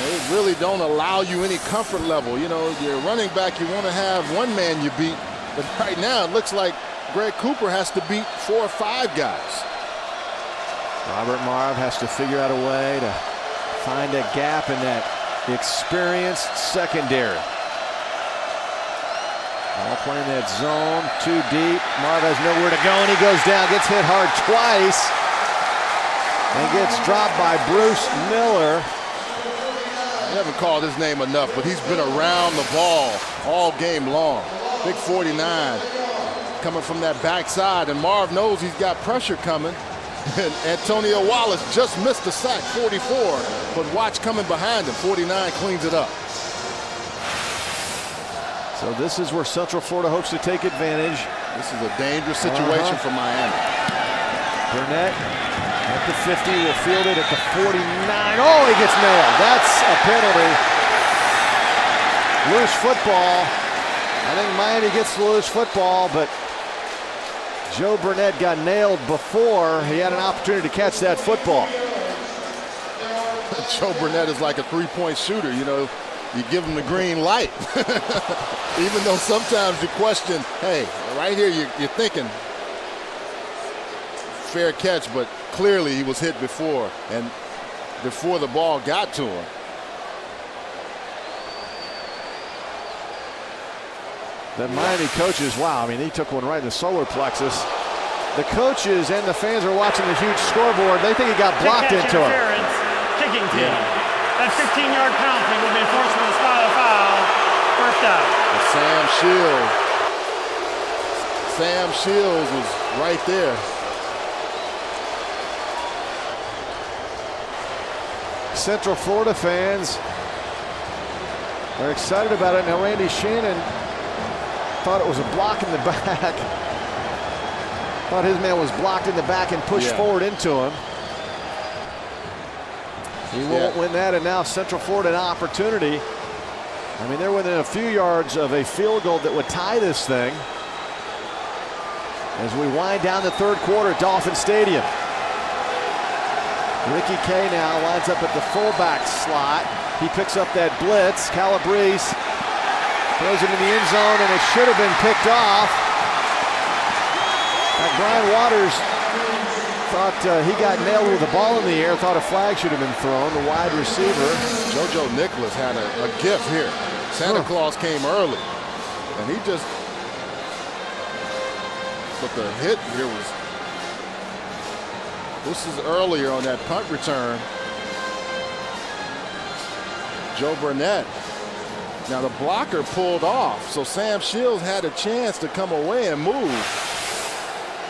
They really don't allow you any comfort level. You know, your running back, you want to have one man you beat, but right now it looks like Greg Cooper has to beat 4 or 5 guys. Robert Marv has to figure out a way to find a gap in that experienced secondary. All playing that zone, too deep. Marv has nowhere to go, and he goes down, gets hit hard twice, and gets dropped by Bruce Miller. I haven't called his name enough, but he's been around the ball all game long. Big 49 coming from that backside, and Marv knows he's got pressure coming. And Antonio Wallace just missed the sack, 44, but watch coming behind him. 49 cleans it up. So this is where Central Florida hopes to take advantage. This is a dangerous situation for Miami. Burnett at the 50, will field it at the 49. Oh, he gets nailed. That's a penalty. Loose football. I think Miami gets the loose football, but Joe Burnett got nailed before he had an opportunity to catch that football. Joe Burnett is like a three-point shooter. You know, you give him the green light. Even though sometimes you question, hey, right here you're thinking fair catch, but clearly he was hit before, and before the ball got to him. The Miami coaches, wow, I mean, he took one right in the solar plexus. The coaches and the fans are watching the huge scoreboard. They think he got blocked into him. Kicking team. That 15-yard penalty will be enforced with a spot of foul. First down. Sam Shields was right there. Central Florida fans are excited about it. Now Randy Shannon thought it was a block in the back. Thought his man was blocked in the back and pushed forward into him. He won't win that, and now Central Florida an opportunity. I mean, they're within a few yards of a field goal that would tie this thing as we wind down the third quarter at Dolphin Stadium. Ricky Kay now lines up at the fullback slot. He picks up that blitz. Calabrese throws it in the end zone, and it should have been picked off. Brian Waters thought he got nailed with the ball in the air, thought a flag should have been thrown. The wide receiver. JoJo Nicholas had a gift here. Santa Claus came early, and he just, but the hit here was, this is earlier on that punt return. Joe Burnett. Now the blocker pulled off, so Sam Shields had a chance to come away and move.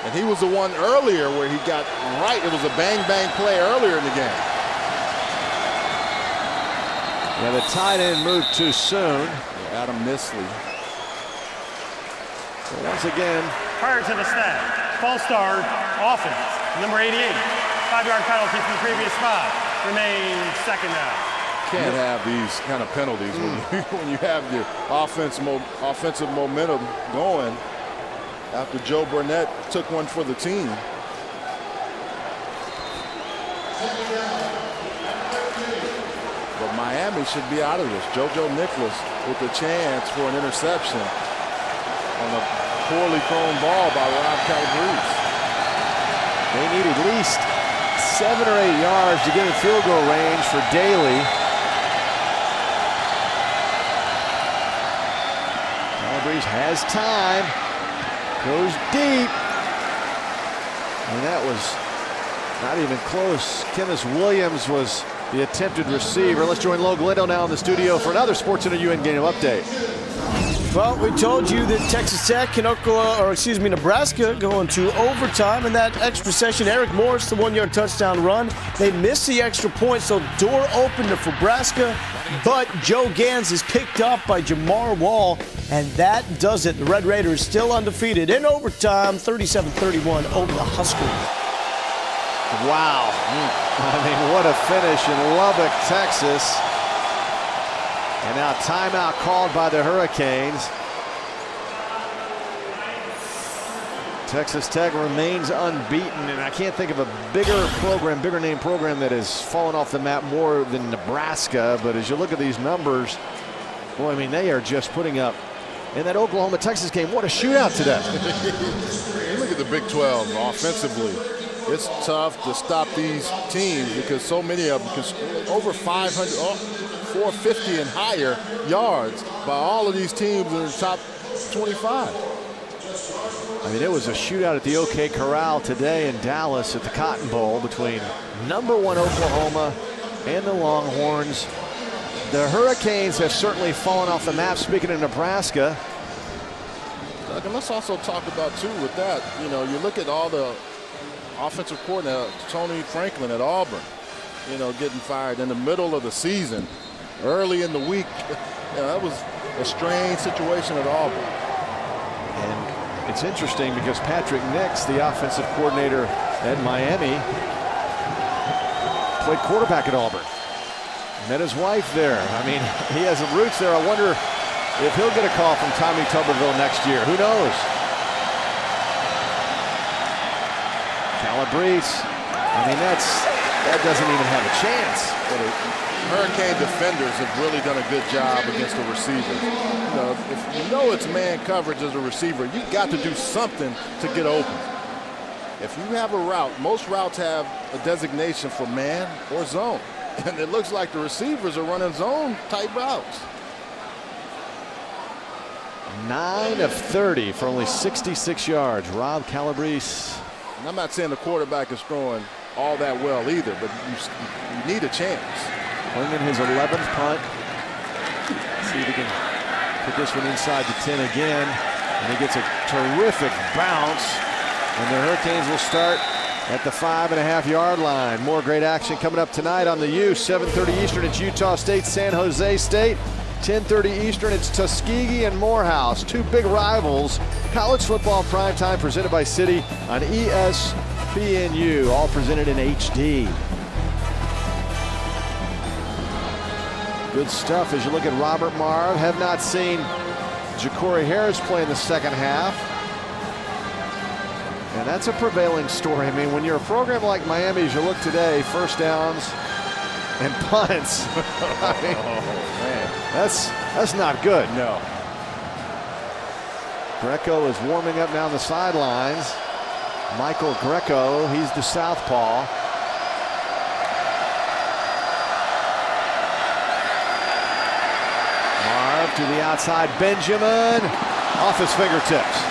And he was the one earlier where he got right. It was a bang-bang play earlier in the game. Yeah, the tight end moved too soon. Adam Nisley. So once again. Prior to the snap, false start, offense, number 88. 5-yard penalty from the previous spot. Remains second down. Can't have these kind of penalties when you have your offensive momentum going. After Joe Burnett took one for the team. But Miami should be out of this. JoJo Nicholas with the chance for an interception on a poorly thrown ball by Rob Calabrese. They need at least 7 or 8 yards to get in field goal range for Daly. Calabrese has time. Goes deep. And that was not even close. Kenneth Williams was the attempted receiver. Let's join Lo Galindo now in the studio for another SportsCenter UN game update. Well, we told you that Texas Tech and Nebraska going to overtime in that extra session. Eric Morris, the 1-yard touchdown run. They missed the extra point, so door open to Nebraska. But Joe Gans is picked up by Jamar Wall, and that does it. The Red Raiders still undefeated in overtime, 37-31 over the Huskers. Wow. I mean, what a finish in Lubbock, Texas. And now timeout called by the Hurricanes. Texas Tech remains unbeaten, and I can't think of a bigger name program that has fallen off the map more than Nebraska. But as you look at these numbers, boy, I mean, they are just putting up. In that Oklahoma-Texas game, what a shootout today. You look at the Big 12 offensively. It's tough to stop these teams because so many of them can over 500, 450 and higher yards by all of these teams in the top 25. I mean, it was a shootout at the OK Corral today in Dallas at the Cotton Bowl between #1 Oklahoma and the Longhorns. The Hurricanes have certainly fallen off the map. Speaking of Nebraska. Doug, and let's also talk about, too, with that, you know, you look at all the offensive coordinator, Tony Franklin at Auburn, you know, getting fired in the middle of the season, early in the week. You know, that was a strange situation at Auburn. And it's interesting because Patrick Nix, the offensive coordinator at Miami, played quarterback at Auburn. Met his wife there. I mean, he has roots there. I wonder if he'll get a call from Tommy Tuberville next year. Who knows? Calabrese. I mean, that doesn't even have a chance. Well, the Hurricane defenders have really done a good job against the receivers. You know, if you know it's man coverage as a receiver, you've got to do something to get open. If you have a route, most routes have a designation for man or zone. And it looks like the receivers are running zone-type routes. 9 of 30 for only 66 yards. Rob Calabrese. And I'm not saying the quarterback is throwing all that well either, but you need a chance. Playing in his 11th punt. See if he can put this one inside the 10 again. And he gets a terrific bounce. And the Hurricanes will start at the 5.5-yard line. More great action coming up tonight on the U. 7:30 Eastern, it's Utah State, San Jose State. 10:30 Eastern, it's Tuskegee and Morehouse. Two big rivals. College football primetime presented by Citi on ESPNU. All presented in HD. Good stuff as you look at Robert Marve. Have not seen Ja'Cory Harris play in the second half. And that's a prevailing story. I mean, when you're a program like Miami, as you look today, first downs and punts. I mean, man, that's not good. No. Greco is warming up now on the sidelines. Michael Greco, he's the southpaw. Marv to the outside. Benjamin off his fingertips.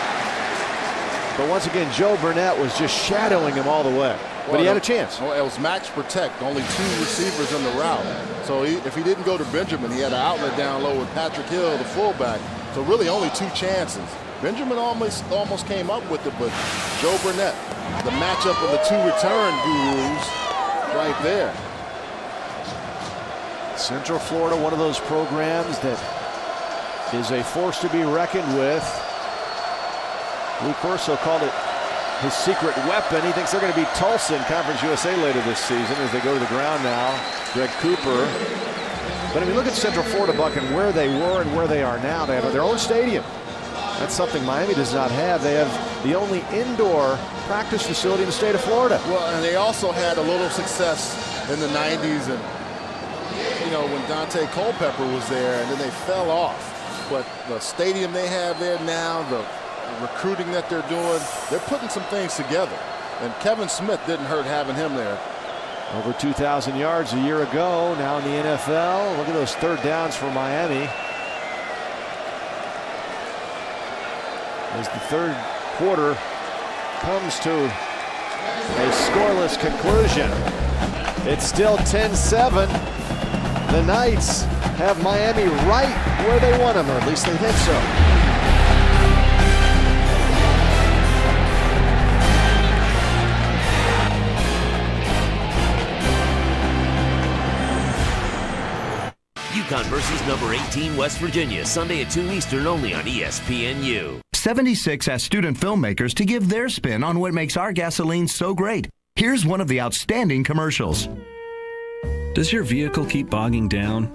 But once again, Joe Burnett was just shadowing him all the way. But he had a chance. Well, it was max protect, only 2 receivers in the route. So if he didn't go to Benjamin, he had an outlet down low with Patrick Hill, the fullback. So really only 2 chances. Benjamin almost came up with it, but Joe Burnett, the matchup of the 2 return gurus right there. Central Florida, one of those programs that is a force to be reckoned with. Lee Corso called it his secret weapon. He thinks they're going to beat Tulsa in Conference USA later this season as they go to the ground now. Greg Cooper. But I mean, look at Central Florida, Buck, and where they were and where they are now. They have their own stadium. That's something Miami does not have. They have the only indoor practice facility in the state of Florida. Well, and they also had a little success in the 90s, and you know, when Dante Culpepper was there, and then they fell off. But the stadium they have there now, the recruiting that they're doing, they're putting some things together. And Kevin Smith didn't hurt having him there. Over 2,000 yards a year ago, now in the NFL. Look at those third downs for Miami. As the third quarter comes to a scoreless conclusion. It's still 10-7. The Knights have Miami right where they want them, or at least they think so. UConn versus number 18 West Virginia, Sunday at 2 Eastern, only on ESPNU. 76 asked student filmmakers to give their spin on what makes our gasoline so great. Here's one of the outstanding commercials. Does your vehicle keep bogging down?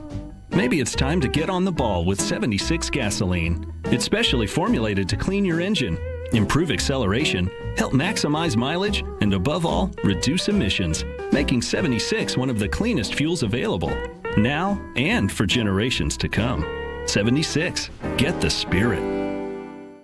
Maybe it's time to get on the ball with 76 gasoline. It's specially formulated to clean your engine, improve acceleration, help maximize mileage, and above all, reduce emissions, making 76 one of the cleanest fuels available, now and for generations to come. 76, get the spirit.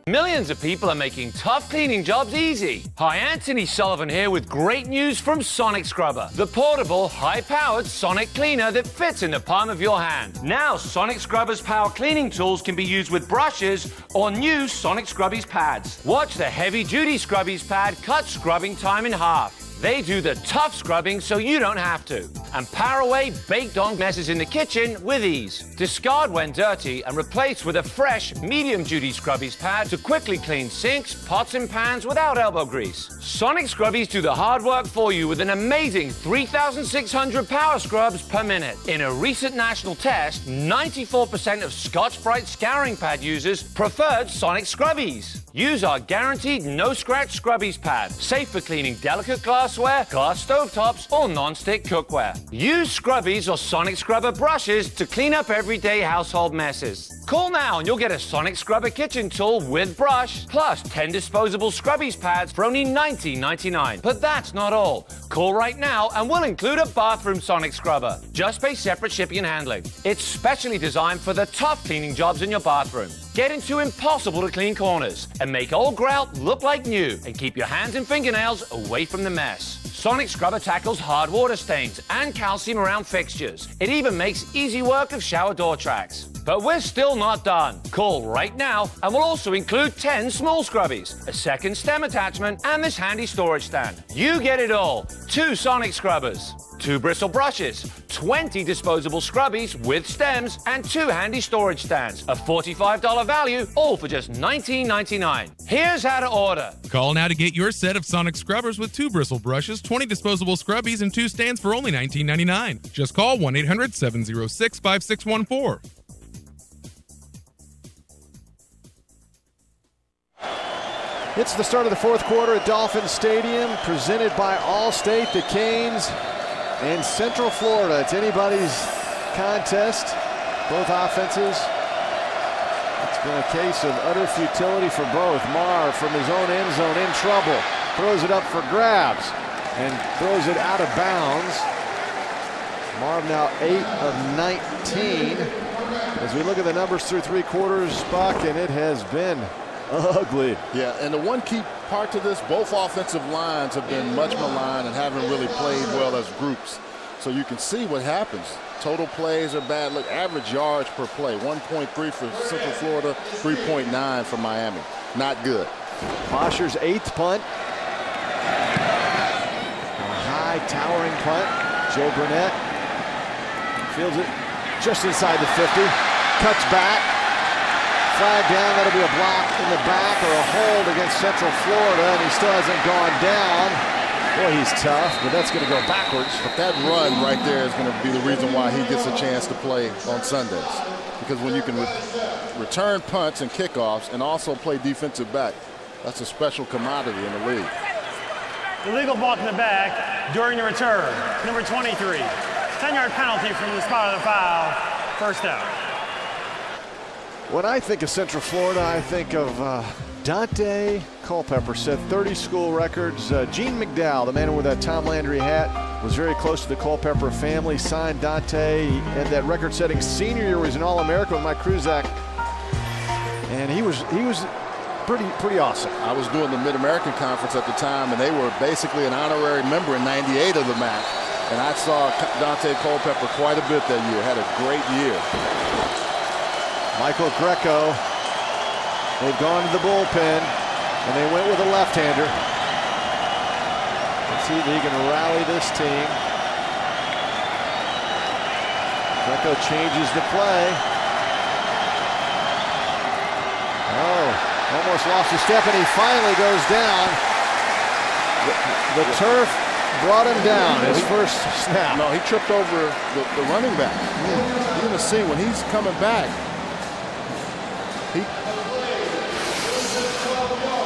Millions of people are making tough cleaning jobs easy. Hi, Anthony Sullivan here with great news from Sonic Scrubber, the portable, high-powered sonic cleaner that fits in the palm of your hand. Now, Sonic Scrubber's power cleaning tools can be used with brushes or new Sonic Scrubbies pads. Watch the heavy-duty Scrubbies pad cut scrubbing time in half. They do the tough scrubbing so you don't have to. And power away baked-on messes in the kitchen with ease. Discard when dirty and replace with a fresh, medium-duty Scrubbies pad to quickly clean sinks, pots and pans without elbow grease. Sonic Scrubbies do the hard work for you with an amazing 3,600 power scrubs per minute. In a recent national test, 94% of Scotch-Brite scouring pad users preferred Sonic Scrubbies. Use our guaranteed no-scratch Scrubbies pad, safe for cleaning delicate glassware, glass stovetops, or non-stick cookware. Use Scrubbies or Sonic Scrubber brushes to clean up everyday household messes. Call now and you'll get a Sonic Scrubber kitchen tool with brush, plus 10 disposable Scrubbies pads for only $19.99. But that's not all. Call right now and we'll include a bathroom Sonic Scrubber. Just pay separate shipping and handling. It's specially designed for the tough cleaning jobs in your bathroom. Get into impossible to clean corners and make old grout look like new and keep your hands and fingernails away from the mess. Sonic Scrubber tackles hard water stains and calcium around fixtures. It even makes easy work of shower door tracks. But we're still not done. Call right now and we'll also include 10 small Scrubbies, a second stem attachment, and this handy storage stand. You get it all. 2 Sonic Scrubbers, 2 bristle brushes, 20 disposable Scrubbies with stems, and 2 handy storage stands. A $45 value, all for just $19.99. Here's how to order. Call now to get your set of Sonic Scrubbers with 2 bristle brushes, 20 disposable Scrubbies, and 2 stands for only $19.99. Just call 1-800-706-5614. It's the start of the fourth quarter at Dolphin Stadium, presented by Allstate. The Canes and Central Florida. It's anybody's contest, both offenses. It's been a case of utter futility for both. Marv from his own end zone in trouble. Throws it up for grabs and throws it out of bounds. Marv now 8 of 19. As we look at the numbers through 3 quarters, Buck, and it has been ugly. Yeah, and the one key part to this, both offensive lines have been much maligned and haven't really played well as groups. So you can see what happens. Total plays are bad. Look, average yards per play, 1.3 for Central Florida, 3.9 for Miami. Not good. Bosher's 8th punt. A high towering punt. Joe Burnett fields it just inside the 50. Cuts back. Flag down, that'll be a block in the back or a hold against Central Florida, and he still hasn't gone down. Boy, he's tough, but that's going to go backwards. But that run right there is going to be the reason why he gets a chance to play on Sundays. Because when you can return punts and kickoffs and also play defensive back, that's a special commodity in the league. Illegal block in the back during the return. Number 23. 10-yard penalty from the spot of the foul. First down. When I think of Central Florida, I think of Dante Culpepper, set 30 school records. Gene McDowell, the man who wore that Tom Landry hat, was very close to the Culpepper family, signed Dante. He had that record-setting senior year where he was an All-American with Mike Kruzak. And he was pretty awesome. I was doing the Mid-American Conference at the time, and they were basically an honorary member in '98 of the MAC. And I saw Dante Culpepper quite a bit that year. Had a great year. Michael Greco, they've gone to the bullpen, and they went with a left-hander. Let's see if he can rally this team. Greco changes the play. Oh, almost lost a step, and he finally goes down. The turf brought him down his first snap. No, he tripped over the running back. You're going to see when he's coming back.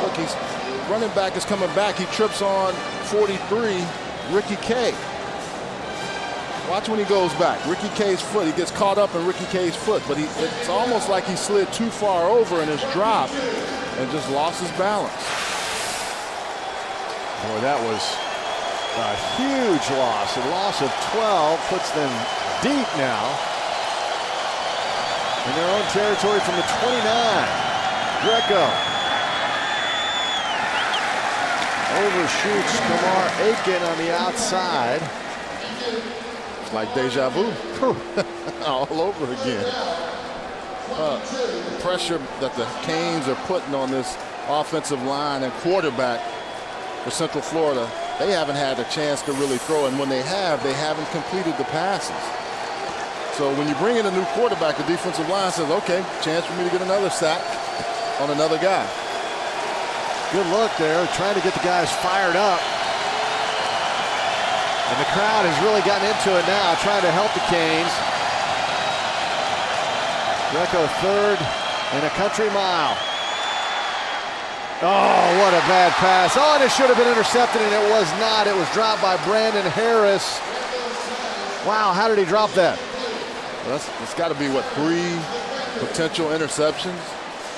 Look, he's running back is coming back. He trips on 43, Ricky K. Watch when he goes back. Ricky K's foot. He gets caught up in Ricky K's foot, but it's almost like he slid too far over in his drop and just lost his balance. Boy, that was a huge loss. A loss of 12 puts them deep now in their own territory from the 29. Greco overshoots Kamar Aiken on the outside. It's like deja vu all over again. Pressure that the Canes are putting on this offensive line and quarterback for Central Florida. They haven't had a chance to really throw, and when they haven't completed the passes. So when you bring in a new quarterback, the defensive line says, okay, chance for me to get another sack on another guy. Good look there, trying to get the guys fired up. And the crowd has really gotten into it now, trying to help the Canes. Greco third and a country mile. Oh, what a bad pass. Oh, and it should have been intercepted, and it was not. It was dropped by Brandon Harris. Wow, how did he drop that? Well, it's got to be, what, 3 potential interceptions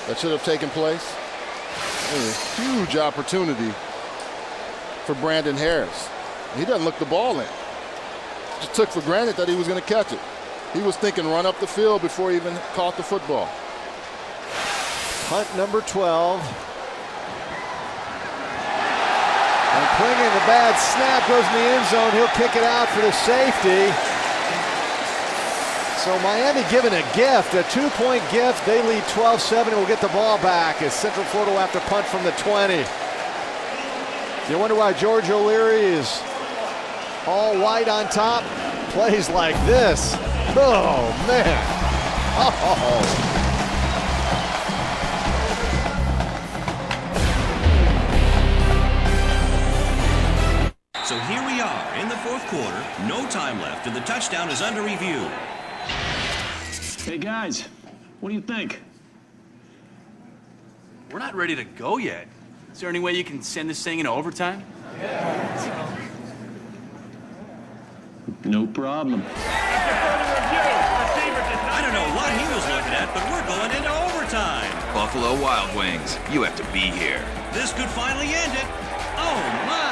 that should have taken place. A huge opportunity for Brandon Harris. He doesn't look the ball in. Just took for granted that he was going to catch it. He was thinking run up the field before he even caught the football. Punt number 12. And Klinger, the bad snap, goes in the end zone. He'll kick it out for the safety. So Miami given a gift, a 2-point gift. They lead 12-7 and will get the ball back as Central Florida will have to punt from the 20. You wonder why George O'Leary is all white on top? Plays like this. Oh, man. Oh. So here we are in the fourth quarter. No time left, and the touchdown is under review. Hey, guys, what do you think? We're not ready to go yet. Is there any way you can send this thing into overtime? No problem. I don't know what he was looking at, but we're going into overtime. Buffalo Wild Wings, you have to be here. This could finally end it. Oh, my.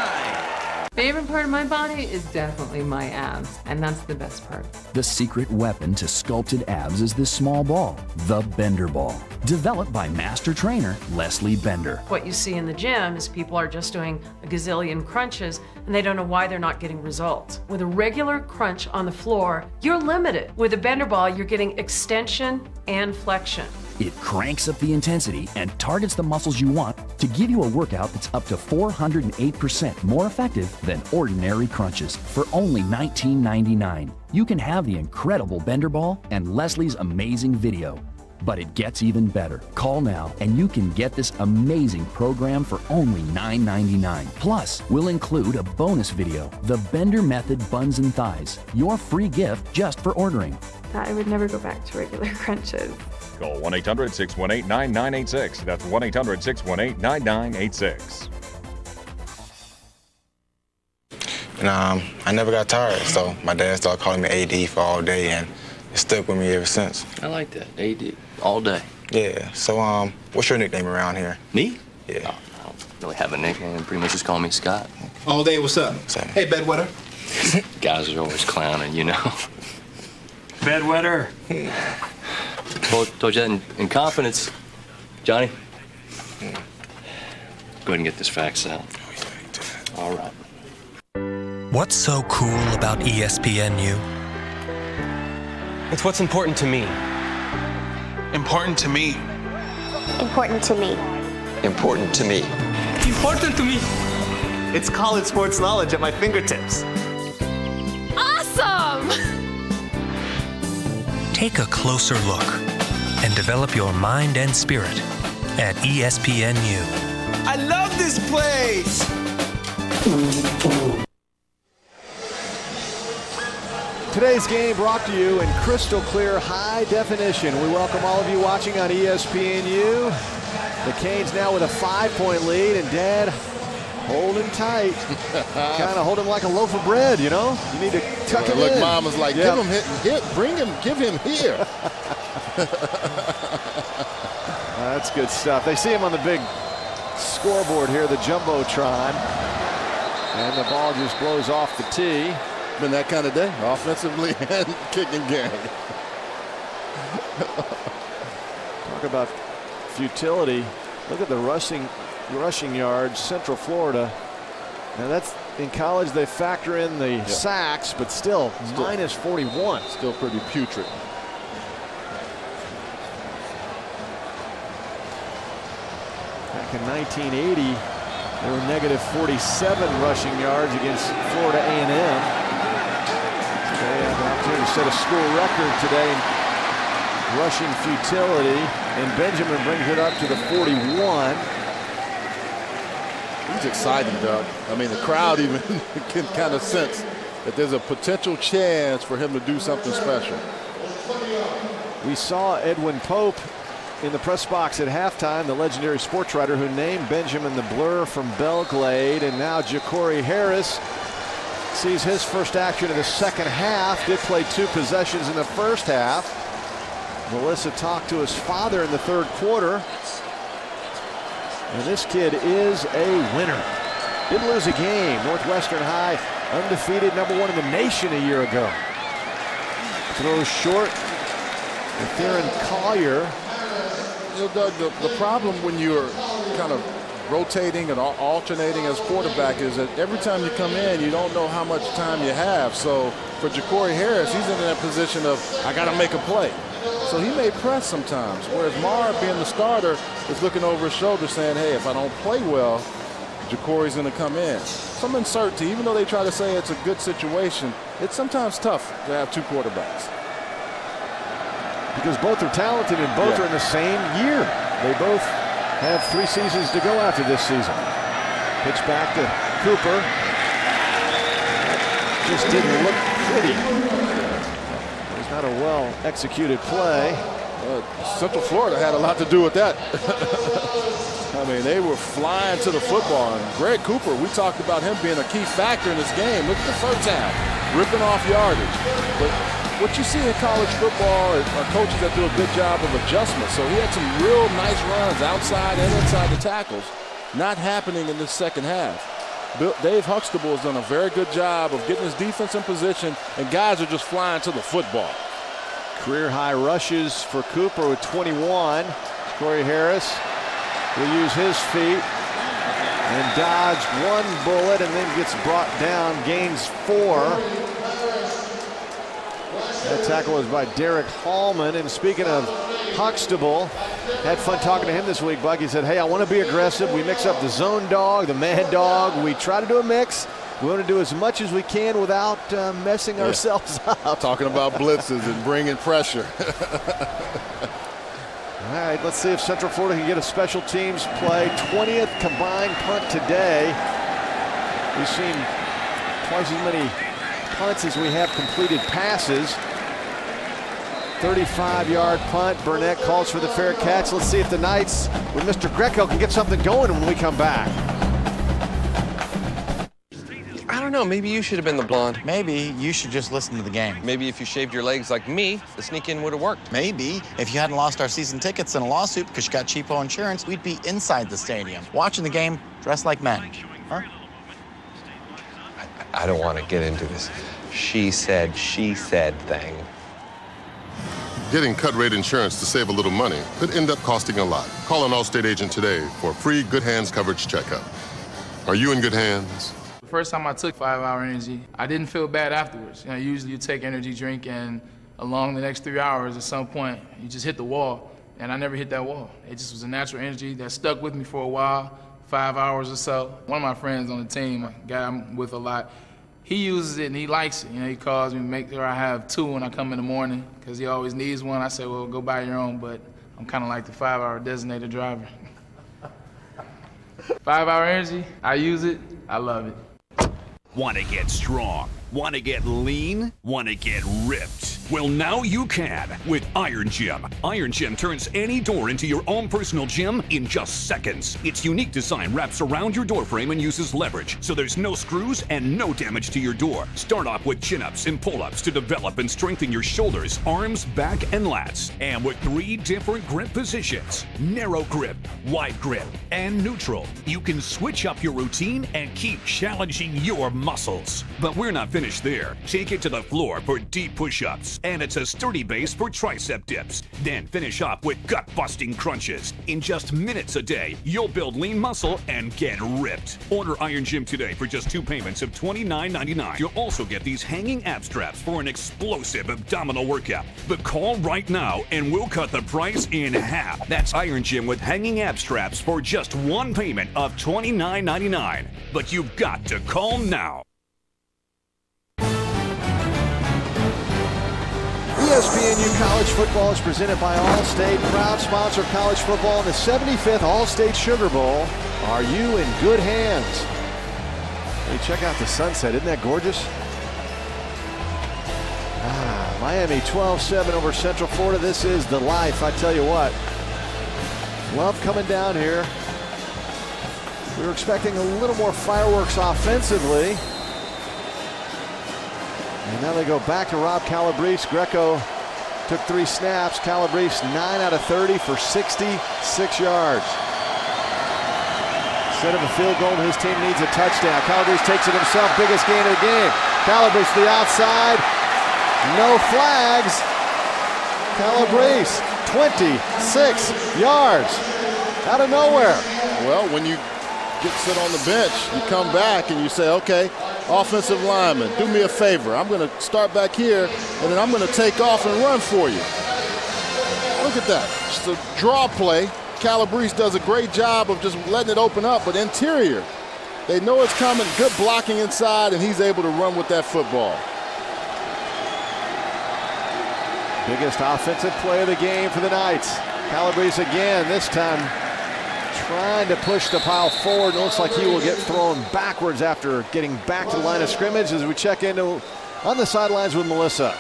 Favorite part of my body is definitely my abs, and that's the best part. The secret weapon to sculpted abs is this small ball, the Bender Ball, developed by master trainer Leslie Bender. What you see in the gym is people are just doing a gazillion crunches, and they don't know why they're not getting results. With a regular crunch on the floor, you're limited. With a Bender Ball, you're getting extension and flexion. It cranks up the intensity and targets the muscles you want to give you a workout that's up to 408% more effective than ordinary crunches for only $19.99. You can have the incredible Bender Ball and Leslie's amazing video. But it gets even better. Call now and you can get this amazing program for only $9.99. Plus, we'll include a bonus video, The Bender Method Buns and Thighs, your free gift just for ordering. Thought I would never go back to regular crunches. Call 1-800-618-9986. That's 1-800-618-9986. And I never got tired, so my dad started calling me AD for all day, and it stuck with me ever since. I like that, AD, all day. Yeah, so what's your nickname around here? Me? Yeah. I don't really have a nickname, pretty much just call me Scott. All day, what's up? Same. Hey, bedwetter. Guys are always clowning, you know. Bedwetter. Told you that in confidence. Johnny, go ahead and get this fax out. All right. What's so cool about ESPNU? It's what's important to me. Important to me. Important to me. Important to me. Important to me. It's college sports knowledge at my fingertips. Awesome! Take a closer look and develop your mind and spirit at ESPNU. I love this place! Today's game brought to you in crystal clear high definition. We welcome all of you watching on ESPNU. The Canes now with a 5-point lead, and Dad holding tight. Kind of hold him like a loaf of bread, you know? You need to tuck him in. Look, Mom was like, give him hit, bring him, give him here. That's good stuff. They see him on the big scoreboard here, the Jumbotron. And the ball just blows off the tee. Been that kind of day, offensively and kicking game. Talk about futility. Look at the rushing yards, Central Florida. Now that's in college they factor in the sacks, but still minus 41. Still pretty putrid. Back in 1980, they were negative 47 rushing yards against Florida A&M. They have an opportunity to set a school record today in rushing futility, and Benjamin brings it up to the 41. He's excited, Doug. I mean, the crowd even can kind of sense that there's a potential chance for him to do something special. We saw Edwin Pope in the press box at halftime, the legendary sports writer who named Benjamin the Blur from Belglade, and now Ja'Cory Harris sees his first action of the second half. Did play 2 possessions in the first half. Melissa talked to his father in the third quarter. And this kid is a winner. Didn't lose a game. Northwestern High, undefeated, #1 in the nation a year ago. Throws short. And Theron Collier. You know, Doug, the problem when you're kind of rotating and alternating as quarterback is that every time you come in, you don't know how much time you have. So for Ja'Cory Harris, he's in that position of, I got to make a play. So he may press sometimes, whereas Marv, being the starter, is looking over his shoulder saying, hey, if I don't play well, Ja'Cory's going to come in. Some uncertainty, even though they try to say it's a good situation, it's sometimes tough to have 2 quarterbacks. Because both are talented and both are in the same year. They both have 3 seasons to go after this season. Pitch back to Cooper. Just didn't look pretty. It was not a well-executed play. Central Florida had a lot to do with that. I mean, they were flying to the football. And Greg Cooper, we talked about him being a key factor in this game. Look at the first half, ripping off yardage. But what you see in college football are coaches that do a good job of adjustment. So he had some real nice runs outside and inside the tackles, not happening in this second half. Dave Huxtable has done a very good job of getting his defense in position, and guys are just flying to the football. Career high rushes for Cooper with 21. Corey Harris will use his feet and dodge 1 bullet and then gets brought down, gains 4. That tackle was by Derek Hallman. And speaking of Huxtable, had fun talking to him this week, Buck. He said, hey, I want to be aggressive. We mix up the zone dog, the mad dog. We try to do a mix. We want to do as much as we can without messing ourselves up. Talking about blitzes and bringing pressure. All right, let's see if Central Florida can get a special teams play. 20th combined punt today. We've seen twice as many punts as we have completed passes. 35-yard punt. Burnett calls for the fair catch. Let's see if the Knights with Mr. Greco can get something going when we come back. I don't know, maybe you should have been the blonde. Maybe you should just listen to the game. Maybe if you shaved your legs like me, the sneak-in would have worked. Maybe if you hadn't lost our season tickets in a lawsuit because you got cheapo insurance, we'd be inside the stadium, watching the game dressed like men. Huh? I don't want to get into this she said thing. Getting cut-rate insurance to save a little money could end up costing a lot. Call an Allstate agent today for a free Good Hands coverage checkup. Are you in good hands? The first time I took 5-Hour Energy, I didn't feel bad afterwards. You know, usually you take energy drink and along the next 3 hours at some point, you just hit the wall. And I never hit that wall. It just was a natural energy that stuck with me for a while, 5 hours or so. One of my friends on the team, a guy I'm with a lot, he uses it and he likes it. You know, he calls me to make sure I have 2 when I come in the morning because he always needs one. I say, well, go buy your own, but I'm kind of like the 5-hour designated driver. 5-Hour Energy, I use it, I love it. Want to get strong? Want to get lean? Want to get ripped? Well, now you can with Iron Gym. Iron Gym turns any door into your own personal gym in just seconds. Its unique design wraps around your door frame and uses leverage, so there's no screws and no damage to your door. Start off with chin-ups and pull-ups to develop and strengthen your shoulders, arms, back, and lats. And with 3 different grip positions, narrow grip, wide grip, and neutral, you can switch up your routine and keep challenging your muscles. But we're not finished there. Take it to the floor for deep push-ups. And it's a sturdy base for tricep dips. Then finish off with gut-busting crunches. In just minutes a day, you'll build lean muscle and get ripped. Order Iron Gym today for just 2 payments of $29.99. You'll also get these hanging ab straps for an explosive abdominal workout. But call right now and we'll cut the price in half. That's Iron Gym with hanging ab straps for just 1 payment of $29.99. But you've got to call now. ESPNU College Football is presented by Allstate, proud sponsor of college football in the 75th Allstate Sugar Bowl. Are you in good hands? Hey, check out the sunset. Isn't that gorgeous? Miami 12-7 over Central Florida. This is the life, I tell you what. Love coming down here. We were expecting a little more fireworks offensively. And now they go back to Rob Calabrese. Greco took 3 snaps. Calabrese 9 out of 30 for 66 yards. Instead of a field goal, his team needs a touchdown. Calabrese takes it himself, biggest gain of the game. Calabrese to the outside, no flags. Calabrese, 26 yards out of nowhere. Well, when you sit on the bench, you come back and you say, okay, offensive lineman, do me a favor. I'm going to start back here, and then I'm going to take off and run for you. Look at that. Just a draw play. Calabrese does a great job of just letting it open up, but interior, they know it's coming, good blocking inside, and he's able to run with that football. Biggest offensive play of the game for the Knights. Calabrese again, this time trying to push the pile forward. It looks like he will get thrown backwards after getting back to the line of scrimmage as we check into on the sidelines with Melissa.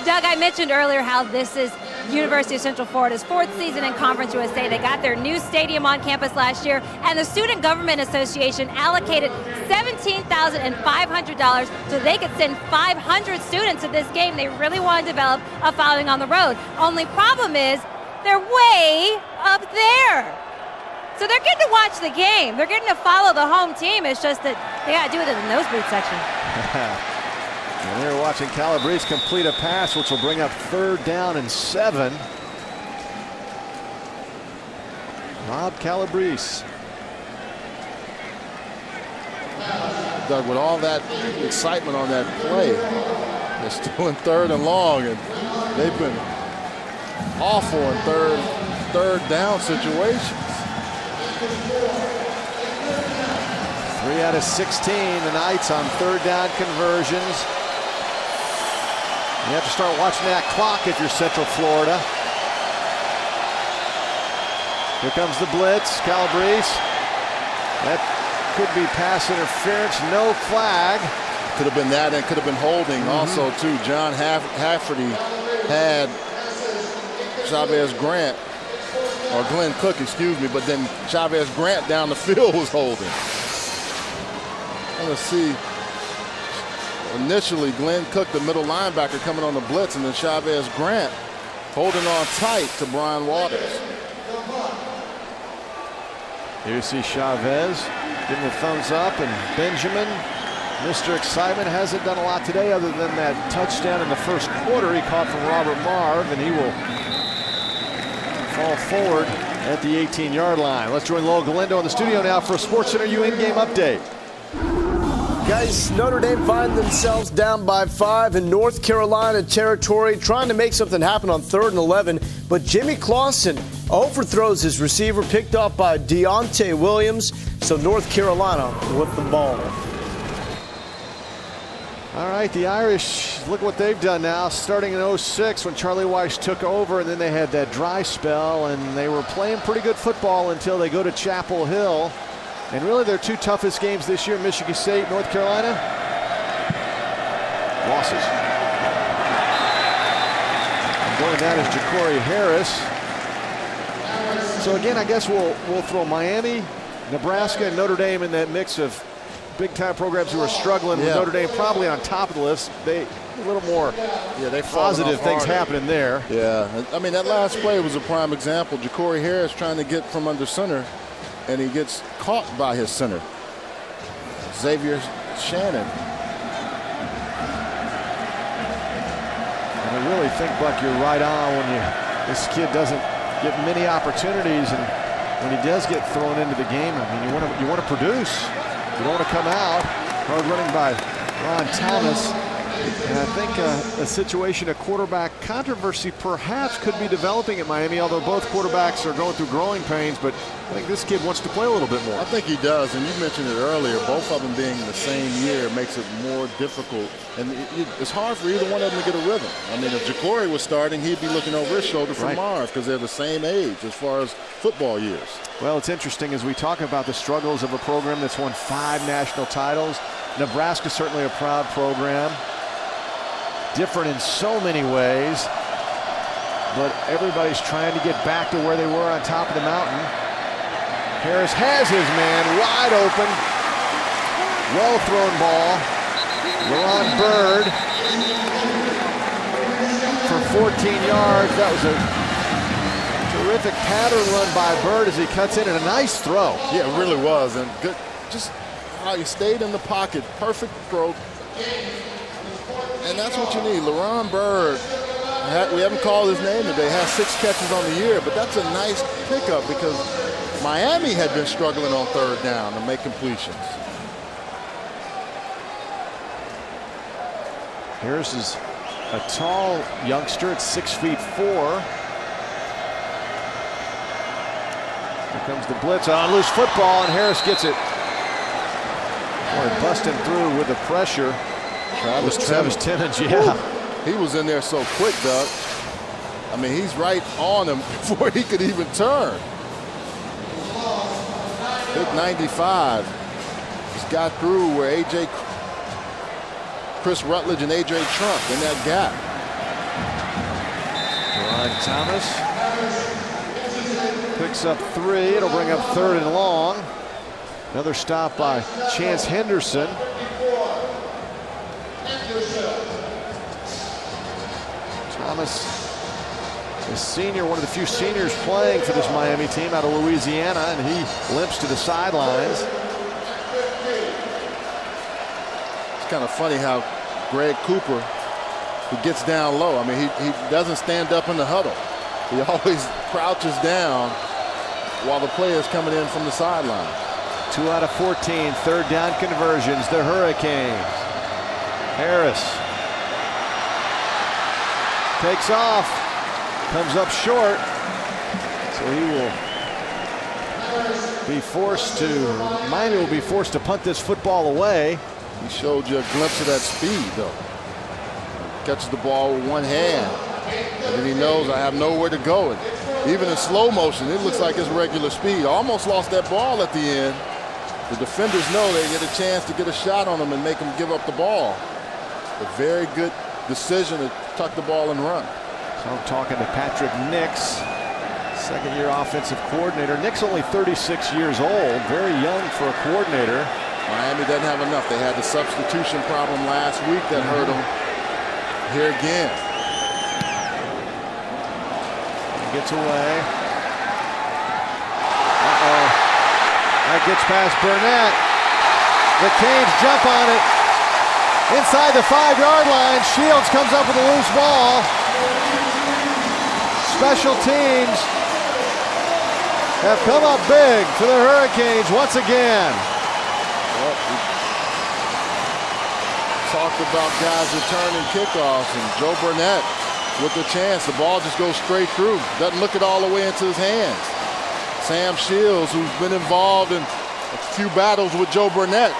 Doug, I mentioned earlier how this is University of Central Florida's 4th season in Conference USA. They got their new stadium on campus last year, and the Student Government Association allocated $17,500 so they could send 500 students to this game. They really want to develop a following on the road. Only problem is they're way up there. So they're getting to watch the game. They're getting to follow the home team. It's just that they got to do it in the nosebleed section. And they're watching Calabrese complete a pass, which will bring up 3rd down and 7. Rob Calabrese. Doug, with all that excitement on that play, they're still in 3rd and long, and they've been awful in third down situations. 3 out of 16, the Knights on 3rd down conversions. You have to start watching that clock if you're Central Florida. Here comes the blitz. Calabrese. That could be pass interference. No flag. Could have been that, and could have been holding also, too. John Hafferty had Chavez Grant, or Glenn Cook, excuse me, but then Chavez Grant down the field was holding. Let's see. Initially, Glenn Cook, the middle linebacker, coming on the blitz, and then Chavez Grant holding on tight to Brian Waters. Here you see Chavez giving a thumbs up, and Benjamin, Mr. Excitement, hasn't done a lot today other than that touchdown in the first quarter he caught from Robert Marv, and he will fall forward at the 18-yard line. Let's join Lowell Galindo in the studio now for a SportsCenter U in-game update. Guys, Notre Dame find themselves down by 5 in North Carolina territory, trying to make something happen on 3rd and 11. But Jimmy Clausen overthrows his receiver, picked off by Deontay Williams. So North Carolina with the ball. All right, the Irish, look what they've done now, starting in 06 when Charlie Weiss took over, and then they had that dry spell, and they were playing pretty good football until they go to Chapel Hill. And really their 2 toughest games this year, Michigan State, North Carolina, losses. And going down is Ja'Cory Harris. So again, I guess we'll throw Miami, Nebraska, and Notre Dame in that mix of big-time programs who are struggling, with Notre Dame probably on top of the list. They a little more positive things happening there. Yeah, I mean, that last play was a prime example. Ja'Cory Harris trying to get from under center, and he gets caught by his center, Xavier Shannon. And I really think, Buck, you're right on when this kid doesn't get many opportunities, and when he does get thrown into the game, I mean, you want to produce. You don't want to come out. Hard running by Ron Thomas. And I think a situation, a quarterback controversy perhaps could be developing at Miami, although both quarterbacks are going through growing pains, but I think this kid wants to play a little bit more. I think he does, and you mentioned it earlier, both of them being in the same year makes it more difficult, and it's hard for either one of them to get a rhythm. I mean, if Ja'Cory was starting, he'd be looking over his shoulder for Marv, because they're the same age as far as football years. Well, it's interesting as we talk about the struggles of a program that's won 5 national titles. Nebraska's certainly a proud program. Different in so many ways, but everybody's trying to get back to where they were on top of the mountain. Harris has his man wide open. Well thrown ball. LeRon Bird for 14 yards. That was a terrific pattern run by Bird as he cuts in, and a nice throw. Yeah, it really was. And good, just how he stayed in the pocket. Perfect throw. And that's what you need. LeRon Bird, we haven't called his name today, has 6 catches on the year, but that's a nice pickup because Miami had been struggling on third down to make completions. Harris is a tall youngster at 6'4". Here comes the blitz on loose football, and Harris gets it. Boy, busting through with the pressure. Travis Timmons, yeah. He was in there so quick, Doug. I mean, he's right on him before he could even turn. Big 95. Just got through where Chris Rutledge and A.J. Trump in that gap. Ryan Thomas picks up 3. It'll bring up 3rd and long. Another stop by Chance Henderson. Thomas, a senior, one of the few seniors playing for this Miami team out of Louisiana, and he limps to the sidelines. It's kind of funny how Greg Cooper, who gets down low, I mean, he doesn't stand up in the huddle. He always crouches down while the play is coming in from the sideline. 2 out of 14 third down conversions. The Hurricanes. Harris takes off, comes up short, so he will be forced to, Miami will be forced to punt this football away. He showed you a glimpse of that speed, though. Catches the ball with one hand, and then he knows I have nowhere to go. And even in slow motion, it looks like it's regular speed. Almost lost that ball at the end. The defenders know they get a chance to get a shot on him and make him give up the ball. A very good decision to tuck the ball and run. So I'm talking to Patrick Nix, second-year offensive coordinator. Nix only 36 years old, very young for a coordinator. Miami doesn't have enough. They had the substitution problem last week that hurt them. Here again. He gets away. Uh-oh. That gets past Burnett. The Canes jump on it. Inside the 5-yard line, Shields comes up with a loose ball. Special teams have come up big for the Hurricanes once again. Well, we talked about guys returning kickoffs, and Joe Burnett with the chance. The ball just goes straight through. Doesn't look it all the way into his hands. Sam Shields, who's been involved in a few battles with Joe Burnett,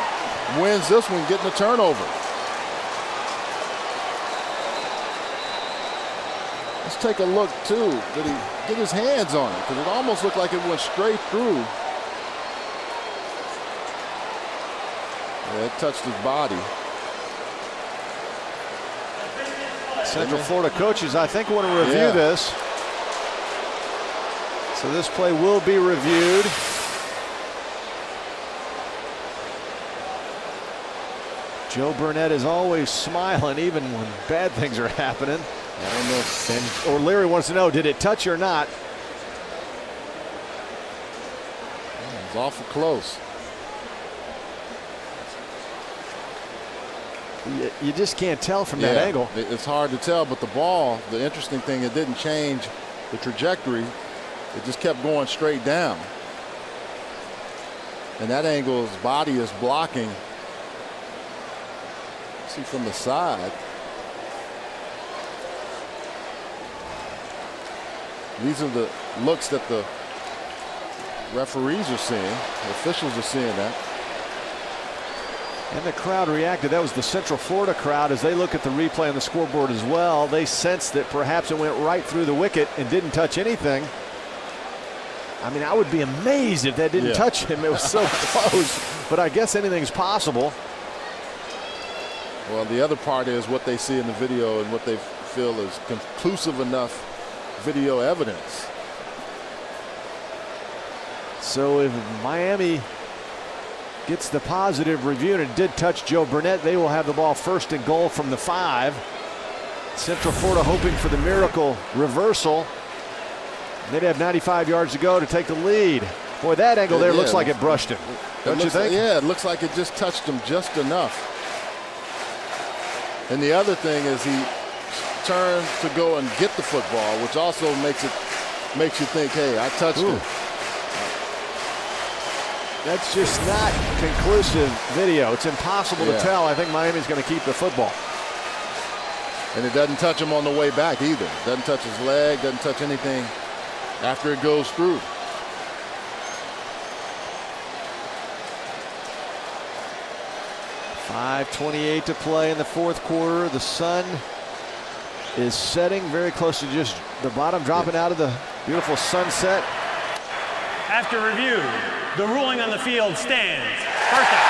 wins this one, getting a turnover. Let's take a look, too. Did he get his hands on it? Because it almost looked like it went straight through. Yeah, it touched his body. Central Florida coaches, I think, want to review this. So this play will be reviewed. Joe Burnett is always smiling, even when bad things are happening. I don't know. Or Larry wants to know, did it touch or not? It was awful close. You just can't tell from that angle. It's hard to tell, but the ball, the interesting thing, it didn't change the trajectory. It just kept going straight down. And that angle, his body is blocking. See from the side. These are the looks that the referees are seeing. The officials are seeing that. And the crowd reacted. That was the Central Florida crowd. As they look at the replay on the scoreboard as well, they sensed that perhaps it went right through the wicket and didn't touch anything. I mean, I would be amazed if that didn't touch him. It was so close. But I guess anything's possible. Well, the other part is what they see in the video and what they feel is conclusive enough video evidence. So if Miami gets the positive review, and it did touch Joe Burnett. They will have the ball first and goal from the 5. Central Florida hoping for the miracle reversal. They'd have 95 yards to go to take the lead. Boy, that angle there looks like it brushed him. Don't you think? Yeah, it looks like it just touched him just enough. And the other thing is he turned to go and get the football, which also makes you think, hey, I touched it. That's just not conclusive video. It's impossible to tell. I think Miami's going to keep the football. And it doesn't touch him on the way back either. Doesn't touch his leg, doesn't touch anything after it goes through. .5:28 to play in the fourth quarter. The sun is setting very close to just the bottom, dropping out of the beautiful sunset. After review, the ruling on the field stands. First down.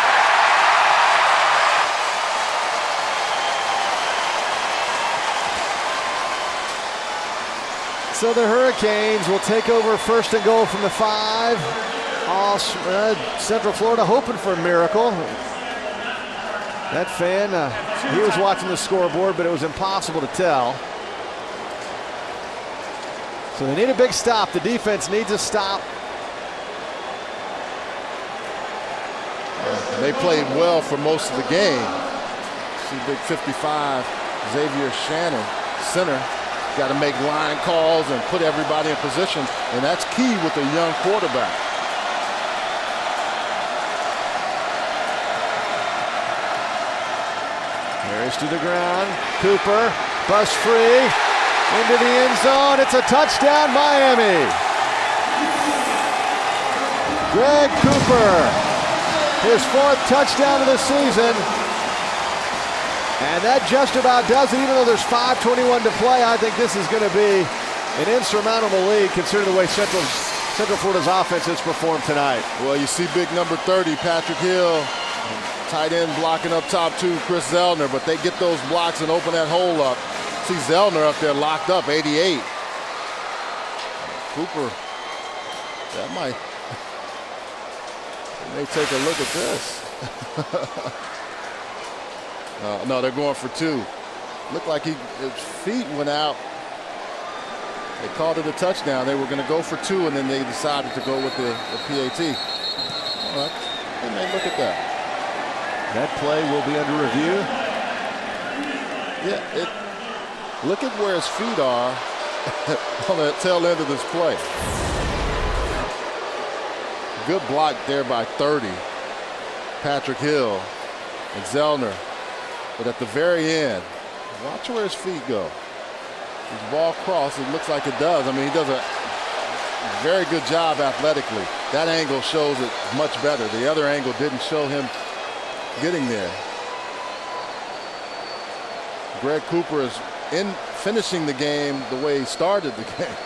So the Hurricanes will take over first and goal from the 5. Central Florida hoping for a miracle. That fan, he was watching the scoreboard, but it was impossible to tell. So they need a big stop. The defense needs a stop. They played well for most of the game. See big 55, Xavier Shannon, center. Got to make line calls and put everybody in position, and that's key with a young quarterback. Carries to the ground. Cooper, bust free, into the end zone. It's a touchdown, Miami. Greg Cooper, his 4th touchdown of the season. And that just about does it, even though there's 5:21 to play. I think this is going to be an insurmountable lead considering the way Central Florida's offense has performed tonight. Well, you see big number 30, Patrick Hill, tight end blocking up top too, Chris Zellner, but they get those blocks and open that hole up. See Zellner up there locked up, 88. Cooper, that might, they may take a look at this. No, they're going for 2. Looked like his feet went out. They called it a touchdown. They were going to go for 2, and then they decided to go with the PAT. All right, they may look at that. That play will be under review. Yeah, look at where his feet are on the tail end of this play. Good block there by 30. Patrick Hill and Zellner. But at the very end, watch where his feet go. His ball cross, it looks like it does. I mean, he does a very good job athletically. That angle shows it much better. The other angle didn't show him getting there. Greg Cooper is finishing the game the way he started the game.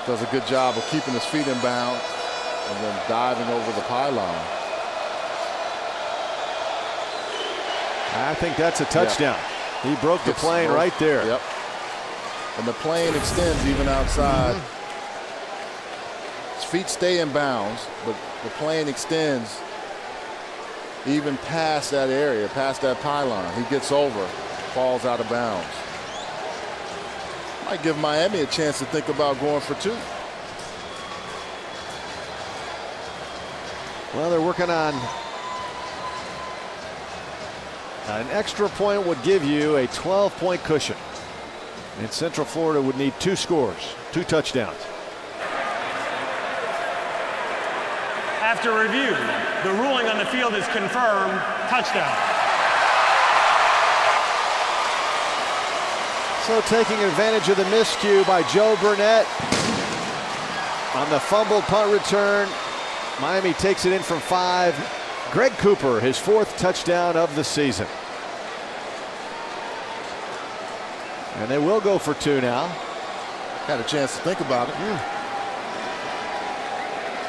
Does a good job of keeping his feet in bounds and then diving over the pylon. I think that's a touchdown. He broke the plane right there. Yep. And the plane extends even outside. His feet stay in bounds, but the plane extends even past that area, past that pylon. He gets over, falls out of bounds. Might give Miami a chance to think about going for 2. Well, they're working on an extra point would give you a 12-point cushion. And Central Florida would need 2 scores, 2 touchdowns. After review, the ruling on the field is confirmed. Touchdown. So taking advantage of the miscue by Joe Burnett on the fumbled punt return, Miami takes it in from 5. Greg Cooper, his 4th touchdown of the season. And they will go for 2 now. Had a chance to think about it.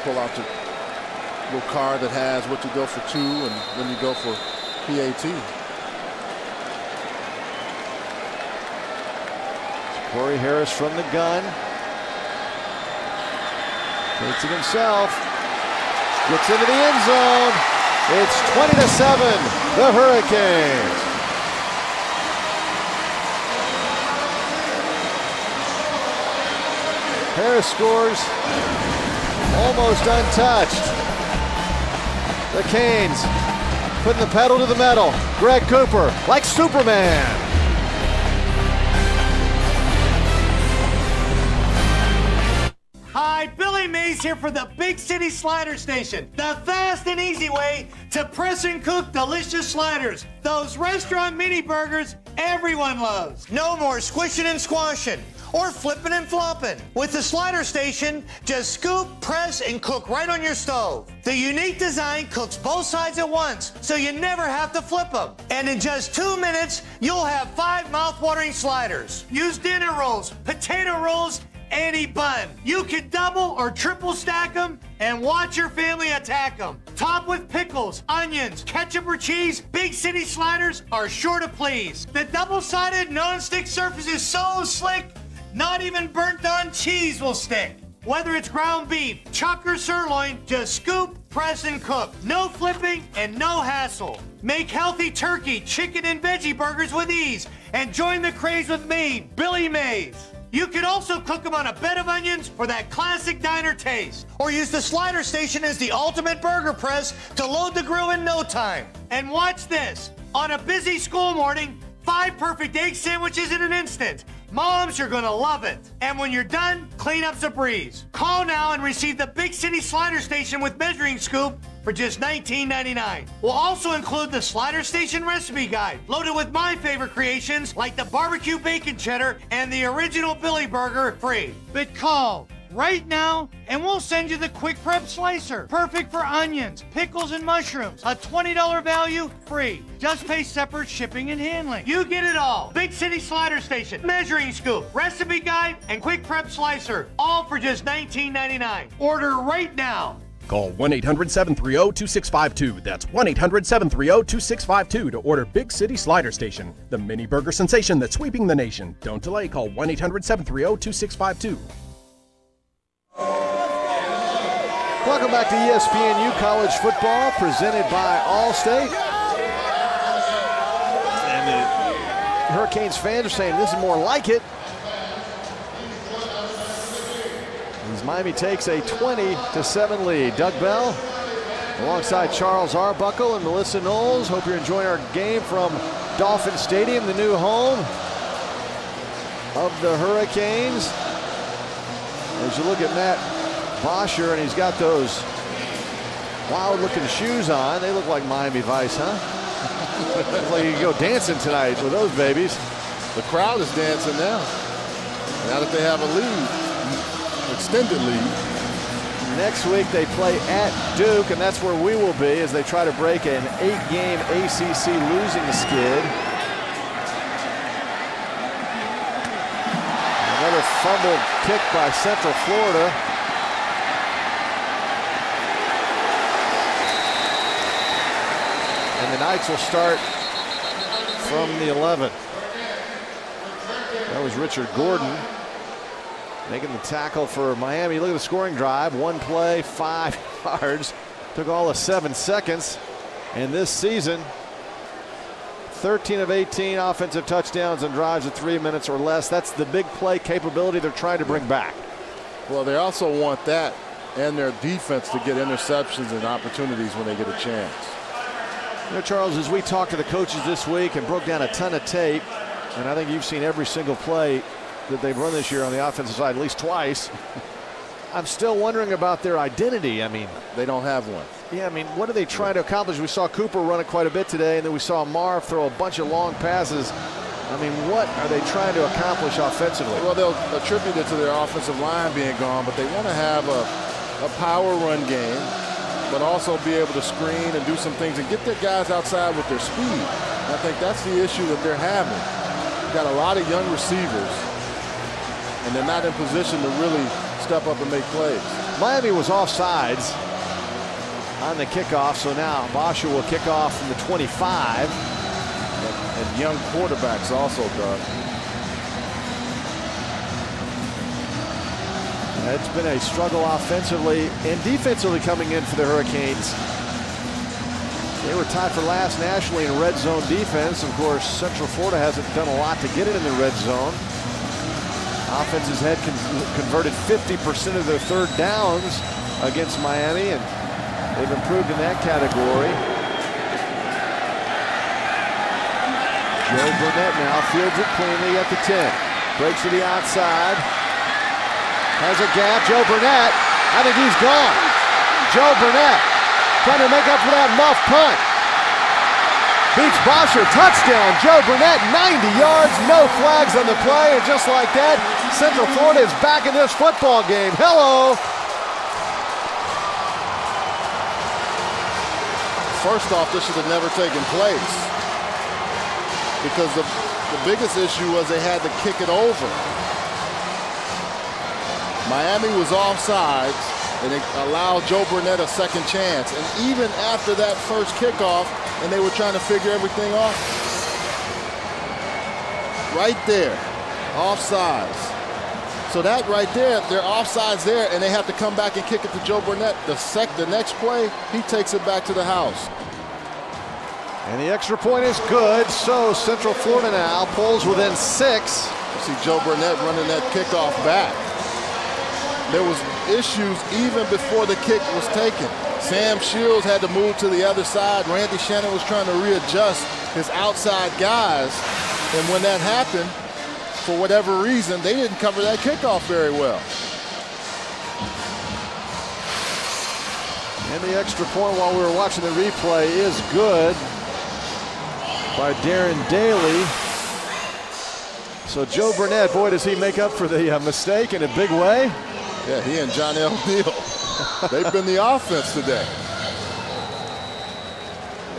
Pull out your little card that has what you go for 2 and when you go for PAT. Corey Harris from the gun. Takes it himself. Gets into the end zone. It's 20-7, the Hurricanes. Harris scores almost untouched. The Canes putting the pedal to the metal. Greg Cooper, like Superman. Hi, Billy Mays here for the Big City Slider Station. The fast and easy way to press and cook delicious sliders. Those restaurant mini burgers everyone loves. No more squishing and squashing or flipping and flopping. With the Slider Station, just scoop, press, and cook right on your stove. The unique design cooks both sides at once, so you never have to flip them. And in just 2 minutes, you'll have 5 mouth-watering sliders. Use dinner rolls, potato rolls, any bun. You can double or triple stack them and watch your family attack them. Top with pickles, onions, ketchup or cheese, Big City Sliders are sure to please. The double-sided non-stick surface is so slick, not even burnt-on cheese will stick. Whether it's ground beef, chuck, or sirloin, just scoop, press, and cook. No flipping and no hassle. Make healthy turkey, chicken, and veggie burgers with ease and join the craze with me, Billy Mays. You can also cook them on a bed of onions for that classic diner taste. Or use the Slider Station as the ultimate burger press to load the grill in no time. And watch this. On a busy school morning, 5 perfect egg sandwiches in an instant. Moms, you're gonna love it. And when you're done, cleanup's a breeze. Call now and receive the Big City Slider Station with measuring scoop for just $19.99. We'll also include the Slider Station recipe guide, loaded with my favorite creations like the barbecue bacon cheddar and the original Billy Burger free. But call right now and we'll send you the quick prep slicer, perfect for onions, pickles, and mushrooms. A $20 value, free. Just pay separate shipping and handling. You get it all. Big City Slider Station, measuring scoop, recipe guide, and quick prep slicer, all for just $19.99. Order right now. Call 1-800-730-2652. That's 1-800-730-2652 to order Big City Slider Station, the mini burger sensation that's sweeping the nation. Don't delay. Call 1-800-730-2652. Welcome back to ESPNU College Football, presented by Allstate. And the Hurricanes fans are saying this is more like it. As Miami takes a 20-7 lead. Doug Bell alongside Charles Arbuckle and Melissa Knowles. Hope you're enjoying our game from Dolphin Stadium, the new home of the Hurricanes. As you look at Matt Bosher, and he's got those wild-looking shoes on. They look like Miami Vice, huh? Looks like you can go dancing tonight with those babies. The crowd is dancing now. Now that they have a lead, extended lead. Next week they play at Duke, and that's where we will be as they try to break an 8-game ACC losing skid. Another fumbled kick by Central Florida. And the Knights will start from the 11. That was Richard Gordon making the tackle for Miami. Look at the scoring drive. 1 play, 5 yards. Took all of 7 seconds. And this season, 13 of 18 offensive touchdowns and drives of 3 minutes or less. That's the big play capability they're trying to bring back. Well, they also want that and their defense to get interceptions and opportunities when they get a chance. You know, Charles, as we talked to the coaches this week and broke down a ton of tape, and I think you've seen every single play that they've run this year on the offensive side at least twice, I'm still wondering about their identity. I mean, they don't have one. Yeah, I mean, what are they trying to accomplish? We saw Cooper run it quite a bit today, and then we saw Marv throw a bunch of long passes. I mean, what are they trying to accomplish offensively? Well, they'll attribute it to their offensive line being gone, but they want to have a power run game, but also be able to screen and do some things and get their guys outside with their speed. And I think that's the issue that they're having. You've got a lot of young receivers, and they're not in position to really step up and make plays. Miami was offsides on the kickoff, so now Bosher will kick off from the 25. And young quarterbacks also, Doug. It's been a struggle offensively and defensively coming in for the Hurricanes. They were tied for last nationally in red zone defense. Of course, Central Florida hasn't done a lot to get it in the red zone. Offenses had converted 50% of their third downs against Miami, and they've improved in that category. Joe Burnett now fields it cleanly at the 10. Breaks to the outside. Has a gap. Joe Burnett. I think he's gone. Joe Burnett trying to make up for that muff punt. Beats Bosher. Touchdown. Joe Burnett, 90 yards. No flags on the play. And just like that, Central Florida is back in this football game. Hello. First off, this should have never taken place, because the biggest issue was they had to kick it over. Miami was offsides, and it allowed Joe Burnett a second chance. And even after that first kickoff, and they were trying to figure everything out, right there, offsides. So that right there, they're offsides there, and they have to come back and kick it to Joe Burnett. The next play, he takes it back to the house. And the extra point is good, so Central Florida now pulls within 6. You see Joe Burnett running that kickoff back. There was issues even before the kick was taken. Sam Shields had to move to the other side. Randy Shannon was trying to readjust his outside guys, and when that happened, for whatever reason, they didn't cover that kickoff very well. And the extra point while we were watching the replay is good by Darren Daly. So Joe Burnett, boy, does he make up for the mistake in a big way. Yeah, he and John L. Neal, they've been the offense today.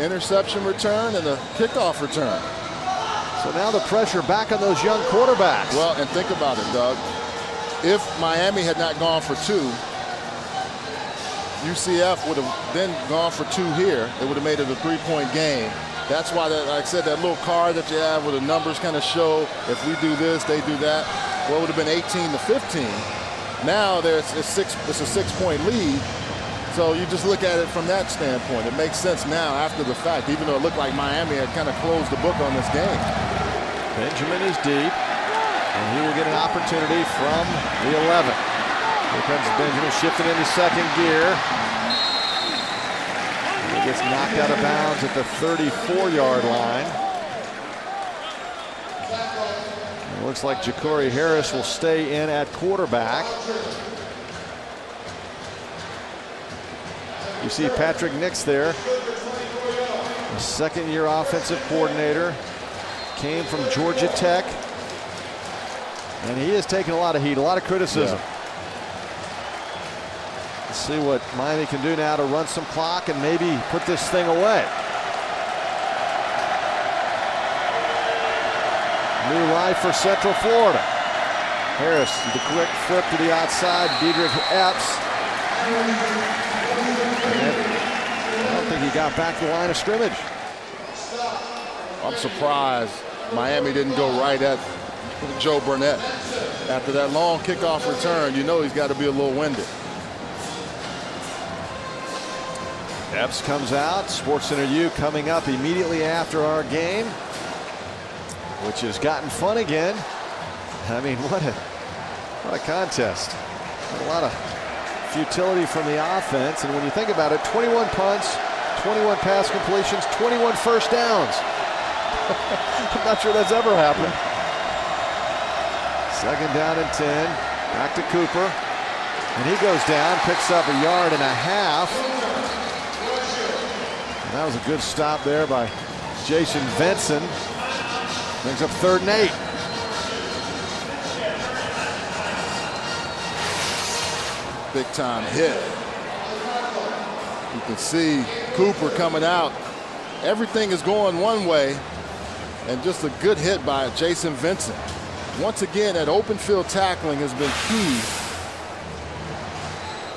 Interception return and a kickoff return. So now the pressure back on those young quarterbacks. Well, and think about it, Doug. If Miami had not gone for 2, UCF would have then gone for 2 here. It would have made it a 3-point game. That's why, like I said, that little card that you have where the numbers kind of show if we do this, they do that. Well, it would have been 18 to 15. Now it's a 6-point lead. So you just look at it from that standpoint. It makes sense now after the fact, even though it looked like Miami had kind of closed the book on this game. Benjamin is deep, and he will get an opportunity from the 11. Here comes Benjamin shifting into second gear. He gets knocked out of bounds at the 34-yard line. It looks like Ja'Cory Harris will stay in at quarterback. You see Patrick Nix there, a second-year offensive coordinator, came from Georgia Tech, and he has taken a lot of heat, a lot of criticism. Yeah. Let's see what Miami can do now to run some clock and maybe put this thing away. New life for Central Florida. Harris, the quick flip to the outside, Diedrich Epps. I don't think he got back to the line of scrimmage. I'm surprised Miami didn't go right at Joe Burnett. After that long kickoff return, you know he's got to be a little winded. Epps comes out. SportsCenter U coming up immediately after our game, which has gotten fun again. I mean, what a contest. A lot of futility from the offense, and when you think about it, 21 punts, 21 pass completions, 21 first downs. I'm not sure that's ever happened. Second down and 10. Back to Cooper, and he goes down, picks up 1.5 yards. And that was a good stop there by Jason Benson. Brings up 3rd and 8. Big time hit. You can see Cooper coming out. Everything is going one way, and just a good hit by Jason Vincent. Once again, that open field tackling has been key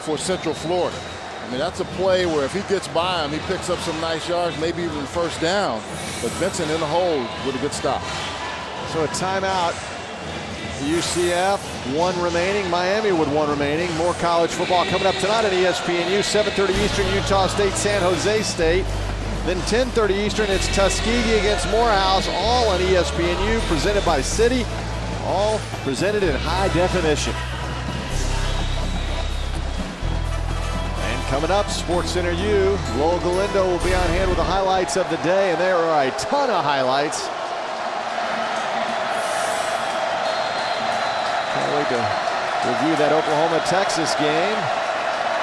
for Central Florida. I mean, that's a play where if he gets by him, he picks up some nice yards, maybe even first down. But Vincent in the hole with a good stop. So a timeout UCF, 1 remaining. Miami with 1 remaining. More college football coming up tonight on ESPNU. 7:30 Eastern, Utah State, San Jose State. Then 10:30 Eastern, it's Tuskegee against Morehouse, all on ESPNU, presented by Citi, all presented in high definition. And coming up, SportsCenter U, Lowell Galindo will be on hand with the highlights of the day, and there are a ton of highlights. Can't wait to review that Oklahoma-Texas game.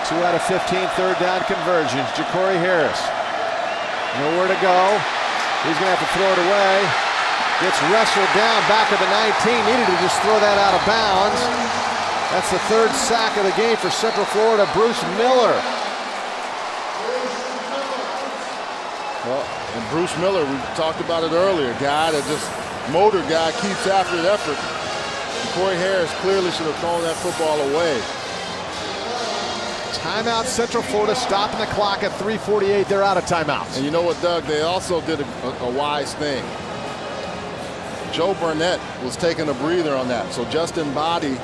2 out of 15 third down conversions. Ja'Cory Harris. Nowhere to go. He's going to have to throw it away. Gets wrestled down back of the 19. Needed to just throw that out of bounds. That's the 3rd sack of the game for Central Florida. Bruce Miller. Well, and Bruce Miller, we talked about it earlier. Guy that just, motor guy, keeps after the effort. Corey Harris clearly should have thrown that football away. Timeout, Central Florida, stopping the clock at 3:48. They're out of timeouts. And you know what, Doug? They also did a wise thing. Joe Burnett was taking a breather on that. So Justin Body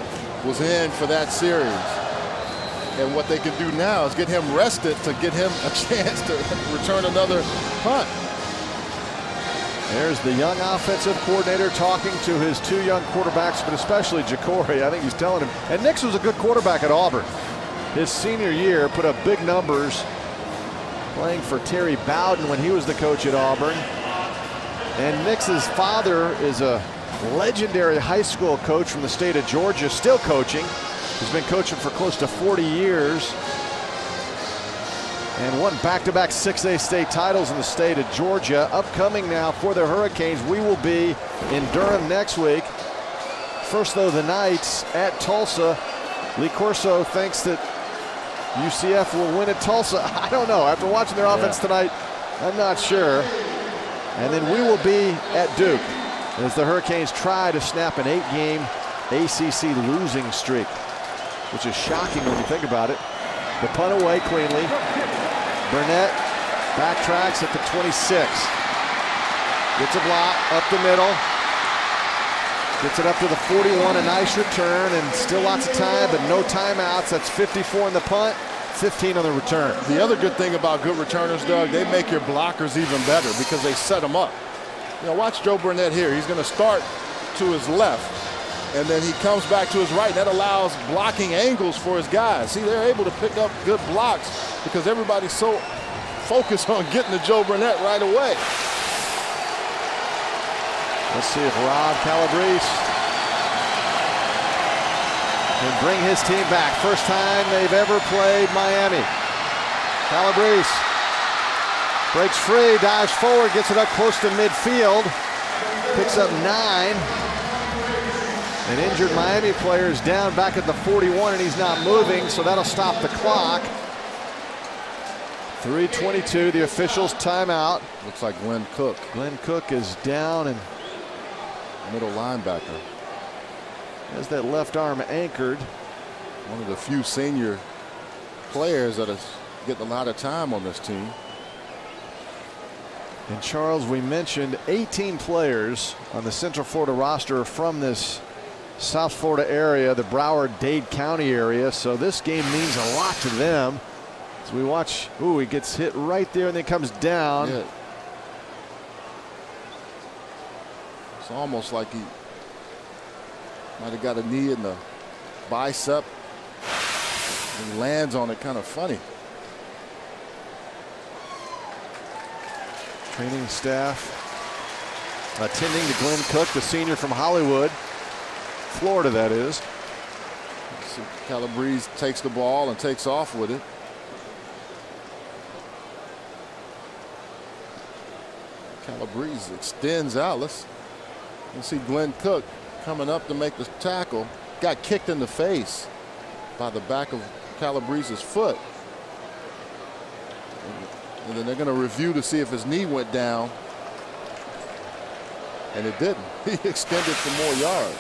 was in for that series. And what they could do now is get him rested to get him a chance to return another punt. There's the young offensive coordinator talking to his 2 young quarterbacks, but especially Ja'Cory. I think he's telling him. And Nix was a good quarterback at Auburn. His senior year put up big numbers playing for Terry Bowden when he was the coach at Auburn. And Nix's father is a legendary high school coach from the state of Georgia, still coaching. He's been coaching for close to 40 years and won back-to-back 6A state titles in the state of Georgia. Upcoming now for the Hurricanes, we will be in Durham next week. First, though, the Knights at Tulsa. Lee Corso thinks that UCF will win at Tulsa. I don't know. After watching their offense tonight, I'm not sure. And then we will be at Duke as the Hurricanes try to snap an 8-game ACC losing streak, which is shocking when you think about it. The punt away cleanly. Burnett backtracks at the 26. Gets a block up the middle. Gets it up to the 41, a nice return, and still lots of time, but no timeouts. That's 54 in the punt, 15 on the return. The other good thing about good returners, Doug, they make your blockers even better because they set them up. You know, watch Joe Burnett here. He's going to start to his left, and then he comes back to his right. That allows blocking angles for his guys. See, they're able to pick up good blocks because everybody's so focused on getting to Joe Burnett right away. Let's see if Rob Calabrese can bring his team back. First time they've ever played Miami. Calabrese breaks free, dives forward, gets it up close to midfield, picks up 9. An injured Miami player is down back at the 41, and he's not moving, so that'll stop the clock. 3:22, the officials timeout. Looks like Glenn Cook. Glenn Cook is down, and middle linebacker has that left arm anchored. One of the few senior players that is getting a lot of time on this team. And Charles, we mentioned 18 players on the Central Florida roster from this South Florida area, the Broward-Dade County area. So this game means a lot to them. As we watch, ooh, he gets hit right there and then comes down. Yeah. It's almost like he might have got a knee in the bicep and lands on it kind of funny. Training staff attending to Glenn Cook, the senior from Hollywood, Florida, that is. So Calabrese takes the ball and takes off with it. Calabrese extends out. Let's see Glenn Cook coming up to make the tackle. Got kicked in the face by the back of Calabrese's foot. And then they're going to review to see if his knee went down. And it didn't. He extended for more yards.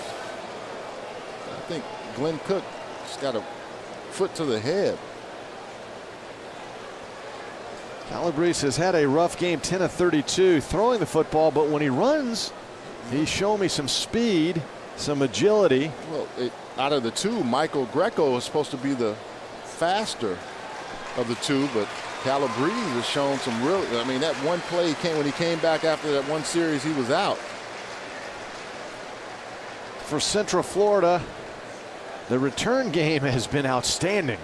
I think Glenn Cook just got a foot to the head. Calabrese has had a rough game, 10 of 32 throwing the football, but when he runs, he's shown me some speed. some agility. Well, out of the two, Michael Greco is supposed to be the faster of the two, but Calabrese has shown some real. I mean, that one play when he came back after that one series, he was out. For Central Florida, the return game has been outstanding.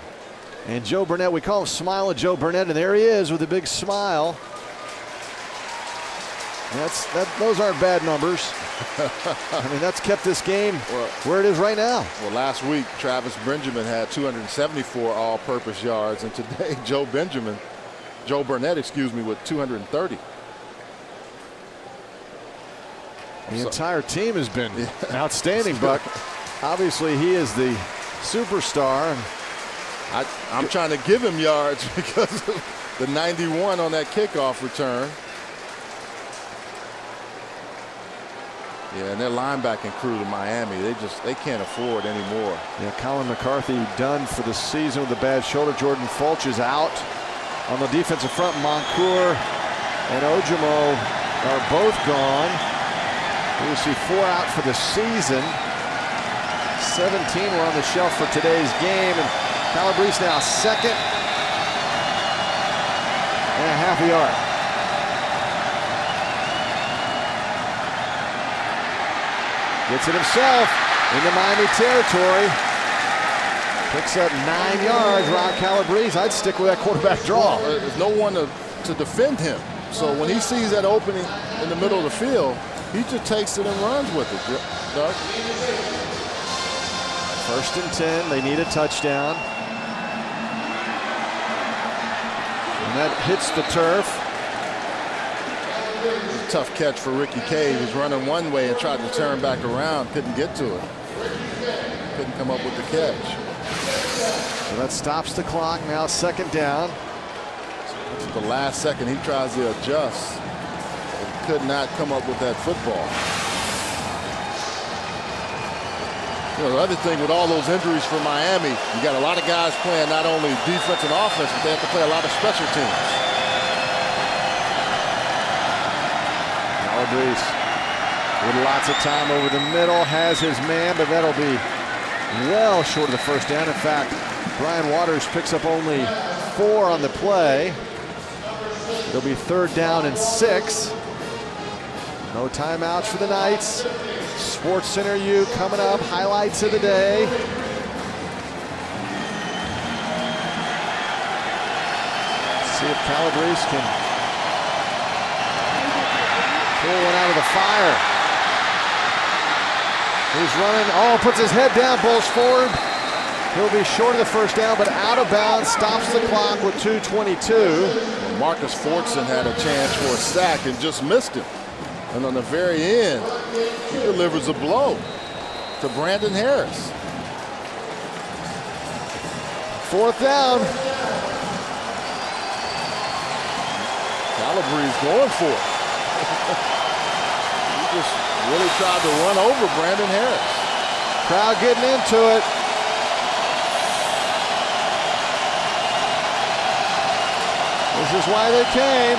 And Joe Burnett, we call him Smile at Joe Burnett, and there he is with a big smile. Those aren't bad numbers. I mean, that's kept this game where it is right now. Well, last week, Travis Benjamin had 274 all-purpose yards, and today, Joe Burnett, with 230. The entire team has been outstanding, Buck. Obviously, he is the superstar. I'm trying to give him yards because of the 91 on that kickoff return. Yeah, and their linebacking crew to Miami, they can't afford anymore. Yeah, Colin McCarthy done for the season with a bad shoulder. Jordan Fulch is out. On the defensive front, Moncour and Ojimo are both gone. We'll see 4 out for the season. 17 were on the shelf for today's game, and Calabrese now second and a half a yard. Gets it himself into Miami territory. Picks up 9 yards. Rod Calabrese, I'd stick with that quarterback draw. There's no one to defend him. So when he sees that opening in the middle of the field, he just takes it and runs with it, Doug. 1st and 10. They need a touchdown. And that hits the turf. Tough catch for Ricky Kay. He was running one way and tried to turn back around. Couldn't get to it. Couldn't come up with the catch. So that stops the clock. Now 2nd down. The last second he tries to adjust. Could not come up with that football. You know, the other thing with all those injuries for Miami, you got a lot of guys playing not only defense and offense, but they have to play a lot of special teams. Calabrese with lots of time over the middle, has his man, but that'll be well short of the 1st down. In fact, Brian Waters picks up only 4 on the play. It'll be 3rd down and 6. No timeouts for the Knights. Sports Center U coming up. Highlights of the day. See if Calabrese can pull one out of the fire. He's running. Oh, puts his head down, pulls forward. He'll be short of the 1st down, but out of bounds, stops the clock with 2:22. Marcus Fortson had a chance for a sack and just missed him. And on the very end, he delivers a blow to Brandon Harris. 4th down. Calabrese going for it. He just really tried to run over Brandon Harris. Crowd getting into it. This is why they came.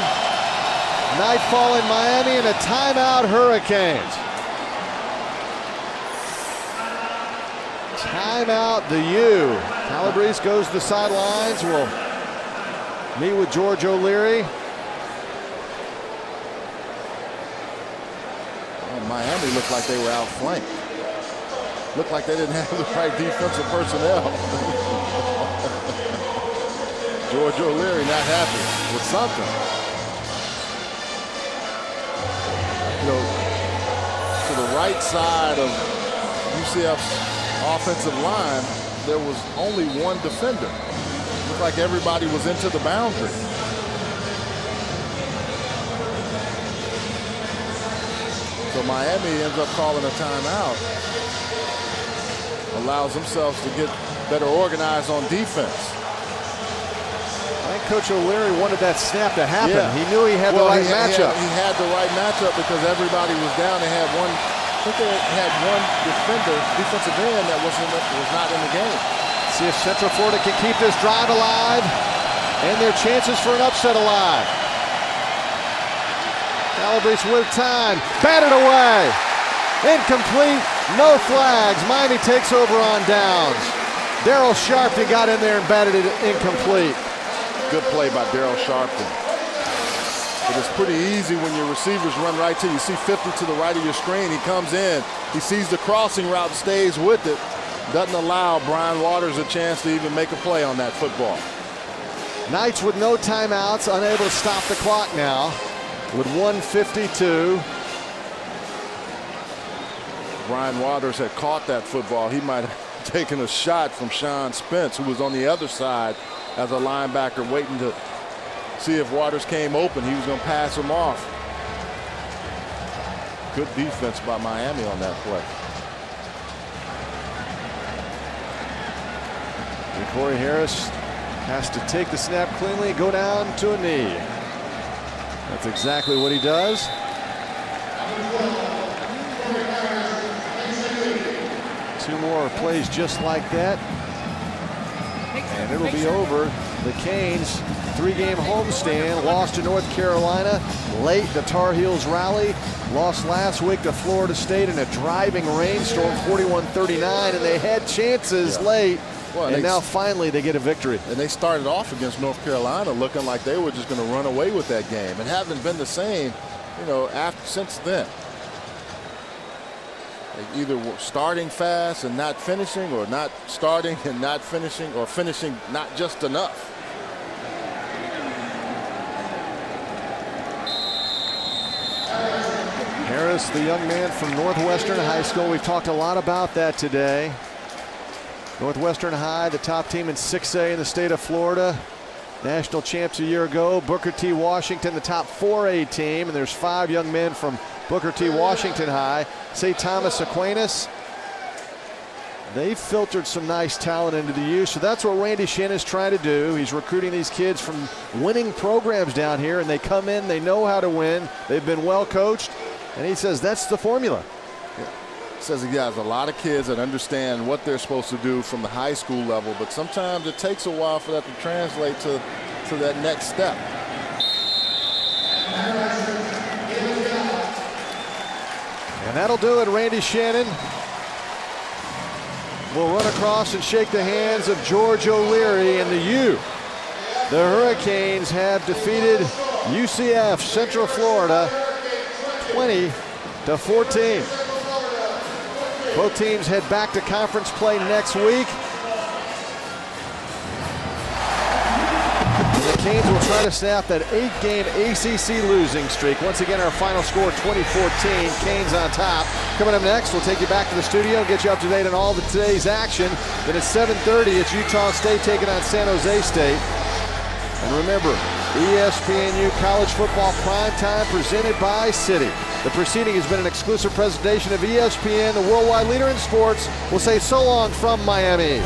Nightfall in Miami and a timeout, Hurricanes. Timeout, the U. Calabrese goes to the sidelines. We'll meet with George O'Leary. Well, Miami looked like they were outflanked. Looked like they didn't have the right defensive personnel. George O'Leary not happy with something. You know, to the right side of UCF's offensive line, there was only one defender. Looked like everybody was into the boundary. So Miami ends up calling a timeout. Allows themselves to get better organized on defense. I think Coach O'Leary wanted that snap to happen. Yeah. He knew he had the right matchup. He had the right matchup because everybody was down. They had one. I think they had one defensive end that was not in the game. See if Central Florida can keep this drive alive and their chances for an upset alive. Calabrese with time, batted away, incomplete. No flags. Miami takes over on downs. Daryl Sharpton got in there and batted it incomplete. Good play by Daryl Sharpton. But it's pretty easy when your receivers run right to you. You see 50 to the right of your screen. He comes in. He sees the crossing route and stays with it. Doesn't allow Brian Waters a chance to even make a play on that football. Knights with no timeouts, unable to stop the clock now with 1:52. Brian Waters had caught that football. He might have taken a shot from Sean Spence, who was on the other side as a linebacker waiting to see if Waters came open. He was going to pass him off. Good defense by Miami on that play. And Corey Harris has to take the snap cleanly, go down to a knee. That's exactly what he does. Two more plays just like that, and it'll be over. The Canes' three-game homestand lost to North Carolina late. The Tar Heels rally, lost last week to Florida State in a driving rainstorm, 41-39, and they had chances late. Well, and now finally they get a victory. And they started off against North Carolina looking like they were just going to run away with that game, and haven't been the same, you know, since then. They either were starting fast and not finishing, or not starting and not finishing, or finishing not just enough. Harris, the young man from Northwestern High School. We've talked a lot about that today. Northwestern High, the top team in 6A in the state of Florida. National champs a year ago. Booker T. Washington, the top 4A team. And there's 5 young men from Booker T. Washington High. St. Thomas Aquinas. They've filtered some nice talent into the U, so that's what Randy Shannon's trying to do. He's recruiting these kids from winning programs down here, and they come in, they know how to win. They've been well coached, and he says that's the formula. Yeah. Says he has a lot of kids that understand what they're supposed to do from the high school level, but sometimes it takes a while for that to translate to that next step. And that'll do it. Randy Shannon will run across and shake the hands of George O'Leary and the U. The Hurricanes have defeated UCF Central Florida 20-14. Both teams head back to conference play next week. The Canes will try to snap that 8-game ACC losing streak. Once again, our final score 2014, Canes on top. Coming up next, we'll take you back to the studio and get you up to date on all of today's action. Then at 7:30, it's Utah State taking on San Jose State. And remember, ESPNU College Football Primetime presented by Citi. The proceeding has been an exclusive presentation of ESPN, the worldwide leader in sports. We'll say so long from Miami.